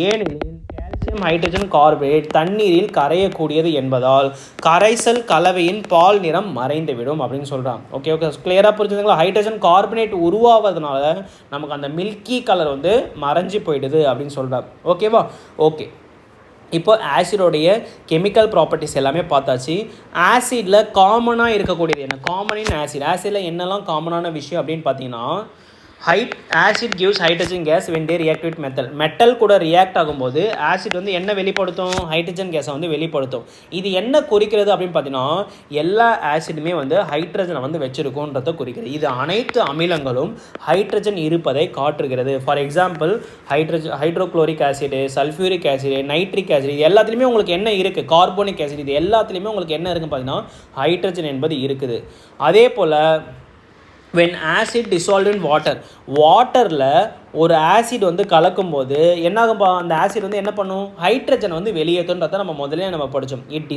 ஏனெனில் கால்சியம் ஹைட்ரஜன் கார்பனேட் தண்ணீரில் கரையக்கூடியது என்பதால் கரைசல் கலவையின் பால் நிறம் மறைந்துவிடும் அப்படின்னு சொல்கிறாங்க. ஓகே, கிளியராக புரிஞ்சுதுங்களா? ஹைட்ரஜன் கார்பனேட் உருவாவதுனால நமக்கு அந்த மில்கி கலர் வந்து மறைஞ்சு போயிடுது அப்படின்னு சொல்கிறாங்க. ஓகேவா? ஓகே, இப்போ ஆசிடோடைய கெமிக்கல் ப்ராப்பர்ட்டிஸ் எல்லாமே பார்த்தாச்சு. ஆசிடில் காமனாக இருக்கக்கூடியது என்ன? காமன் இன் ஆசிடில் என்னெல்லாம் காமனான விஷயம் அப்படின்னு பார்த்தீங்கன்னா, acid gives hydrogen case when they react with metal கூட ரியாக்ட் ஆகும்போது ஆசிட் வந்து என்ன வெளிப்படுத்தும்? ஹைட்ரஜன் கேஸை வந்து வெளிப்படுத்தும். இது என்ன குறிக்கிறது அப்படின்னு பார்த்தீங்கன்னா, எல்லா ஆசிடுமே வந்து ஹைட்ரஜனை வந்து வச்சிருக்குன்றதை குறிக்கிறது. இது அனைத்து அமிலங்களும் ஹைட்ரஜன் இருப்பதை காட்டுகிறது. For example hydrochloric acid, sulphuric acid, nitric acid, இது எல்லாத்துலேயுமே உங்களுக்கு என்ன இருக்குது? கார்போனிக் ஆசிட், இது எல்லாத்துலேயுமே உங்களுக்கு என்ன இருக்குன்னு பார்த்தீங்கன்னா ஹைட்ரஜன் என்பது இருக்குது. அதே போல் when acid dissolved in வாட்டரில் ஒரு ஆசிட் வந்து கலக்கும்போது என்னாகும்? அந்த ஆசிட் வந்து என்ன பண்ணும்? ஹைட்ரஜன் வந்து வெளியேற்றுன்றதை நம்ம படித்தோம். It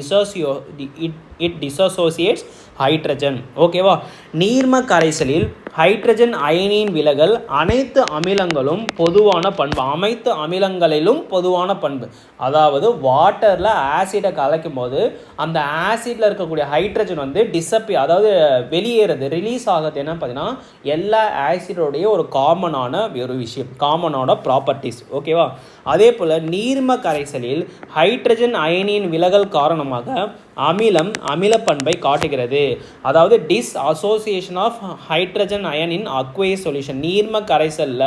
dissociates hydrogen. ஓகேவா? நீர்ம கரைசலில் ஹைட்ரஜன் அயனியின் விலகல் அனைத்து அமிலங்களும் பொதுவான பண்பு, அனைத்து அமிலங்களிலும் பொதுவான பண்பு. அதாவது வாட்டரில் ஆசிடை கலக்கும் போது அந்த ஆசிடில் இருக்கக்கூடிய ஹைட்ரஜன் வந்து அதாவது வெளியேறது, ரிலீஸ் ஆகிறது என்ன பார்த்தீங்கன்னா எல்லா ஆசிடோடைய ஒரு காமனான ஒரு விஷயம், காமனான ப்ராப்பர்ட்டிஸ். ஓகேவா? அதே போல் நீர்ம கரைசலில் ஹைட்ரஜன் அயனியின் விலகல் காரணமாக அமிலம் அமில பண்பை காட்டுகிறது. அதாவது dissociation of hydrogen ion in aqueous solution. நீர்ம கரைசலில்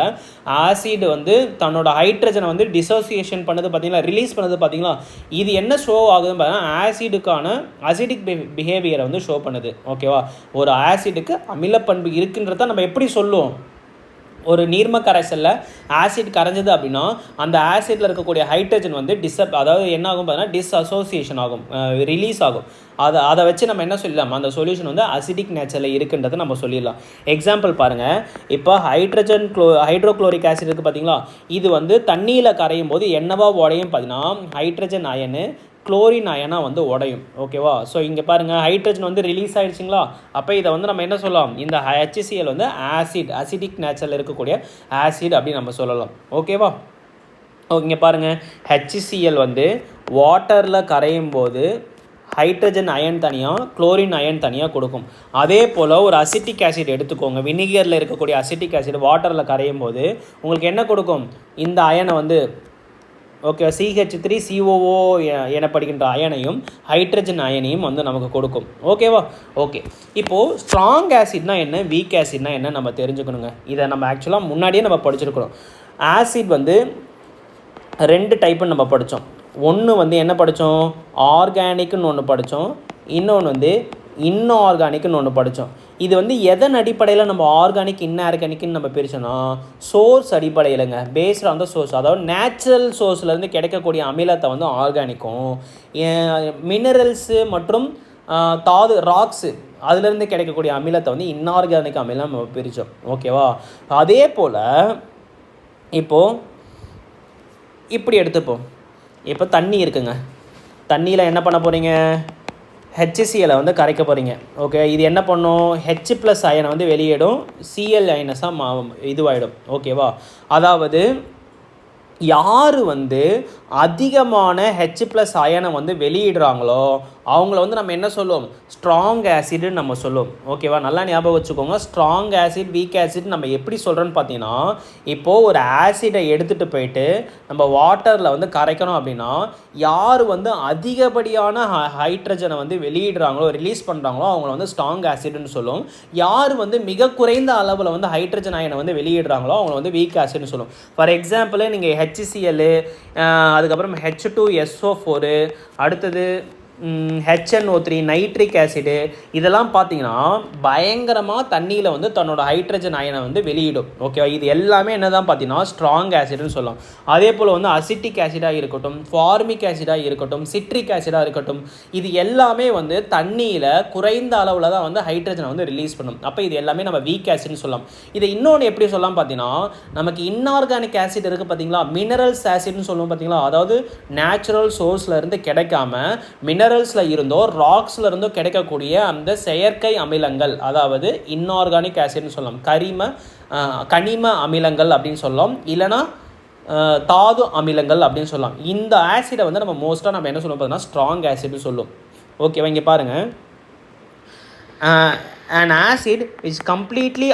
ஆசிட் வந்து தன்னோட ஹைட்ரஜனை வந்து டிசோசியேஷன் பண்ணது பார்த்தீங்களா, ரிலீஸ் பண்ணது பார்த்தீங்களா. இது என்ன ஷோ ஆகுதுன்னு பார்த்தீங்கன்னா ஆசிடுக்கான அசிடிக் பிஹேவியரை வந்து ஷோ பண்ணுது. ஓகேவா? ஒரு ஆசிடுக்கு அமில பண்பு இருக்குன்றத நம்ம எப்படி சொல்லுவோம்? ஒரு நீர்ம கரைசலில் ஆசிட் கரைஞ்சது அப்படின்னா அந்த ஆசிட்டில் இருக்கக்கூடிய ஹைட்ரஜன் வந்து அதாவது என்ன ஆகும் பார்த்தீங்கன்னா டிஸ்அசோசியேஷன் ஆகும், ரிலீஸ் ஆகும். அதை வச்சு நம்ம என்ன சொல்லலாம், அந்த சொல்யூஷன் வந்து அசிடிக் நேச்சரில் இருக்குன்றதை நம்ம சொல்லிடலாம். எக்ஸாம்பிள் பாருங்கள், இப்போ ஹைட்ரோக்ளோரிக் ஆசிட் இருக்குது பார்த்தீங்களா, இது வந்து தண்ணியில் கரையும் போது என்னவா உடையும் பார்த்தீங்கன்னா ஹைட்ரஜன் அயனு குளோரின் அயனாக வந்து உடையும். ஓகேவா? ஸோ இங்கே பாருங்கள் இஹைட்ரஜன் வந்து ரிலீஸ் ஆகிடுச்சிங்களா. அப்போ இதை வந்து நம்ம என்ன சொல்லலாம், இந்த HCl வந்து அசிடிக் நேச்சரில் இருக்கக்கூடிய ஆசிட் அப்படின்னு நம்ம சொல்லலாம். ஓகேவா? இங்கே பாருங்கள் HCl வந்து வாட்டரில் கரையும் போது ஹைட்ரஜன் அயன் தனியாக குளோரின் அயன் தனியாக கொடுக்கும். அதே போல் ஒரு அசிட்டிக் ஆசிட் எடுத்துக்கோங்க, வினிகரில் இருக்கக்கூடிய அசிட்டிக் ஆசிட் வாட்டரில் கரையும் போது உங்களுக்கு என்ன கொடுக்கும், இந்த அயனை வந்து ஓகே CH3COO எனப்படுகின்ற அயனையும் ஹைட்ரஜன் அயனையும் வந்து நமக்கு கொடுக்கும். ஓகேவா? ஓகே, இப்போது ஸ்ட்ராங் ஆசிட்னா என்ன, வீக் ஆசிட்னா என்ன நம்ம தெரிஞ்சுக்கணுங்க. இதை நம்ம ஆக்சுவலாக முன்னாடியே நம்ம படிச்சிருக்கிறோம். ஆசிட் வந்து 2 டைப்புன்னு நம்ம படித்தோம். ஒன்று வந்து என்ன படித்தோம், ஆர்கானிக்னு ஒன்று படித்தோம், இன்னொன்று வந்து இன்ஆர்கானிக்னு ஒன்று படித்தோம். இது வந்து எதன் அடிப்படையில் நம்ம ஆர்கானிக் இன்ஆர்கானிக்னு நம்ம பிரித்தோன்னா சோர்ஸ் அடிப்படையிலங்க, பேஸ்ட் ஆன் த சோர்ஸ். அதாவது நேச்சுரல் சோர்ஸ்லேருந்து கிடைக்கக்கூடிய அமிலத்தை வந்து ஆர்கானிக்கும், மினரல்ஸு மற்றும் தாது ராக்ஸு அதுலேருந்து கிடைக்கக்கூடிய அமிலத்தை வந்து இன்ஆர்கானிக் அமிலம் நம்ம பிரித்தோம். ஓகேவா? அதே போல் இப்போது இப்படி எடுத்துப்போம். இப்போ தண்ணி இருக்குங்க, தண்ணியில் என்ன பண்ண போகிறீங்க, HCl வந்து கரைக்க போகிறீங்க. ஓகே, இது என்ன பண்ணும், H+ அயனை வந்து வெளியிடும், Cl அயனஸாக இதுவாகிடும். ஓகேவா? அதாவது யார் வந்து அதிகமான H+ அயனை வந்து வெளியிடுறாங்களோ அவங்கள வந்து நம்ம என்ன சொல்லுவோம், ஸ்ட்ராங் ஆசிட்னு நம்ம சொல்லுவோம். ஓகேவா? நல்லா ஞாபகம் வச்சுக்கோங்க. ஸ்ட்ராங் ஆசிட், வீக் ஆசிட் நம்ம எப்படி சொல்கிறோன்னு பார்த்தீங்கன்னா, இப்போது ஒரு ஆசிடை எடுத்துகிட்டு போயிட்டு நம்ம வாட்டரில் வந்து கரைக்கணும் அப்படின்னா யார் வந்து அதிகப்படியான ஹைட்ரஜனை வந்து வெளியிடுறாங்களோ, ரிலீஸ் பண்ணுறாங்களோ அவங்கள வந்து ஸ்ட்ராங் ஆசிட்னு சொல்லுவோம். யார் வந்து மிக குறைந்த அளவில் வந்து ஹைட்ரஜன் அயனை வந்து வெளியிடுறாங்களோ அவங்கள வந்து வீக் ஆசிட்னு சொல்லுவோம். ஃபார் எக்ஸாம்பிள் நீங்கள் HCl, அதுக்கப்புறம் H2SO4, அடுத்தது HNO3, நைட்ரிக் ஆசிடு, இதெல்லாம் பார்த்தீங்கன்னா பயங்கரமாக தண்ணியில் வந்து தன்னோட ஹைட்ரஜன் அயனை வந்து வெளியிடும். ஓகேவா? இது எல்லாமே என்ன தான் பார்த்தீங்கன்னா ஸ்ட்ராங் ஆசிட்னு சொல்லலாம். அதே போல் வந்து அசிட்டிக் ஆசிடாக இருக்கட்டும், ஃபார்மிக் ஆசிடாக இருக்கட்டும், சிட்ரிக் ஆசிடாக இருக்கட்டும், இது எல்லாமே வந்து தண்ணியில் குறைந்த அளவில் தான் வந்து ஹைட்ரஜனை வந்து ரிலீஸ் பண்ணும். அப்போ இது எல்லாமே நம்ம வீக் ஆசிட்னு சொல்லலாம். இதை இன்னொன்று எப்படி சொல்லலாம் பார்த்தீங்கன்னா, நமக்கு இன்ஆர்கானிக் ஆசிட் இருக்குது பார்த்தீங்களா, மினரல்ஸ் ஆசிட்னு சொல்லுவோம் பார்த்தீங்களா. அதாவது நேச்சுரல் சோர்ஸ்லேருந்து கிடைக்காம மினரல்ஸில் இருந்தோ ராக்ஸில் இருந்தோ கிடைக்கக்கூடிய அந்த செயற்கை அமிலங்கள், அதாவது இன்ஆர்கானிக் ஆசிட்னு சொல்லலாம், கனிம அமிலங்கள் அப்படின்னு சொல்லலாம், இல்லைனா தாது அமிலங்கள் அப்படின்னு சொல்லலாம். இந்த ஆசிடை வந்து நம்ம மோஸ்ட்டாக நம்ம என்ன சொல்லுவோம் பார்த்தீங்கன்னா ஸ்ட்ராங் ஆசிட்னு சொல்லுவோம். ஓகேவா? இங்கே பாருங்கள், an acid is completely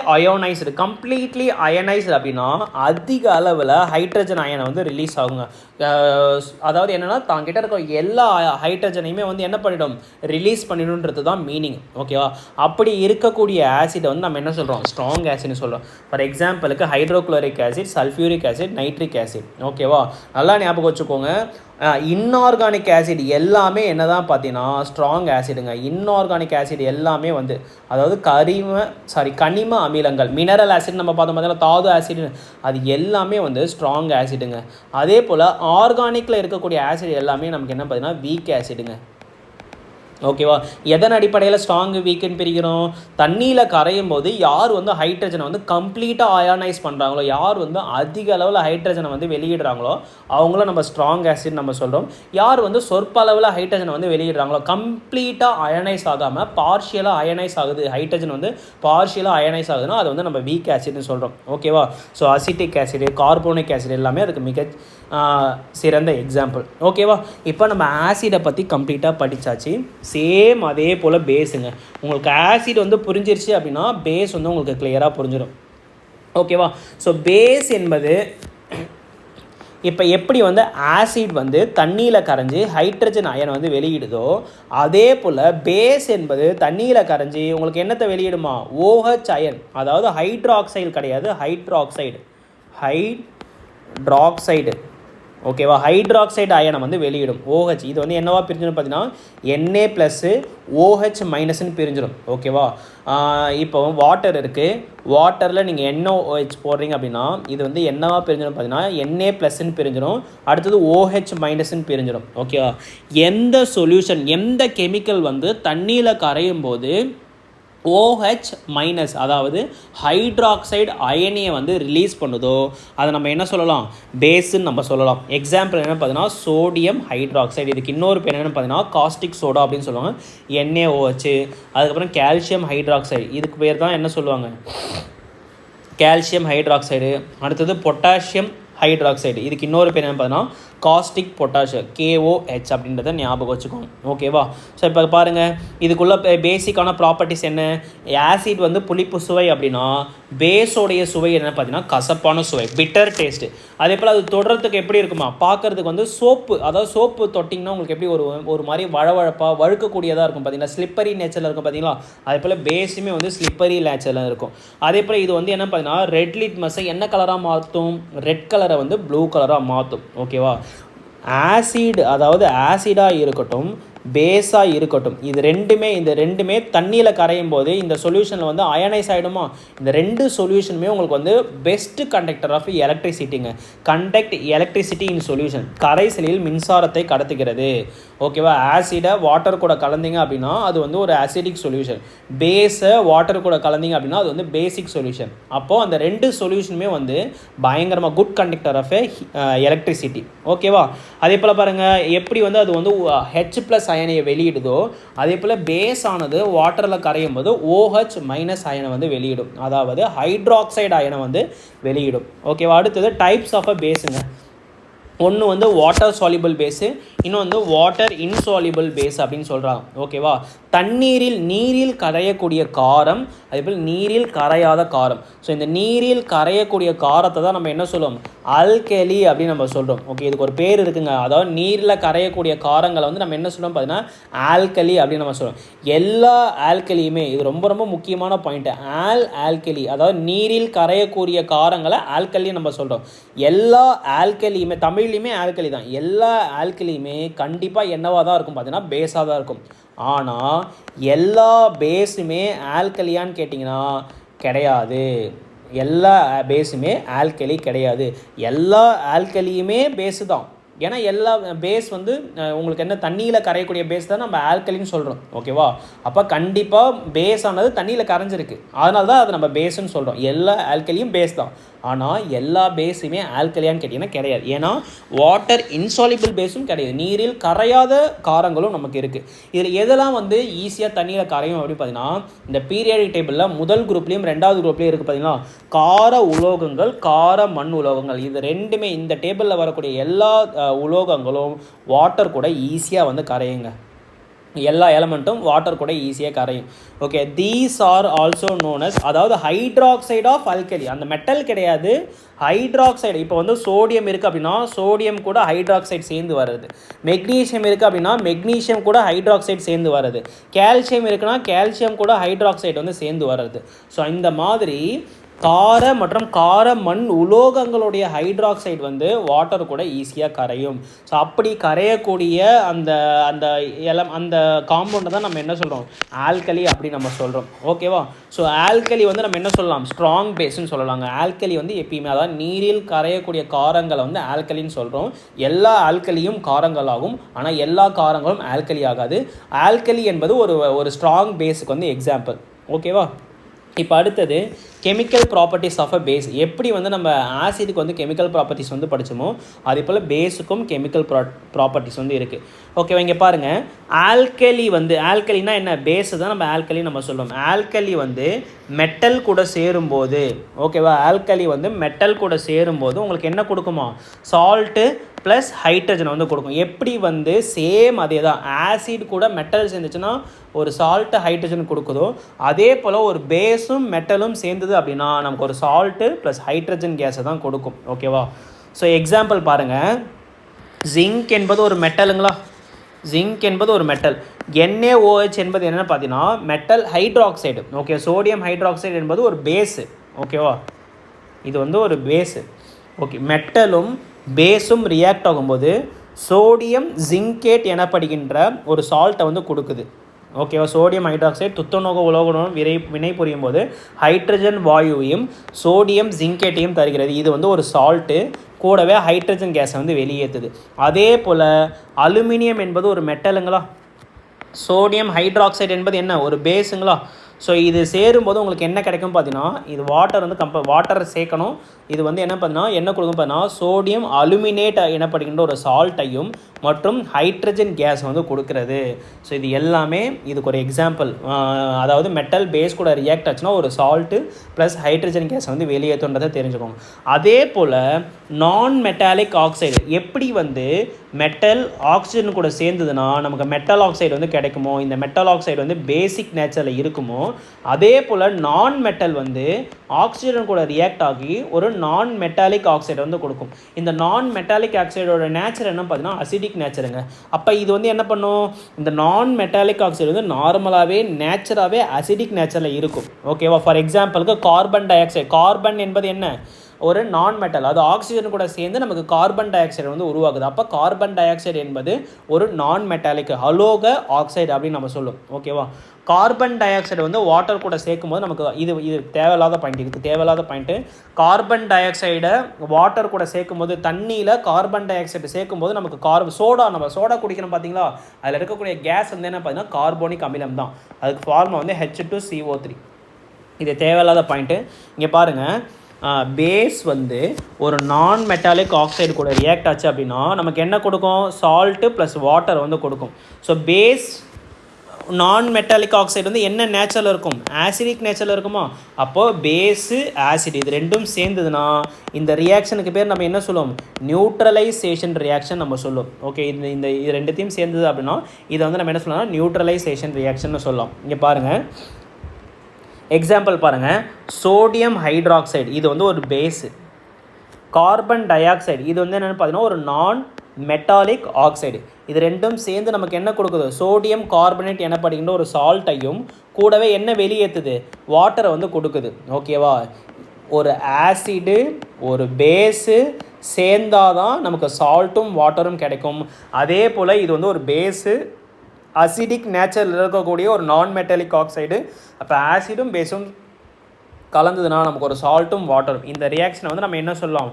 ionized அப்படின்னா அதிக அளவில் ஹைட்ரஜன் அயனை வந்து ரிலீஸ் ஆகுங்க. அதாவது என்னென்னா தாங்கிட்ட இருக்க எல்லா ஹைட்ரஜனையுமே வந்து என்ன பண்ணிடும், ரிலீஸ் பண்ணிடுன்றது தான் மீனிங். ஓகேவா? அப்படி இருக்கக்கூடிய ஆசிடை வந்து நம்ம என்ன சொல்கிறோம், ஸ்ட்ராங் ஆசிட்னு சொல்கிறோம். ஃபார் எக்ஸாம்பிளுக்கு hydrochloric acid, sulphuric acid, nitric acid. ஓகேவா? நல்லா ஞாபகம் வச்சுக்கோங்க. இன்ஆர்கானிக் ஆசிட் எல்லாமே என்ன தான் பார்த்தீங்கன்னா ஸ்ட்ராங் ஆசிடுங்க. இன்ஆர்கானிக் ஆசிட் எல்லாமே வந்து அதாவது கனிம அமிலங்கள், மினரல் ஆசிட் நம்ம பார்த்தோம் பார்த்தீங்கன்னா தாது ஆசிட், அது எல்லாமே வந்து ஸ்ட்ராங் ஆசிடுங்க. அதே போல் ஆர்கானிக்கில் இருக்கக்கூடிய ஆசிட் எல்லாமே நமக்கு என்ன பார்த்தீங்கன்னா வீக் ஆசிடுங்க. ஓகேவா? எதன் அடிப்படையில் ஸ்ட்ராங் வீக்குன்னு பிரிக்கிறோம்? தண்ணியில் கரையும் போது யார் வந்து ஹைட்ரஜனை வந்து கம்ப்ளீட்டாக அயானைஸ் பண்ணுறாங்களோ, யார் வந்து அதிக அளவில் ஹைட்ரஜனை வந்து வெளியிடுறாங்களோ அவங்கள நம்ம ஸ்ட்ராங் ஆசிட் நம்ம சொல்கிறோம். யார் வந்து சொற்ப அளவில் ஹைட்ரஜனை வந்து வெளியிடுறாங்களோ, கம்ப்ளீட்டாக அயனைஸ் ஆகாமல் பார்ஷியலாக அயனைஸ் ஆகுது, ஹைட்ரஜன் வந்து பார்ஷியலாக அயனைஸ் ஆகுதுன்னா அது வந்து நம்ம வீக் ஆசிட்னு சொல்கிறோம். ஓகேவா? So acetic acid, carbonic acid எல்லாமே அதுக்கு மிக சிறந்த எக்ஸாம்பிள். ஓகேவா? இப்போ நம்ம ஆசிடை பற்றி கம்ப்ளீட்டாக படித்தாச்சு. சேம் அதே போல் பேஸுங்க. உங்களுக்கு ஆசிட் வந்து புரிஞ்சிருச்சு அப்படின்னா பேஸ் வந்து உங்களுக்கு கிளியராக புரிஞ்சிடும். ஓகேவா? ஸோ பேஸ் என்பது இப்போ எப்படி வந்து ஆசிட் வந்து தண்ணியில் கரைஞ்சி ஹைட்ரஜன் அயனை வந்து வெளியிடுதோ அதே போல் பேஸ் என்பது தண்ணியில் கரைஞ்சி உங்களுக்கு என்னத்தை வெளியிடுமா? OH அயன், அதாவது ஹைட்ராக்சைடு கிடையாது, ஹைட்ராக்சைடு. ஓகேவா? ஹைட்ராக்சைடு அயனை வந்து வெளியிடும் OH. இது வந்து என்னவா பிரிஞ்சிடும் பார்த்தீங்கன்னா Na+OH- பிரிஞ்சிடும். ஓகேவா? இப்போ வாட்டர் இருக்குது, வாட்டரில் நீங்கள் NOH போடுறீங்க அப்படின்னா இது வந்து என்னவா பிரிஞ்சிடும் பார்த்தீங்கன்னா Na+ பிரிஞ்சிடும், அடுத்தது OH- பிரிஞ்சிடும். ஓகேவா? எந்த சொல்யூஷன், எந்த கெமிக்கல் வந்து தண்ணியில் கரையும் போது OH- அதாவது ஹைட்ராக்சைடு அயனியை வந்து ரிலீஸ் பண்ணுதோ அதை நம்ம என்ன சொல்லலாம்? பேஸுன்னு நம்ம சொல்லலாம். எக்ஸாம்பிள் என்ன பார்த்தீங்கன்னா சோடியம் ஹைட்ராக்சைடு. இதுக்கு இன்னொரு பேர் என்னென்னு பார்த்தீங்கன்னா காஸ்டிக் சோடா அப்படின்னு சொல்லுவாங்க, NaOH. அதுக்கப்புறம் கால்சியம் ஹைட்ராக்சைடு, இதுக்கு பேர் தான் என்ன சொல்லுவாங்க? Calcium hydroxide. அடுத்தது பொட்டாசியம் ஹைட்ராக்சைடு, இதுக்கு இன்னொரு பேர் என்ன பார்த்தீங்கன்னா காஸ்டிக் பொட்டாஷ், KOH அப்படின்றத ஞாபகம் வச்சுக்கோங்க. ஓகேவா? ஸோ இப்போ பாருங்கள், இதுக்குள்ள பேசிக்கான ப்ராப்பர்ட்டிஸ் என்ன? ஆசிட் வந்து புளிப்பு சுவை அப்படின்னா பேஸோடைய சுவை என்ன பார்த்தீங்கன்னா கசப்பான சுவை, பிட்டர் டேஸ்ட்டு. அதே போல் அது தொடுறதுக்கு எப்படி இருக்குமா? பார்க்குறதுக்கு வந்து சோப்பு, அதாவது சோப்பு தொட்டிங்கன்னா உங்களுக்கு எப்படி ஒரு மாதிரி வழவழப்பாக வழுக்கக்கூடியதாக இருக்கும் பார்த்தீங்கன்னா, ஸ்லிப்பரி நேச்சரில் இருக்கும் பார்த்தீங்களா? அதே போல் பேஸுமே வந்து ஸ்லிப்பரி நேச்சரில் இருக்கும். அதே போல் இது வந்து என்ன பார்த்தீங்கன்னா ரெட் லிட்மஸை என்ன கலராக மாற்றும்? ரெட் கலரை வந்து ப்ளூ கலராக மாற்றும். ஓகேவா? ஆசிட், அதாவது ஆசிடாக இருக்கட்டும் பேஸாக இருக்கட்டும், இந்த ரெண்டுமே தண்ணியில் கரையும் போது இந்த சொல்யூஷனில் வந்து அயனைஸ் ஆகிடுமா? இந்த ரெண்டு சொல்யூஷனுமே உங்களுக்கு வந்து பெஸ்ட்டு கண்டக்டர் ஆஃப் எலக்ட்ரிசிட்டிங்க. கண்டக்ட் எலக்ட்ரிசிட்டி இன் சொல்யூஷன், கரைசலில் மின்சாரத்தை கடத்துகிறது. ஓகேவா? ஆசிடை வாட்டர் கூட கலந்தீங்க அப்படின்னா அது வந்து ஒரு ஆசிடிக் சொல்யூஷன், பேஸை வாட்டர் கூட கலந்தீங்க அப்படின்னா அது வந்து பேசிக் சொல்யூஷன். அப்போது அந்த ரெண்டு சொல்யூஷனுமே வந்து பயங்கரமாக குட் கண்டக்டர் ஆஃப் எலக்ட்ரிசிட்டி. ஓகேவா? அதே போல் பாருங்கள் எப்படி வந்து அது வந்து H+ அயனையை வெளியிடுதோ அதே போல் பேஸ் ஆனது வாட்டரில் கரையும் போது OH- அயனை வந்து வெளியிடும், அதாவது ஹைட்ராக்சைடு அயனை வந்து வெளியிடும். ஓகேவா? அடுத்தது டைப்ஸ் ஆஃப் பேஸுங்க. ஒன்று வந்து வாட்டர் சால்யூபிள் பேஸு, இன்னும் வந்து வாட்டர் இன்சால்யூபிள் பேஸ் அப்படின்னு சொல்கிறாங்க. ஓகேவா? நீரில் கரையக்கூடிய காரம், அதேபோல் நீரில் கரையாத காரம். ஸோ இந்த நீரில் கரையக்கூடிய காரத்தை தான் நம்ம என்ன சொல்லுவோம்? ஆல்கலி அப்படின்னு நம்ம சொல்கிறோம். ஓகே, இதுக்கு ஒரு பேர் இருக்குங்க. அதாவது நீரில் கரையக்கூடிய காரங்களை வந்து நம்ம என்ன சொல்லுவோம் பார்த்தீங்கன்னா ஆல்கலி அப்படின்னு நம்ம சொல்லுவோம். எல்லா ஆல்கலியுமே, இது ரொம்ப ரொம்ப முக்கியமான பாயிண்ட்டு, ஆல்கலி, அதாவது நீரில் கரையக்கூடிய காரங்களை ஆல்கலி நம்ம சொல்கிறோம். எல்லா ஆல்கலியுமே, தமிழ்லையுமே ஆல்கலி தான், எல்லா ஆல்கலியுமே கண்டிப்பாக என்னவாக தான் இருக்கும் பார்த்தீங்கன்னா பேஸாக தான் இருக்கும். ஆனால் எல்லா பேஸுமே ஆல்கலியான்னு கேட்டிங்கன்னா கிடையாது. எல்லா பேஸுமே ஆல்கலி கிடையாது. எல்லா ஆல்கலியுமே பேஸு தான். ஏன்னா எல்லா பேஸ் வந்து உங்களுக்கு என்ன தண்ணியில் கரையக்கூடிய பேஸ் தான் நம்ம ஆல்கலின்னு சொல்கிறோம். ஓகேவா? அப்போ கண்டிப்பாக பேஸ் ஆனது தண்ணியில் கரைஞ்சிருக்கு, அதனால தான் அதை நம்ம பேஸுன்னு சொல்கிறோம். எல்லா ஆல்கலியும் பேஸ் தான். ஆனால் எல்லா பேஸுமே ஆல்கலியான்னு கேட்டிங்கன்னா கிடையாது. ஏன்னா வாட்டர் இன்சால்யூபிள் பேஸும் கிடையாது, நீரில் கரையாத காரங்களும் நமக்கு இருக்குது. இதில் எதெல்லாம் வந்து ஈஸியாக தண்ணியில் கரையும் அப்படின்னு பார்த்தீங்கன்னா இந்த பீரியாடிக் டேபிளில் முதல் குரூப்லேயும் ரெண்டாவது குரூப்லேயும் இருக்குது பார்த்தீங்கன்னா கார உலோகங்கள், கார மண் உலோகங்கள். இது ரெண்டுமே இந்த டேபிளில் வரக்கூடிய எல்லா உலோகங்களும் வாட்டர் கூட ஈஸியாக வந்து கரையுங்க. எல்லா எலமெண்ட்டும் வாட்டர் கூட ஈஸியாக கரையும். Okay, these are also known as, அதாவது ஹைட்ராக்சைடு ஆஃப் ஆல்கலி. அந்த மெட்டல் கிடையாது, ஹைட்ராக்சைடு. இப்போ வந்து சோடியம் இருக்குது அப்படின்னா சோடியம் கூட ஹைட்ராக்சைடு சேர்ந்து வருது. மெக்னீஷியம் இருக்குது அப்படின்னா மெக்னீஷியம் கூட ஹைட்ராக்சைடு சேர்ந்து வருது. கால்சியம் இருக்குன்னா கால்சியம் கூட ஹைட்ராக்சைடு வந்து சேர்ந்து வர்றது. ஸோ இந்த மாதிரி கார மற்றும் கார மண் உலோகங்களுடைய ஹைட்ராக்சைடு வந்து வாட்டர் கூட ஈஸியாக கரையும். ஸோ அப்படி கரையக்கூடிய அந்த அந்த அந்த காம்பவுண்டை தான் நம்ம என்ன சொல்கிறோம், ஆல்கலி அப்படி நம்ம சொல்கிறோம். ஓகேவா? ஸோ ஆல்கலி வந்து நம்ம என்ன சொல்லலாம், ஸ்ட்ராங் பேஸ்ன்னு சொல்லலாங்க. ஆல்கலி வந்து எப்பயுமே அதாவது நீரில் கரையக்கூடிய காரங்களை வந்து ஆல்கலின்னு சொல்கிறோம். எல்லா ஆல்கலியும் காரங்களாகும், ஆனால் எல்லா காரங்களும் ஆல்கலி ஆகாது. ஆல்கலி என்பது ஒரு ஸ்ட்ராங் பேஸுக்கு வந்து எக்ஸாம்பிள். ஓகேவா? இப்போ அடுத்தது chemical properties of a base. எப்படி வந்து நம்ம ஆசிடுக்கு வந்து கெமிக்கல் ப்ராப்பர்ட்டிஸ் வந்து படித்தோமோ அதே போல் பேஸுக்கும் கெமிக்கல் ப்ராப்பர்ட்டிஸ் வந்து இருக்குது. ஓகேவா? இங்கே பாருங்கள், ஆல்கலி வந்து ஆல்கலினா என்ன, பேஸு தான் நம்ம ஆல்கலி நம்ம சொல்லுவோம். ஆல்கலி வந்து மெட்டல் கூட சேரும்போது, ஓகேவா, ஆல்கலி வந்து மெட்டல் கூட சேரும்போது உங்களுக்கு என்ன கொடுக்குமா, சால்ட்டு ப்ளஸ் ஹைட்ரஜன் வந்து கொடுக்கும். எப்படி வந்து சேம் அதே தான், ஆசிட் கூட மெட்டல் சேர்ந்துச்சுன்னா ஒரு சால்ட்டு ஹைட்ரஜன் கொடுக்குதோ அதே போல் ஒரு பேஸும் மெட்டலும் சேர்ந்தது அப்படின்னா நமக்கு ஒரு சால்ட்டு ப்ளஸ் ஹைட்ரஜன் கேஸை தான் கொடுக்கும். ஓகேவா? ஸோ எக்ஸாம்பிள் பாருங்கள், ஜிங்க் என்பது ஒரு மெட்டலுங்களா, ஜிங்க் என்பது ஒரு மெட்டல். NaOH என்பது என்னென்னு பார்த்தீங்கன்னா metal hydroxide. Okay, sodium hydroxide என்பது ஒரு பேஸு. ஓகேவா? இது வந்து ஒரு பேஸு. ஓகே, மெட்டலும் பேஸும் ரியாக்ட் ஆகும்போது சோடியம் ஜிங்கேட் எனப்படுகின்ற ஒரு சால்ட்டை வந்து கொடுக்குது. ஓகேவா? சோடியம் ஹைட்ராக்சைடு துத்தநோக உலோகனுடன் வினை புரியும் போது ஹைட்ரஜன் வாயுவையும் சோடியம் ஜிங்கேட்டையும் தருகிறது. இது வந்து ஒரு சால்ட்டு, கூடவே ஹைட்ரஜன் கேஸை வந்து வெளியேற்றுது. அதே போல் அலுமினியம் என்பது ஒரு மெட்டலுங்களா, சோடியம் ஹைட்ராக்சைடு என்பது என்ன, ஒரு பேஸுங்களா. ஸோ இது சேரும்போது உங்களுக்கு என்ன கிடைக்கும் பார்த்தீங்கன்னா, இது வாட்டர் வந்து வாட்டர் சேர்க்கணும். இது வந்து என்ன பார்த்தீங்கன்னா என்ன கொடுக்கும் பார்த்தீங்கன்னா சோடியம் அலுமினேட் எனப்படுகின்ற ஒரு சால்ட்டையும் மற்றும் ஹைட்ரஜன் கேஸ் வந்து கொடுக்குறது. ஸோ இது எல்லாமே இதுக்கு ஒரு எக்ஸாம்பிள். அதாவது மெட்டல் பேஸ் கூட ரியாக்ட் ஆச்சுன்னா ஒரு சால்ட்டு ப்ளஸ் ஹைட்ரஜன் கேஸ் வந்து வெளியேற்றுன்றதை தெரிஞ்சுக்கோங்க. அதே போல் நான் மெட்டாலிக் ஆக்சைடு, எப்படி வந்து மெட்டல் ஆக்சிஜன் கூட சேர்ந்ததுன்னா நமக்கு மெட்டல் ஆக்சைடு வந்து கிடைக்குமோ, இந்த மெட்டல் ஆக்சைடு வந்து பேசிக் நேச்சரில் இருக்குமோ அதே போல் நான் மெட்டல் வந்து ஆக்சிஜன் கூட ரியாக்ட் ஆகி ஒரு நான் மெட்டாலிக் ஆக்சைடு வந்து கொடுக்கும். இந்த நான் மெட்டாலிக் ஆக்சைடோட நேச்சர் என்ன பார்த்தீங்கன்னா அசிடிக் நேச்சருங்க. அப்போ இது வந்து என்ன பண்ணும், இந்த நான் மெட்டாலிக் ஆக்சைடு வந்து நார்மலாகவே நேச்சராகவே அசிடிக் நேச்சரில் இருக்கும். ஓகேவா? ஃபார் எக்ஸாம்பிளுக்கு கார்பன் டை ஆக்சைடு, கார்பன் என்பது என்ன, ஒரு நான் மெட்டல், அது ஆக்சிஜன் கூட சேர்ந்து நமக்கு கார்பன் டை ஆக்சைடு வந்து உருவாகுது. அப்போ கார்பன் டை ஆக்சைடு என்பது ஒரு நான் மெட்டாலிக் அலோக ஆக்சைடு அப்படின்னு நம்ம சொல்லுவோம். ஓகேவா? கார்பன் டை ஆக்சைடு வந்து வாட்டர் கூட சேர்க்கும் போது நமக்கு இது தேவையில்லாத பாயிண்ட், இதுக்கு தேவையில்லாத பாயிண்ட்டு. கார்பன் டை ஆக்சைடை வாட்டர் கூட சேர்க்கும் போது, தண்ணியில் கார்பன் டை ஆக்சைடு சேர்க்கும் போது நமக்கு சோடா, நம்ம சோடா குடிக்கிறோம் பார்த்தீங்களா, அதில் இருக்கக்கூடிய கேஸ் வந்து என்ன பார்த்தீங்கன்னா கார்போனிக் அமிலம் தான். அதுக்கு ஃபார்மா வந்து H2CO3. இது தேவையில்லாத பாயிண்ட்டு. இங்கே பாருங்கள், பேஸ் வந்து ஒரு நான் மெட்டாலிக் ஆக்சைடு கூட ரியாக்ட் ஆச்சு அப்படின்னா நமக்கு என்ன கொடுக்கும், சால்ட்டு ப்ளஸ் வாட்டர் வந்து கொடுக்கும். ஸோ பேஸ் நான் மெட்டாலிக் ஆக்சைடு வந்து என்ன நேச்சரில் இருக்கும், ஆசிடிக் நேச்சரில் இருக்குமா. அப்போது பேஸு ஆசிட் இது ரெண்டும் சேர்ந்ததுன்னா இந்த ரியாக்ஷனுக்கு பேர் நம்ம என்ன சொல்லுவோம், நியூட்ரலைசேஷன் ரியாக்ஷன் நம்ம சொல்லுவோம். ஓகே, இது ரெண்டுத்தையும் சேர்ந்தது அப்படின்னா இதை வந்து நம்ம என்ன சொல்லலாம், நியூட்ரலைசேஷன் ரியாக்ஷன் சொல்லலாம். இங்கே பாருங்கள், எக்ஸாம்பிள் பாருங்கள், சோடியம் ஹைட்ராக்சைடு இது வந்து ஒரு பேஸு, கார்பன் டை ஆக்சைடு இது வந்து என்னென்னு பார்த்தீங்கன்னா ஒரு நான் மெட்டாலிக் ஆக்சைடு. இது ரெண்டும் சேர்ந்து நமக்கு என்ன கொடுக்குது, சோடியம் கார்பனேட் எனப்படுகின்ற ஒரு சால்ட்டையும் கூடவே என்ன வெளியேற்றுது, வாட்டரை வந்து கொடுக்குது. ஓகேவா? ஒரு ஆசிடு ஒரு பேஸு சேர்ந்தாதான் நமக்கு சால்ட்டும் வாட்டரும் கிடைக்கும். அதே போல் இது வந்து ஒரு பேஸு அசிடிக் நேச்சரில் இருக்கக்கூடிய ஒரு நான் மெட்டாலிக் ஆக்சைடு. அப்போ ஆசிடும் பேஸும் கலந்ததுன்னா நமக்கு ஒரு சால்ட்டும் வாட்டரும். இந்த ரியாக்ஷனை வந்து நம்ம என்ன சொல்லலாம்,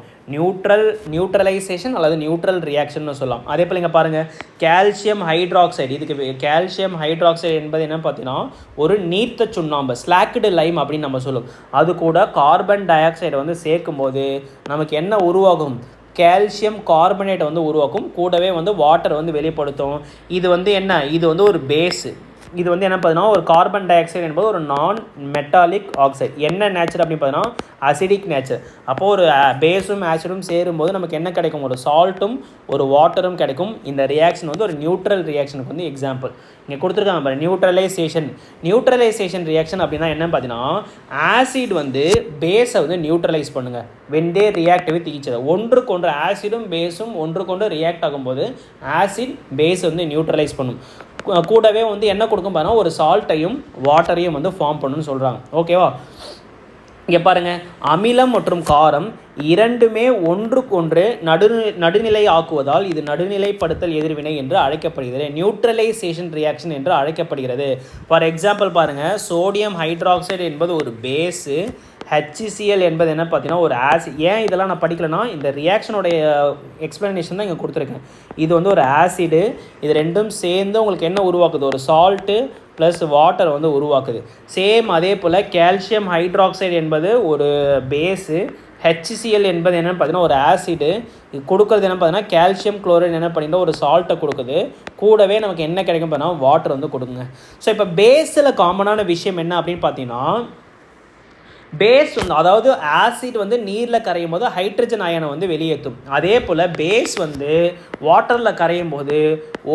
நியூட்ரலைசேஷன் அல்லது நியூட்ரல் ரியாக்ஷன் சொல்லலாம். அதே போல் இங்கே பாருங்கள், கால்சியம் ஹைட்ராக்சைடு, இதுக்கு கால்சியம் ஹைட்ராக்சைடு என்பது என்ன பார்த்தீங்கன்னா ஒரு நீர்த்த சுண்ணாம்பு, ஸ்லாக்டு லைம் அப்படின்னு நம்ம சொல்லுவோம். அது கூட கார்பன் டை ஆக்சைடை வந்து சேர்க்கும் போது நமக்கு என்ன உருவாகும், கால்சியம் கார்பனேட்டை வந்து உருவாக்கும், கூடவே வந்து வாட்டர் வந்து வெளிப்படுத்தும். இது வந்து என்ன, இது வந்து ஒரு பேஸு, இது வந்து என்ன பார்த்தீங்கன்னா ஒரு கார்பன் டை ஆக்சைடு என்பது ஒரு நான் மெட்டாலிக் ஆக்சைடு. என்ன நேச்சர் அப்படின்னு பார்த்தீங்கன்னா அசிடிக் நேச்சர். அப்போது ஒரு பேஸும் ஆசிடும் சேரும்போது நமக்கு என்ன கிடைக்கும், ஒரு சால்ட்டும் ஒரு வாட்டரும் கிடைக்கும். இந்த ரியாக்ஷன் வந்து ஒரு நியூட்ரல் ரியாக்ஷனுக்கு வந்து எக்ஸாம்பிள் இங்கே கொடுத்துருக்காங்க பாரு, நியூட்ரலைசேஷன் ரியாக்ஷன் அப்படின்னா என்னன்னு பார்த்தீங்கன்னா ஆசிட் வந்து பேஸை வந்து நியூட்ரலைஸ் பண்ணுங்கள் when they react with each other. ஒன்றுக்கொன்று ஆசிடும் பேஸும் ஒன்றுக்கொன்று ரியாக்ட் ஆகும்போது ஆசிட் பேஸ் வந்து நியூட்ரலைஸ் பண்ணும். கூடவே வந்து என்ன கொடுக்கும் பார்த்தீங்கன்னா ஒரு சால்ட்டையும் வாட்டரையும் வந்து ஃபார்ம் பண்ணணும்னு சொல்கிறாங்க. ஓகேவா? இங்கே பாருங்கள், அமிலம் மற்றும் காரம் இரண்டுமே ஒன்றுக்கொன்று நடுநிலை ஆக்குவதால் இது நடுநிலைப்படுத்தல் எதிர்வினை என்று அழைக்கப்படுகிறது. நியூட்ரலைசேஷன் ரியாக்ஷன் என்று அழைக்கப்படுகிறது. ஃபார் எக்ஸாம்பிள் பாருங்கள், சோடியம் ஹைட்ராக்சைடு என்பது ஒரு பேஸு, HCl என்பது என்ன பார்த்தீங்கன்னா ஒரு ஆசிட். ஏன் இதெல்லாம் நான் படிக்கலைன்னா இந்த ரியாக்ஷனுடைய எக்ஸ்ப்ளனேஷன் தான் இங்கே கொடுத்துருக்கேன். இது வந்து ஒரு ஆசிடு, இது ரெண்டும் சேர்ந்து உங்களுக்கு என்ன உருவாக்குது, ஒரு சால்ட்டு ப்ளஸ் வாட்டர் வந்து உருவாக்குது. சேம் அதே போல் கால்சியம் ஹைட்ராக்சைடு என்பது ஒரு பேஸு, HCl என்பது என்னென்னு பார்த்தீங்கன்னா ஒரு ஆசிடு, இது கொடுக்குறது என்ன பார்த்தீங்கன்னா கால்சியம் குளோரைடு என்ன பண்ணிட்டு ஒரு சால்ட்டை கொடுக்குது. கூடவே நமக்கு என்ன கிடைக்கும் பார்த்தீங்கன்னா வாட்டர் வந்து கொடுங்க. ஸோ இப்போ பேஸில் காமனான விஷயம் என்ன அப்படின்னு பார்த்தீங்கன்னா, பேஸ் வந்து அதாவது ஆசிட் வந்து நீரில் கரையும் போது ஹைட்ரஜன் அயனை வந்து வெளியேற்றும். அதே போல் பேஸ் வந்து வாட்டரில் கரையும் போது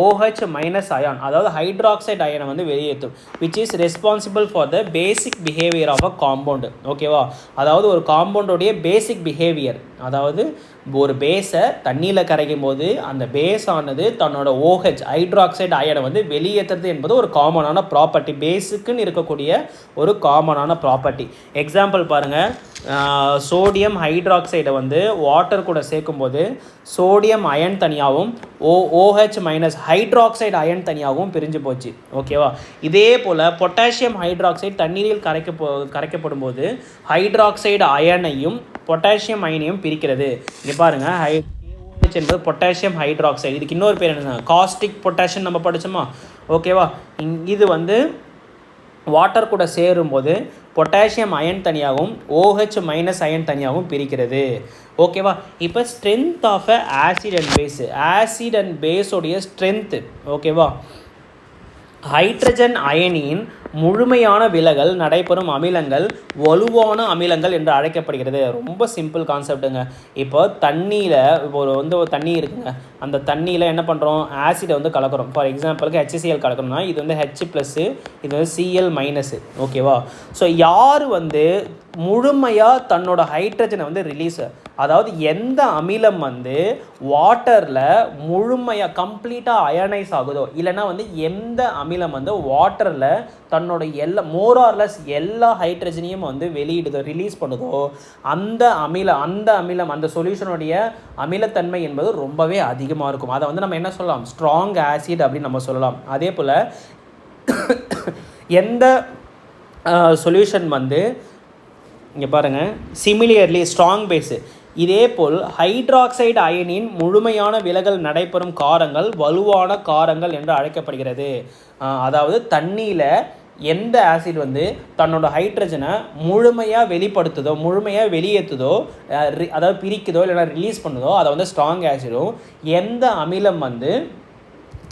OH மைனஸ் அயான் அதாவது ஹைட்ராக்சைடு அயனை வந்து வெளியேற்றும். Which is responsible for the basic behaviour of a compound. ஓகேவா, அதாவது ஒரு காம்பவுண்டோடைய பேசிக் பிஹேவியர், அதாவது ஒரு பேஸை தண்ணியில் கரைக்கும் போது அந்த பேஸ் ஆனது தன்னோட OH ஹைட்ராக்சைடு அயனை வந்து வெளியேற்றுறது என்பது ஒரு காமனான ப்ராப்பர்ட்டி, பேஸுக்குன்னு இருக்கக்கூடிய ஒரு காமனான ப்ராப்பர்ட்டி. எக்ஸாம்பிள் பாருங்கள், சோடியம் ஹைட்ராக்சைடை வந்து வாட்டர் கூட சேர்க்கும்போது சோடியம் அயன் தனியாகவும் OH மைனஸ் ஹைட்ராக்சைடு அயன் தனியாகவும் பிரிஞ்சு போச்சு. ஓகேவா, இதே போல் பொட்டாசியம் ஹைட்ராக்சைடு தண்ணீரில் கரைக்கப்படும் போது ஹைட்ராக்சைடு அயனையும் பொட்டாசியம் அயனையும் பிரிக்கிறது. இங்கே பாருங்கள், KOH என்பது பொட்டாசியம் ஹைட்ராக்சைடு, இதுக்கு இன்னொரு பேர் என்ன, காஸ்டிக் பொட்டாசியம் நம்ம படித்தோமா. ஓகேவா, இது வந்து வாட்டர் கூட சேரும்போது பொட்டாசியம் அயன் தனியாகவும் OH மைனஸ் அயன் தனியாகவும் பிரிக்கிறது. ஓகேவா, இப்போ strength of a acid and base, acid and பேஸோடைய ஸ்ட்ரென்த்து. ஓகேவா, ஹைட்ரஜன் அயனின் முழுமையான விலகல் நடைபெறும் அமிலங்கள் வலுவான அமிலங்கள் என்று அழைக்கப்படுகிறது. ரொம்ப சிம்பிள் கான்செப்ட்டுங்க. இப்போ தண்ணியில் இப்போ ஒரு தண்ணி இருக்குங்க, அந்த தண்ணியில் என்ன பண்ணுறோம், ஆசிடை வந்து கலக்கிறோம். ஃபார் எக்ஸாம்பிளுக்கு HCl கலக்கணும்னா இது வந்து H+, இது வந்து Cl-. ஓகேவா, ஸோ யார் வந்து முழுமையாக தன்னோட ஹைட்ரஜனை வந்து ரிலீஸ், அதாவது எந்த அமிலம் வந்து வாட்டரில் முழுமையாக கம்ப்ளீட்டாக அயனைஸ் ஆகுதோ, இல்லைனா வந்து எந்த அமிலம் வந்து வாட்டரில் தன்னோட மோரார்லெஸ் எல்லா ஹைட்ரஜனையும் வந்து வெளியிடுதோ, ரிலீஸ் பண்ணுதோ, அந்த அமிலம் அந்த சொல்யூஷனுடைய அமிலத்தன்மை என்பது ரொம்பவே அதிகமாக இருக்கும். அதை வந்து நம்ம என்ன சொல்லலாம், ஸ்ட்ராங் ஆசிட் அப்படின்னு நம்ம சொல்லலாம். அதே போல் எந்த சொல்யூஷன் வந்து இங்கே பாருங்கள், சிமிலியர்லி ஸ்ட்ராங் பேஸு, இதே போல் ஹைட்ராக்சைடு அயனின் முழுமையான விலகல் நடைபெறும் காரங்கள் வலுவான காரங்கள் என்று அழைக்கப்படுகிறது. அதாவது தண்ணியில் எந்த ஆசிட் வந்து தன்னோட ஹைட்ரஜனை முழுமையாக வெளிப்படுத்துதோ, முழுமையாக வெளியேற்றுதோ, அதாவது பிரிக்குதோ இல்லைனா ரிலீஸ் பண்ணுதோ, அதை வந்து ஸ்ட்ராங் ஆசிடும். எந்த அமிலம் வந்து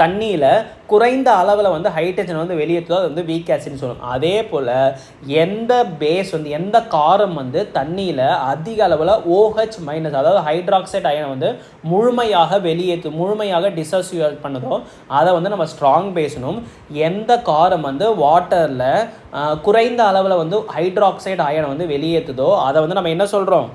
தண்ணியில் குறைந்த அளவில் வந்து ஹைட்ரஜன் வந்து வெளியேற்றதோ அது வந்து வீக் ஆசிட்னு சொல்லணும். அதே போல் எந்த பேஸ் வந்து எந்த காரம் வந்து தண்ணியில் அதிக அளவில் OH மைனஸ் அதாவது ஹைட்ராக்சைடு அயனை வந்து முழுமையாக டிசோசியேட் பண்ணுதோ அதை வந்து நம்ம ஸ்ட்ராங் பேசணும். எந்த காரம் வந்து வாட்டரில் குறைந்த அளவில் வந்து ஹைட்ராக்சைடு அயனை வந்து வெளியேற்றுதோ அதை வந்து நம்ம என்ன சொல்கிறோம்,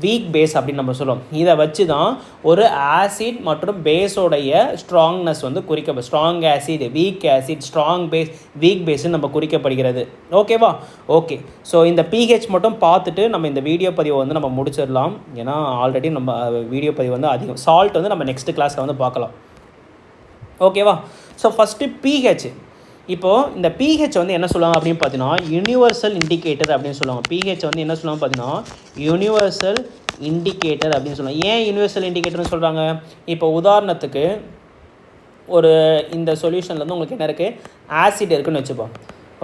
வீக் பேஸ் அப்படின்னு நம்ம சொல்லுவோம். இதை வச்சு தான் ஒரு ஆசிட் மற்றும் பேஸோடைய ஸ்ட்ராங்னஸ் வந்து strong acid, weak acid, strong base, weak பேஸ்ன்னு நம்ம குறிக்கப்படுகிறது. ஓகேவா, ஓகே. ஸோ இந்த pH மட்டும் பார்த்துட்டு நம்ம இந்த வீடியோ பதிவை வந்து நம்ம முடிச்சிடலாம். ஏன்னா ஆல்ரெடி நம்ம வீடியோ பதிவு வந்து அதிகம். சால்ட் வந்து நம்ம நெக்ஸ்ட் கிளாஸில் வந்து பார்க்கலாம். ஓகேவா, ஸோ ஃபஸ்ட்டு pH. இப்போது இந்த pH வந்து என்ன சொல்லுவாங்க அப்படின்னு பார்த்தீங்கன்னா யூனிவர்சல் இண்டிகேட்டர் அப்படின்னு சொல்லுவாங்க. pH வந்து என்ன சொல்லுவாங்க பார்த்தீங்கன்னா யூனிவர்சல் இண்டிகேட்டர் அப்படின்னு சொல்லுவாங்க. ஏன் யூனிவர்சல் இண்டிகேட்டர்னு சொல்கிறாங்க, இப்போ உதாரணத்துக்கு ஒரு இந்த சொல்யூஷனில் வந்து உங்களுக்கு என்ன இருக்குது, ஆசிட் இருக்குதுன்னு வச்சுப்போம்.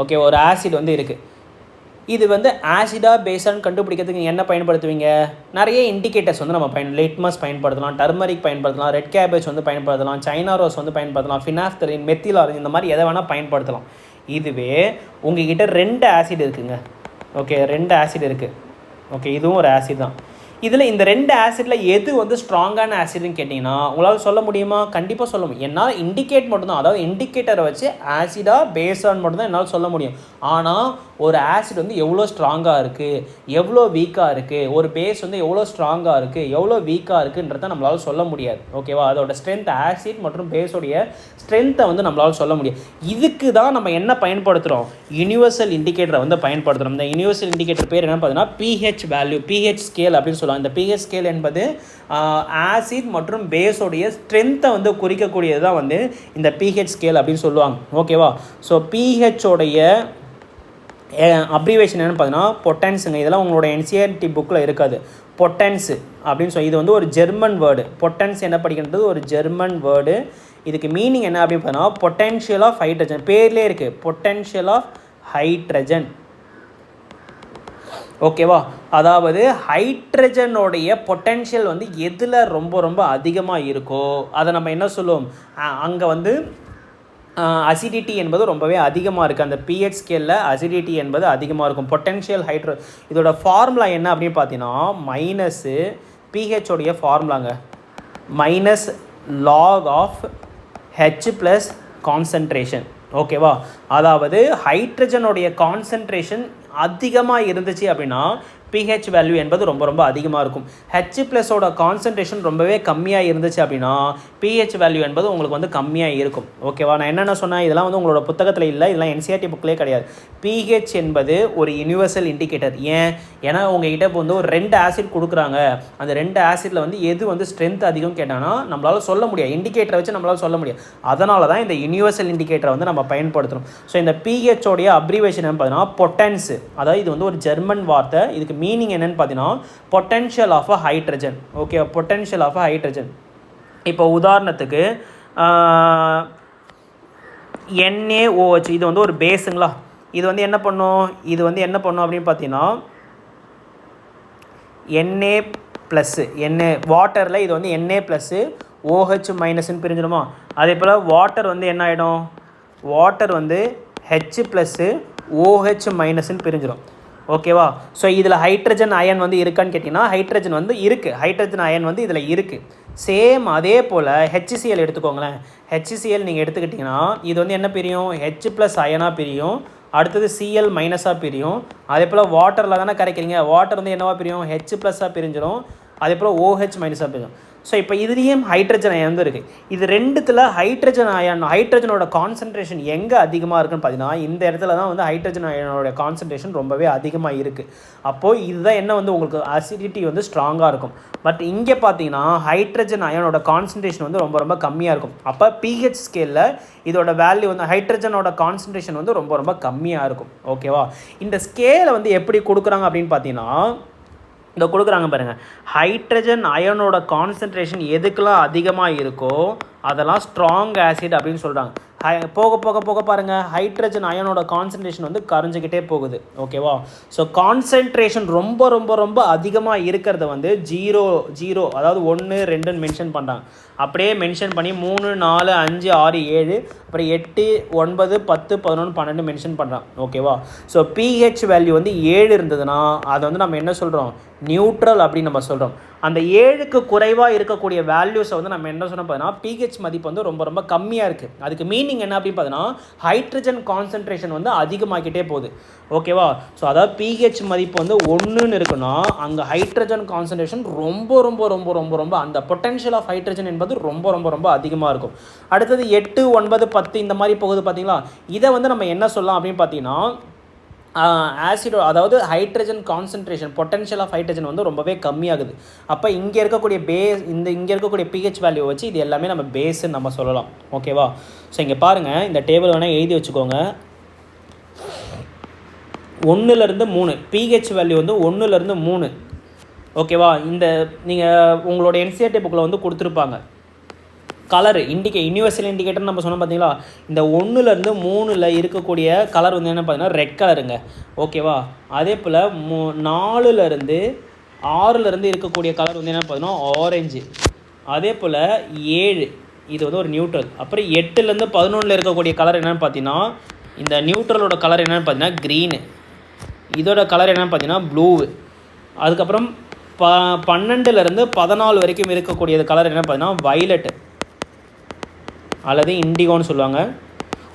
ஓகே, ஒரு ஆசிட் வந்து இருக்குது. இது வந்து ஆசிடாக பேஸான்னு கண்டுபிடிக்கிறதுக்கு என்ன பயன்படுத்துவீங்க, நிறைய இண்டிகேட்டர்ஸ் வந்து நம்ம லிட்மஸ் பயன்படுத்தலாம், டர்மரிக் பயன்படுத்தலாம், ரெட் கேபேஜ் வந்து பயன்படுத்தலாம், சைனா ரோஸ் வந்து பயன்படுத்தலாம், ஃபினாஃப்தலின், மெத்தில் ஆரஞ்சு, இந்த மாதிரி எதை வேணால் பயன்படுத்தலாம். இதுவே உங்ககிட்ட 2 ஆசிட் இருக்குங்க. ஓகே, 2 ஆசிட் இருக்குது. ஓகே, இதுவும் ஒரு ஆசிட் தான். இதில் இந்த 2 ஆசிடில் எது வந்து ஸ்ட்ராங்கான ஆசிட்னு கேட்டிங்கன்னா உங்களால் சொல்ல முடியுமா? கண்டிப்பாக சொல்ல முடியும். என்னால் இண்டிகேட் மட்டும்தான், அதாவது இண்டிகேட்டரை வச்சு ஆசிடாக பேஸான்னு மட்டும்தான் என்னால் சொல்ல முடியும். ஆனால் ஒரு ஆசிட் வந்து எவ்வளோ ஸ்ட்ராங்காக இருக்குது, எவ்வளோ வீக்காக இருக்குது, ஒரு பேஸ் வந்து எவ்வளோ ஸ்ட்ராங்காக இருக்குது, எவ்வளோ வீக்காக இருக்குன்றதை நம்மளால் சொல்ல முடியாது. ஓகேவா? அதோட ஸ்ட்ரென்த், ஆசிட் மற்றும் பேஸோடைய ஸ்ட்ரென்த்தை வந்து நம்மளால் சொல்ல முடியும். இதுக்கு தான் நம்ம என்ன பயன்படுத்துகிறோம், யுனிவர்சல் இண்டிகேட்டரை வந்து பயன்படுத்துகிறோம். இந்த யுனிவர்சல் இண்டிகேட்டர் பேர் என்ன பார்த்தீங்கன்னா பிஹெச் வேல்யூ, பிஹெச் ஸ்கேல் அப்படின்னு சொல்லுவாங்க. இந்த பிஹெச் ஸ்கேல் என்பது ஆசிட் மற்றும் பேஸோடைய ஸ்ட்ரென்த்தை வந்து குறிக்கக்கூடியது தான் வந்து இந்த பிஹெச் ஸ்கேல் அப்படின்னு சொல்லுவாங்க. ஓகேவா? ஸோ பிஹெச்சோடைய அப்ரிவேஷன் என்னென்னு பார்த்தீங்கன்னா பொட்டன்ஸுங்க. இதெல்லாம் உங்களோட என்சிஆர்டி புக்கில் இருக்காது. பொட்டன்ஸு அப்படின்னு சொல்லி இது வந்து ஒரு ஜெர்மன் வேர்டு. பொட்டன்ஸ் என்ன படிக்கின்றது ஒரு ஜெர்மன் வேர்டு. இதுக்கு மீனிங் என்ன அப்படின்னு பார்த்தீங்கன்னா பொட்டென்ஷியல் ஆஃப் ஹைட்ரஜன். பேர்லேயே இருக்குது, பொட்டென்ஷியல் ஆஃப் ஹைட்ரஜன். ஓகேவா? அதாவது ஹைட்ரஜனோடைய பொட்டென்ஷியல் வந்து எதில் ரொம்ப ரொம்ப அதிகமாக இருக்கோ அதை நம்ம என்ன சொல்லுவோம், அங்கே வந்து அசிடிட்டி என்பது ரொம்பவே அதிகமாக இருக்குது. அந்த பிஹெச் ஸ்கேலில் அசிடிட்டி என்பது அதிகமாக இருக்கும். பொட்டென்ஷியல் இதோட ஃபார்முலா என்ன அப்படின்னு பார்த்தீங்கன்னா மைனஸு பிஹெச்சோடைய ஃபார்முலாங்க, minus log of H plus concentration. ஓகேவா? அதாவது ஹைட்ரஜனுடைய கான்சன்ட்ரேஷன் அதிகமாக இருந்துச்சு அப்படின்னா பிஹெச் வேல்யூ என்பது ரொம்ப ரொம்ப அதிகமாக இருக்கும். ஹெச் ப்ளஸோட கான்சன்ட்ரேஷன் ரொம்பவே கம்மியாக இருந்துச்சு அப்படின்னா பிஹெச் வேல்யூ என்பது உங்களுக்கு வந்து கம்மியாக இருக்கும். ஓகேவா? நான் என்னென்ன சொன்னேன், இதெல்லாம் வந்து உங்களோட புத்தகத்தில் இல்லை, இதெல்லாம் என்சிஆர்டி புக்லேயே கிடையாது. பிஹெச் என்பது ஒரு யுனிவர்சல் இண்டிகேட்டர். ஏன்னா உங்ககிட்ட இப்போ வந்து ஒரு 2 ஆசிட் கொடுக்குறாங்க, அந்த 2 ஆசிட்டில் வந்து எது வந்து ஸ்ட்ரென்த் அதிகம் கேட்டாங்கன்னா நம்மளால் சொல்ல முடியாது, இண்டிகேட்டரை வச்சு நம்மளால் சொல்ல முடியாது. அதனால தான் இந்த யுனிவர்சல் இண்டிகேட்டரை வந்து நம்ம பயன்படுத்துகிறோம். ஸோ இந்த பிஹெச்சோடைய அப்ரிவேஷன் என்ன பார்த்தீங்கன்னா பொட்டன்ஸ். அதாவது இது வந்து ஒரு ஜெர்மன் வார்த்தை. இதுக்கு மீனிங் என்னன்னு பார்த்தீங்கன்னா potential of a hydrogen. Okay, potential of a hydrogen. இப்போ உதாரணத்துக்கு NaOH இது வந்து ஒரு பேஸுங்களா. இது வந்து என்ன பண்ணும் அப்படின்னு பார்த்தீங்கன்னா Na ப்ளஸ்ஸு வாட்டரில் இது வந்து Na ப்ளஸ்ஸு OH மைனஸ்ன்னு பிரிஞ்சிடுமா. அதே போல் வாட்டர் வந்து என்ன ஆகிடும், வாட்டர் வந்து H ப்ளஸ்ஸு OH மைனஸ்ன்னு பிரிஞ்சிடும். ஓகேவா? ஸோ இதில் ஹைட்ரஜன் அயன் வந்து இருக்கான்னு கேட்டிங்கன்னா ஹைட்ரஜன் வந்து இருக்குது, ஹைட்ரஜன் அயன் வந்து இதில் இருக்குது. சேம் அதே போல் HCl எடுத்துக்கோங்களேன். HCl நீங்கள் எடுத்துக்கிட்டிங்கன்னா இது வந்து என்ன பிரியும், H ப்ளஸ் அயனாக பிரியும், அடுத்தது Cl மைனஸாக பிரியும். அதே போல் வாட்டரில் தானே கரைக்கிறீங்க, வாட்டர் வந்து என்னவா பிரியும், H ப்ளஸ்ஸாக பிரிஞ்சிடும், அதே போல் OH மைனஸாக பிரியும். ஸோ இப்போ இதுலேயும் ஹைட்ரஜன் அயன் வந்து இருக்குது. இது ரெண்டுத்தில் ஹைட்ரஜனோட கான்சன்ட்ரேஷன் எங்கே அதிகமாக இருக்குன்னு பார்த்தீங்கன்னா இந்த இடத்துல தான் வந்து ஹைட்ரஜன் அயனோட கான்சன்ட்ரேஷன் ரொம்பவே அதிகமாக இருக்குது. அப்போது இதுதான் என்ன வந்து உங்களுக்கு அசிடிட்டி வந்து ஸ்ட்ராங்காக இருக்கும். பட் இங்கே பார்த்தீங்கன்னா ஹைட்ரஜன் அயனோட கான்சன்ட்ரேஷன் வந்து ரொம்ப ரொம்ப கம்மியாக இருக்கும். அப்போ பிஹெச் ஸ்கேலில் இதோட வேல்யூ வந்து ஹைட்ரஜனோட கான்சன்ட்ரேஷன் வந்து ரொம்ப ரொம்ப கம்மியாக இருக்கும். ஓகேவா? இந்த ஸ்கேலை வந்து எப்படி கொடுக்குறாங்க அப்படின்னு பார்த்தீங்கன்னா இந்த கொடுக்குறாங்க பாருங்கள், ஹைட்ரஜன் அயனோட கான்சன்ட்ரேஷன் எதுக்கெல்லாம் அதிகமாக இருக்கோ அதெல்லாம் ஸ்ட்ராங் ஆசிட் அப்படின்னு சொல்கிறாங்க. போக போக போக பாருங்கள் ஹைட்ரஜன் அயனோட கான்சன்ட்ரேஷன் வந்து கரைஞ்சிக்கிட்டே போகுது. ஓகேவா? ஸோ கான்சன்ட்ரேஷன் ரொம்ப ரொம்ப ரொம்ப அதிகமாக இருக்கிறத வந்து 0 அதாவது 1 2ன்னு மென்ஷன் பண்ணுறாங்க. அப்படியே மென்ஷன் பண்ணி 3 4 5 6 7 அப்புறம் 8 9 10 11 12 மென்ஷன் பண்ணுறான். ஓகேவா? ஸோ பிஹெச் வேல்யூ வந்து 7 இருந்ததுன்னா அதை வந்து நம்ம என்ன சொல்கிறோம், நியூட்ரல் அப்படின்னு நம்ம சொல்கிறோம். அந்த 7க்கு குறைவாக இருக்கக்கூடிய வேல்யூஸை வந்து நம்ம என்ன சொன்ன பார்த்தீங்கன்னா பிஹெச் மதிப்பு வந்து ரொம்ப ரொம்ப கம்மியாக இருக்குது. அதுக்கு மீனிங் என்ன அப்படின்னு பார்த்தீங்கன்னா ஹைட்ரஜன் கான்சன்ட்ரேஷன் வந்து அதிகமாகிட்டே போகுது. ஓகேவா? ஸோ அதாவது பிஹெச் மதிப்பு வந்து 1ன்னு இருக்குன்னா அங்கே ஹைட்ரஜன் கான்சன்ட்ரேஷன் ரொம்ப ரொம்ப ரொம்ப ரொம்ப ரொம்ப அந்த பொட்டென்ஷியல் ஆஃப் ஹைட்ரஜன் என்பது ரொம்ப ரொம்ப ரொம்ப அதிகமாக இருக்கும். அடுத்தது 8 9 10 இந்த மாதிரி போகுது பார்த்தீங்களா. இதை வந்து நம்ம என்ன சொல்லலாம் அப்படின்னு பார்த்தீங்கன்னா ஆசிடோ அதாவது hydrogen concentration potential of hydrogen வந்து ரொம்பவே கம்மியாகுது. அப்போ இங்கே இருக்கக்கூடிய இங்கே இருக்கக்கூடிய பிஹெச் வேல்யூ வச்சு இது எல்லாமே நம்ம பேஸ்ன்னு நம்ம சொல்லலாம். ஓகேவா? ஸோ இங்கே பாருங்கள், இந்த டேபிள் வேணால் எழுதி வச்சுக்கோங்க. 1லேருந்து 3 பிஹெச் வேல்யூ வந்து 1லேருந்து 3. ஓகேவா? இந்த நீங்கள் உங்களோட என்சிஆர்டி புக்கில் வந்து கொடுத்துருப்பாங்க கலர் யுனிவர்சல் இண்டிகேட்டர் நம்ம சொன்னோம் பார்த்தீங்களா. இந்த 1லேருந்து 3ல் இருக்கக்கூடிய கலர் வந்து என்ன பார்த்தீங்கன்னா ரெட் கலருங்க. ஓகேவா? அதே போல் 4லேருந்து 6லேருந்து இருக்கக்கூடிய கலர் வந்து என்ன பார்த்தீங்கன்னா ஆரஞ்சு. அதே போல் 7 இது வந்து ஒரு நியூட்ரல். அப்புறம் 8லேருந்து 11ல் இருக்கக்கூடிய கலர் என்னென்னு பார்த்தீங்கன்னா இந்த நியூட்ரலோட கலர் என்னென்னு பார்த்தீங்கன்னா க்ரீனு. இதோட கலர் என்னென்னு பார்த்தீங்கன்னா ப்ளூவு. அதுக்கப்புறம் 12லேருந்து 14 வரைக்கும் இருக்கக்கூடியது கலர் என்னென்னு பார்த்தீங்கன்னா வைலட்டு அல்லது இண்டிகோன்னு சொல்லுவாங்க.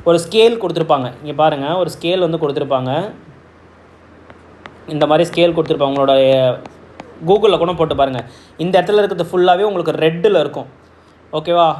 ஒரு ஸ்கேல் கொடுத்துருப்பாங்க, இங்கே பாருங்கள் ஒரு ஸ்கேல் வந்து கொடுத்துருப்பாங்க. இந்த மாதிரி ஸ்கேல் கொடுத்துருப்பாங்க. உங்களோட கூகுளில் கூட போட்டு பாருங்கள். இந்த இடத்துல இருக்கிறது ஃபுல்லாகவே உங்களுக்கு ரெட்டில் இருக்கும். ஓகேவா?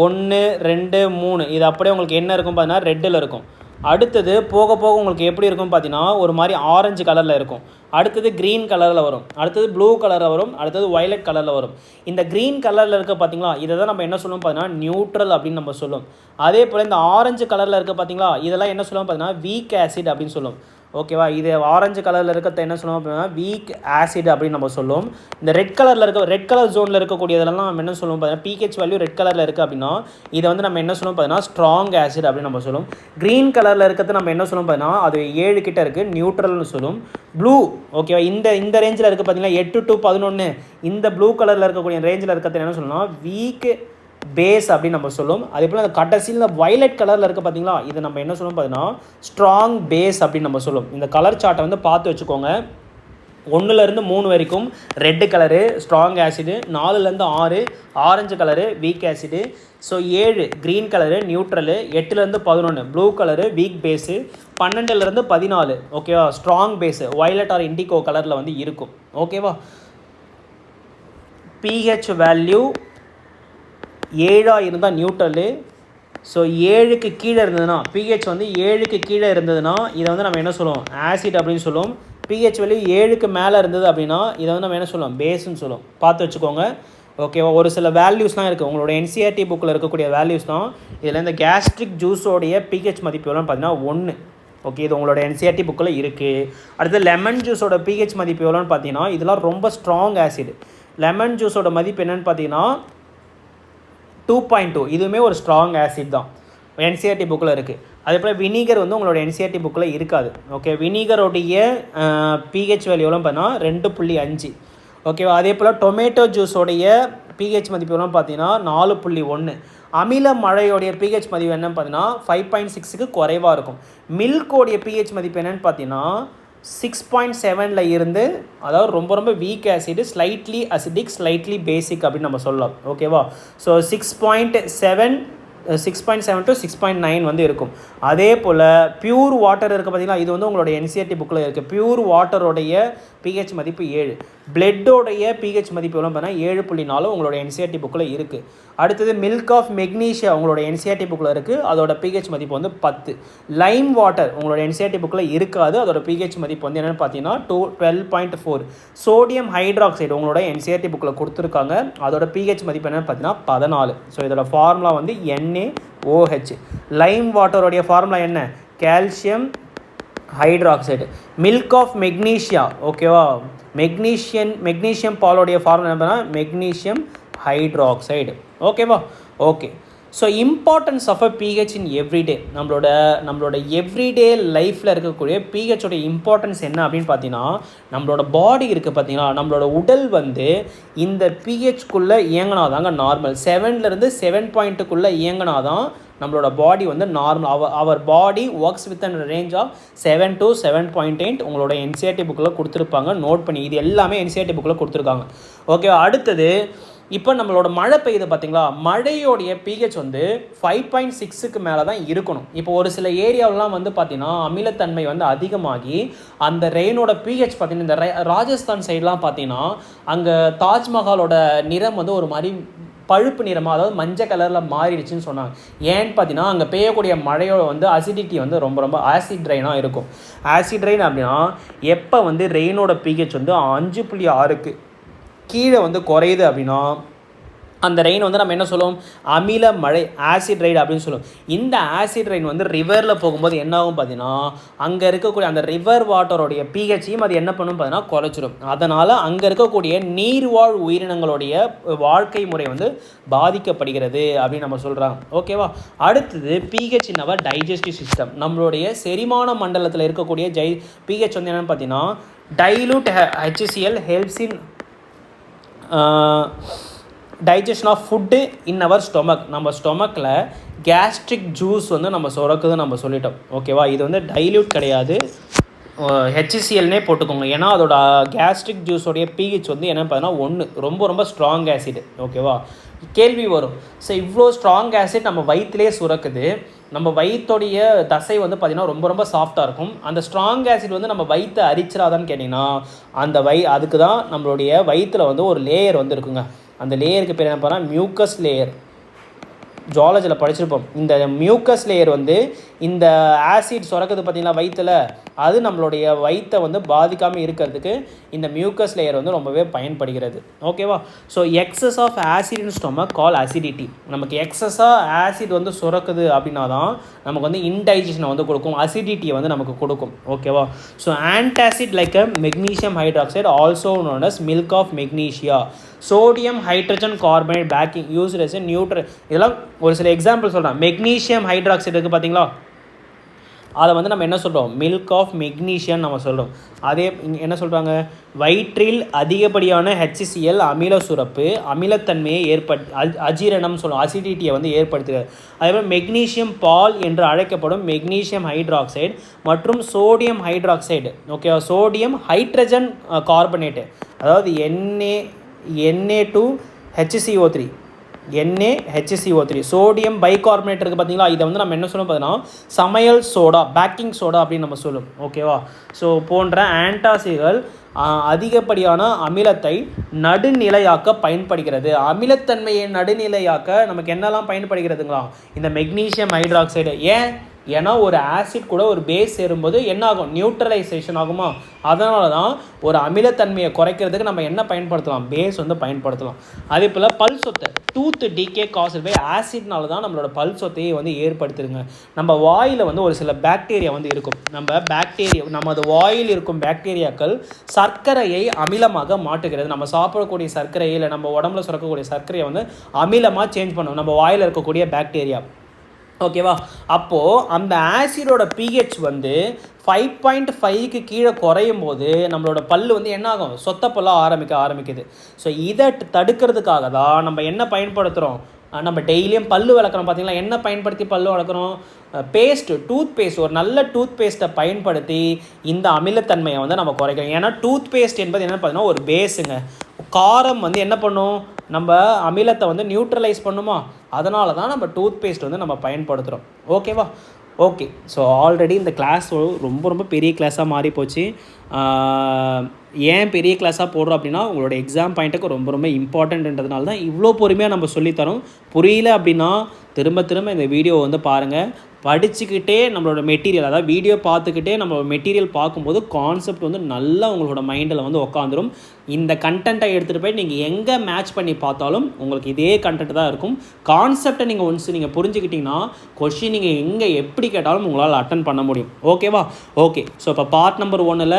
1 2 3 இது அப்படியே உங்களுக்கு என்ன இருக்கும் பார்த்தீங்கன்னா ரெட்டில் இருக்கும். அடுத்தது போக போக உங்களுக்கு எப்படி இருக்கும் பார்த்தீங்கன்னா ஒரு மாதிரி ஆரஞ்சு கலரில் இருக்கும். அடுத்தது க்ரீன் கலரில் வரும். அடுத்தது ப்ளூ கலரில் வரும். அடுத்தது வயலட் கலரில் வரும். இந்த க்ரீன் கலரில் இருக்க பார்த்தீங்களா, இதை தான் நம்ம என்ன சொல்லுவோம் பார்த்தீங்கன்னா நியூட்ரல் அப்படின்னு நம்ம சொல்லுவோம். அதே போல் இந்த ஆரஞ்சு கலரில் இருக்க பார்த்தீங்களா, இதெல்லாம் என்ன சொல்லுவோம் பார்த்தீங்கன்னா வீக் ஆசிட் அப்படின்னு சொல்லுவோம். ஓகேவா? இது ஆரஞ்சு கலரில் இருக்கிறத என்ன சொல்லுவோம் அப்படின்னா வீக் ஆசிட் அப்படின்னு நம்ம சொல்லுவோம். இந்த ரெட் கலரில் இருக்க ரெட் கலர் ஜோனில் இருக்கக்கூடியதெல்லாம் நம்ம என்ன சொல்லுவோம் பார்த்தீங்கன்னா பிஹெச் வேல்யூ ரெட் கலரில் இருக்குது அப்படின்னா இதை வந்து நம்ம என்ன சொல்லுவோம் பார்த்தீங்கன்னா ஸ்ட்ராங் ஆசிட் அப்படின்னு நம்ம சொல்லுவோம். க்ரீன் கலரில் இருக்கிறது நம்ம என்ன சொல்லுவோம் பார்த்தீங்கன்னா அது 7 கிட்ட இருக்குது, நியூட்ரல்னு சொல்லுவோம். ப்ளூ ஓகேவா இந்த ரேஞ்சில் இருக்குது பார்த்தீங்கன்னா 8 to 11 இந்த ப்ளூ கலரில் இருக்கக்கூடிய ரேஞ்சில் இருக்கிறது என்ன சொல்லணும் வீக் பேஸ் அப்படின்னு நம்ம சொல்லுவோம். அதே போல் அந்த கடைசியில் வயலட் கலரில் இருக்குது பார்த்தீங்களா, இதை நம்ம என்ன சொல்லுவோம் பார்த்தீங்கன்னா ஸ்ட்ராங் பேஸ் அப்படின்னு நம்ம சொல்லுவோம். இந்த கலர் சார்ட்டை வந்து பார்த்து வச்சுக்கோங்க. 1லேருந்து 3 வரைக்கும் ரெட்டு கலரு ஸ்ட்ராங் ஆசிடு, 4லேருந்து 6 orange colour weak acid, so 7 green colour neutral, 8லேருந்து 11 ப்ளூ கலரு வீக் பேஸு, 12லேருந்து 14 ஓகேவா strong base violet or indigo கலரில் வந்து இருக்கும். ஓகேவா? பிஹெச் வேல்யூ 7 இருந்தால் நியூட்ரலு. ஸோ 7க்கு கீழே இருந்ததுன்னா பிஹெச் வந்து 7க்கு கீழே இருந்ததுன்னா இதை வந்து நம்ம என்ன சொல்லுவோம் ஆசிட் அப்படின்னு சொல்லுவோம். பிஹெச் வேல்யூ 7க்கு மேலே இருந்தது அப்படின்னா இதை வந்து நம்ம என்ன சொல்லுவோம் பேஸ்ன்னு சொல்லுவோம். பார்த்து வச்சுக்கோங்க. ஓகேவா? ஒரு சில வேல்யூஸ்லாம் இருக்குது உங்களோட என்சிஆர்டி புக்கில் இருக்கக்கூடிய வேல்யூஸ் தான். இதில் இந்த கேஸ்ட்ரிக் ஜூஸோடைய பிஹெச் மதிப்பு எவ்வளோன்னு பார்த்தீங்கன்னா 1. ஓகே, இது உங்களோட என்சிஆர்டி புக்கில் இருக்குது. அடுத்து லெமன் ஜூஸோட பிஹெச் மதிப்பு எவ்வளோன்னு பார்த்தீங்கன்னா இதெல்லாம் ரொம்ப ஸ்ட்ராங் ஆசிட். லெமன் ஜூஸோட மதிப்பு என்னென்னு பார்த்தீங்கன்னா 2.2. இதுவுமே ஒரு ஸ்ட்ராங் ஆசிட் தான், என்சிஆர்டி புக்கில் இருக்குது. அதே போல் வினிகர் வந்து உங்களோட என்சிஆர்டி புக்கில் இருக்காது. ஓகே, வினிகரோடைய பிஹெச் வேல்யூ எவ்வளோ பார்த்தீங்கன்னா 2.5. ஓகேவா? அதே போல் டொமேட்டோ ஜூஸோடைய பிஹெச் மதிப்பு எவ்வளோ பார்த்தீங்கன்னா 4.1. அமில மழையோடைய பிஹெச் மதிப்பு என்னன்னு பார்த்தீங்கன்னா 5.6க்கு குறைவாக இருக்கும். மில்கோடைய பிஹெச் மதிப்பு என்னென்னு பார்த்தீங்கன்னா 6.7 இருந்து அதாவது ரொம்ப ரொம்ப weak acid, slightly acidic, slightly basic அப்படின்னு நம்ம சொல்லலாம். ஓகேவா? ஸோ 6.7 to 6.9 வந்து இருக்கும். அதே போல் பியூர் வாட்டர் இருக்குது பார்த்தீங்களா, இது வந்து உங்களோட என்சிஆர்டி புக்கில் இருக்குது. பியூர் வாட்டரோடைய பிஹெச் மதிப்பு 7. பிளட்டோடைய பிஹெச் மதிப்பு எவ்வளோ பார்த்தீங்கன்னா 7.4 உங்களோட என்சிஆர்டி புக்கில் இருக்குது. அடுத்தது மில்க் ஆஃப் மெக்னீஷியா உங்களோட என்சிஆர்டி புக்கில் இருக்குது, அதோட பிஹெச் மதிப்பு வந்து 10. லைம் வாட்டர் உங்களோட என்சிஆர்டி புக்கில் இருக்காது, அதோட பிஹெச் மதிப்பு வந்து என்னென்னு பார்த்தீங்கன்னா 12.4. சோடியம் ஹைட்ராக்சைடு உங்களோட என்சிஆர்டி புக்கில் கொடுத்துருக்காங்க, அதோட பிஹெச் மதிப்பு என்னென்னு பார்த்தீங்கன்னா 14. ஸோ இதோட ஃபார்முலா வந்து NaOH. லைம் வாட்டருடைய ஃபார்முலா என்ன? Calcium hydroxide. Milk of magnesia ஓகேவா, மெக்னீஷியம் பாலோடைய ஃபார்முலா என்ன? Magnesium hydroxide. ஓகேவா? Okay. So importance of a pH in everyday, நம்மளோட எவ்ரிடே லைஃப்பில் இருக்கக்கூடிய பிஹெச்சோடைய இம்பார்ட்டன்ஸ் என்ன அப்படின்னு பார்த்தீங்கன்னா நம்மளோட பாடி இருக்குது பார்த்தீங்கன்னா, நம்மளோட உடல் வந்து இந்த பிஹெச்குள்ளே இயங்கினாதாங்க நார்மல். 7லேருந்து 7.2க்குள்ளே இயங்கினாதான் நம்மளோட பாடி வந்து normal. Our body works with an range of 7 to 7.8 உங்களோட என்சிஆர்டி புக்கில் கொடுத்துருப்பாங்க. நோட் பண்ணி, இது எல்லாமே என்சிஆர்டி புக்கில் கொடுத்துருக்காங்க. ஓகே, அடுத்தது இப்போ நம்மளோட மழை பெய்யுது பார்த்தீங்களா, மழையோடைய பிஹெச் வந்து 5.6க்கு மேலே தான் இருக்கணும். இப்போ ஒரு சில ஏரியாவெலாம் வந்து பார்த்திங்கன்னா அமிலத்தன்மை வந்து அதிகமாகி அந்த ரெயினோட பிஹெச் பார்த்திங்கன்னா இந்த ராஜஸ்தான் சைட்லாம் பார்த்திங்கன்னா அங்கே தாஜ்மஹாலோட நிறம் வந்து ஒரு மாதிரி பழுப்பு நிறமாக, அதாவது மஞ்சள் கலரில் மாறிடுச்சுன்னு சொன்னாங்க. ஏன்னு பார்த்தீங்கன்னா அங்கே பெய்யக்கூடிய மழையோட வந்து அசிடிட்டி வந்து ரொம்ப ரொம்ப ஆசிட் ரெயினாக இருக்கும். ஆசிட் ரெயின் அப்படின்னா எப்போ வந்து ரெயினோட பிஹெச் வந்து 5.6க்கு கீழே வந்து குறையுது அப்படின்னா அந்த ரெயின் வந்து நம்ம என்ன சொல்லுவோம்? அமில மழை, ஆசிட் ரெயின் அப்படின்னு சொல்லுவோம். இந்த ஆசிட் ரெயின் வந்து ரிவரில் போகும்போது என்ன ஆகும் பார்த்தீங்கன்னா அங்கே இருக்கக்கூடிய அந்த ரிவர் வாட்டரோடைய பிஹெச்சையும் அது என்ன பண்ணும் பார்த்தீங்கன்னா குறைச்சிடும். அதனால் அங்கே இருக்கக்கூடிய நீர்வாழ் உயிரினங்களுடைய வாழ்க்கை முறை வந்து பாதிக்கப்படுகிறது அப்படின்னு நம்ம சொல்கிறாங்க. ஓகேவா? அடுத்தது pH in our digestive system. நம்மளுடைய செரிமான மண்டலத்தில் இருக்கக்கூடிய பிஹெச் வந்து என்னென்னு பார்த்தீங்கன்னா dilute HCl helps in digestion of food in our stomach. நம்ம ஸ்டொமக்கில் கேஸ்ட்ரிக் ஜூஸ் வந்து நம்ம சுரக்குதுன்னு நம்ம சொல்லிட்டோம். ஓகேவா? இது வந்து டைல்யூட் கிடையாது, HClனே போட்டுக்கோங்க. ஏன்னா அதோட கேஸ்ட்ரிக் ஜூஸோடைய பிஹெச் வந்து என்னென்னு பார்த்தீங்கன்னா 1, ரொம்ப ரொம்ப ஸ்ட்ராங் ஆசிட். ஓகேவா? கேள்வி வரும், ஸோ இவ்வளோ ஸ்ட்ராங் ஆசிட் நம்ம வயிற்றுலேயே சுரக்குது, நம்ம வயிற்றுடைய தசை வந்து பார்த்திங்கன்னா ரொம்ப ரொம்ப சாஃப்டாக இருக்கும். அந்த ஸ்ட்ராங் ஆசிட் வந்து நம்ம வயிற்றை அரிச்சிடாதான்னு கேட்டிங்கன்னா அந்த அதுக்கு தான் நம்மளுடைய வயிற்றில் வந்து ஒரு லேயர் வந்து இருக்குங்க. அந்த லேயருக்கு பேர் என்ன பண்ணால் மியூக்கஸ் லேயர். ஜுவாலஜியில் படிச்சிருப்போம். இந்த மியூக்கஸ் லேயர் வந்து இந்த ஆசிட் சுரக்குது பார்த்திங்களா வயிற்றில், அது நம்மளுடைய வயிற்றை வந்து பாதிக்காமல் இருக்கிறதுக்கு இந்த மியூக்கஸ் லேயர் வந்து ரொம்பவே பயன்படுகிறது. ஓகேவா? So excess of acid in stomach call acidity. நமக்கு எக்ஸஸாக ஆசிட் வந்து சுரக்குது அப்படின்னா தான் நமக்கு வந்து இன்டைஜஷனை வந்து கொடுக்கும், அசிடிட்டியை வந்து நமக்கு கொடுக்கும். ஓகேவா? So antacid like a magnesium hydroxide also known as milk of magnesia, sodium hydrogen carbonate baking used as a neutral. இதெல்லாம் ஒரு சில எக்ஸாம்பிள் சொல்கிறேன். மெக்னீஷியம் ஹைட்ராக்சைடு இருக்குது பார்த்தீங்களா, அதை வந்து நம்ம என்ன சொல்கிறோம், மில்க் ஆஃப் மெக்னீஷியம் நம்ம சொல்கிறோம். அதே என்ன சொல்கிறாங்க, வயிற்றில் அதிகப்படியான HCl அமில சுரப்பு அமிலத்தன்மையை அஜீரணம் சொல்லுவோம், அசிடிட்டியை வந்து ஏற்படுத்துகிறது. அதேபோல் மெக்னீஷியம் பால் என்று அழைக்கப்படும் மெக்னீஷியம் ஹைட்ராக்சைடு மற்றும் சோடியம் ஹைட்ராக்சைடு, ஓகேவா, சோடியம் ஹைட்ரஜன் கார்பனேட்டு, அதாவது Na2HCO3 NaHCO3 சோடியம் பைகார்பனேட் இருக்குது பார்த்தீங்களா, இதை வந்து நம்ம என்ன சொல்லணும் பார்த்தீங்கன்னா சமையல் சோடா, பேக்கிங் சோடா அப்படின்னு நம்ம சொல்லுவோம். ஓகேவா? ஸோ போன்ற ஆன்டாசிட்கள் அதிகப்படியான அமிலத்தை நடுநிலையாக்க பயன்படுகிறது. அமிலத்தன்மையை நடுநிலையாக்க நமக்கு என்னெல்லாம் பயன்படுகிறதுங்களா, இந்த மெக்னீஷியம் ஹைட்ராக்சைடு. ஏன்னா ஒரு ஆசிட் கூட ஒரு பேஸ் சேரும்போது என்ன ஆகும், நியூட்ரலைசேஷன் ஆகுமா. அதனால தான் ஒரு அமிலத்தன்மையை குறைக்கிறதுக்கு நம்ம என்ன பயன்படுத்தலாம், பேஸ் வந்து பயன்படுத்தலாம். அதே போல் பல் சொத்தை, டூத் டிகே காஸ்ட் பை ஆசிட்னால தான் நம்மளோட பல் சொத்தையை வந்து ஏற்படுத்துதுங்க. நம்ம வாயில் வந்து ஒரு சில பாக்டீரியா வந்து இருக்கும். நமது வாயில் இருக்கும் பாக்டீரியாக்கள் சர்க்கரையை அமிலமாக மாற்றுகிறது. நம்ம சாப்பிடக்கூடிய சர்க்கரையை இல்லை நம்ம உடம்புல சுரக்கக்கூடிய சர்க்கரையை வந்து அமிலமாக சேஞ்ச் பண்ணும் நம்ம வாயில் இருக்கக்கூடிய பாக்டீரியா. ஓகேவா? அப்போது அந்த ஆசிடோட pH வந்து 5.5க்கு கீழே குறையும் போது நம்மளோட பல் வந்து என்ன ஆகும், சொத்த பல்ல ஆரம்பிக்குது. ஸோ இதை தடுக்கிறதுக்காக தான் நம்ம என்ன பயன்படுத்துகிறோம், நம்ம டெய்லியும் பல் விளக்குறோம் பார்த்தீங்களா. என்ன பயன்படுத்தி பல் விளக்குறோம், டூத் பேஸ்ட், ஒரு நல்ல டூத் பேஸ்ட்டை பயன்படுத்தி இந்த அமிலத்தன்மையை வந்து நம்ம குறைக்கிறோம். ஏன்னா டூத் பேஸ்ட் என்பது என்ன பார்த்தீங்கன்னா ஒரு பேஸுங்க. காரம் வந்து என்ன பண்ணும், நம்ம அமிலத்தை வந்து நியூட்ரலைஸ் பண்ணுமா, அதனால தான் நம்ம டூத் பேஸ்ட் வந்து நம்ம பயன்படுத்துகிறோம். ஓகேவா? ஓகே. ஸோ ஆல்ரெடி இந்த கிளாஸ் ரொம்ப ரொம்ப பெரிய கிளாஸாக மாறி போச்சு. ஏன் பெரிய கிளாஸாக போடுறோம் அப்படின்னா உங்களோட எக்ஸாம் பாயிண்ட்டுக்கு ரொம்ப ரொம்ப இம்பார்ட்டன்ட்ன்றதுனால தான் இவ்வளோ பொறுமையாக நம்ம சொல்லித்தரோம். புரியல அப்படின்னா திரும்ப இந்த வீடியோ வந்து பாருங்கள். படிச்சுக்கிட்டே நம்மளோட மெட்டீரியல், அதாவது வீடியோ பார்த்துக்கிட்டே நம்மளோட மெட்டீரியல் பார்க்கும்போது கான்செப்ட் வந்து நல்லா உங்களோட மைண்டில் வந்து உட்காந்துரும். இந்த கண்டென்ட்டை எடுத்துகிட்டு போய் நீங்கள் எங்கே மேட்ச் பண்ணி பார்த்தாலும் உங்களுக்கு இதே கண்டென்ட் தான் இருக்கும். கான்செப்டை நீங்கள் நீங்கள் புரிஞ்சுக்கிட்டிங்கன்னா கொஷின் நீங்கள் எங்கே எப்படி கேட்டாலும் உங்களால் அட்டன் பண்ண முடியும். ஓகேவா? ஓகே. ஸோ இப்போ பார்ட் நம்பர் 1ல்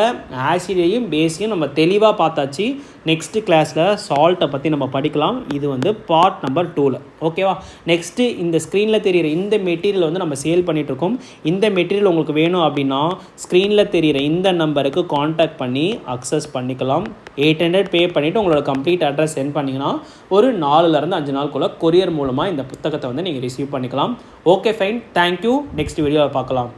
ஆசிடையும் பேஸையும் நம்ம தெளிவாக பார்த்தாச்சு. நெக்ஸ்ட்டு கிளாஸில் சால்ட்டை பற்றி நம்ம படிக்கலாம். இது வந்து பார்ட் நம்பர் 2ல். ஓகேவா? நெக்ஸ்ட்டு இந்த ஸ்க்ரீனில் தெரிகிற இந்த மெட்டீரியல் வந்து நம்ம சேல் பண்ணிகிட்ருக்கோம். இந்த மெட்டீரியல் உங்களுக்கு வேணும் அப்படின்னா ஸ்க்ரீனில் தெரிகிற இந்த நம்பருக்கு காண்டாக்ட் பண்ணி அக்சஸ் பண்ணிக்கலாம். 800 பே பண்ணிவிட்டு உங்களோட கம்ப்ளீட் அட்ரஸ் சென்ட் பண்ணிங்கன்னா ஒரு 4லேருந்து 5 நாளுக்குள்ளே கொரியர் மூலமாக இந்த புத்தகத்தை வந்து நீங்கள் ரிசீவ் பண்ணிக்கலாம். Okay, fine. தேங்க்யூ. நெக்ஸ்ட் வீடியோவில் பார்க்கலாம்.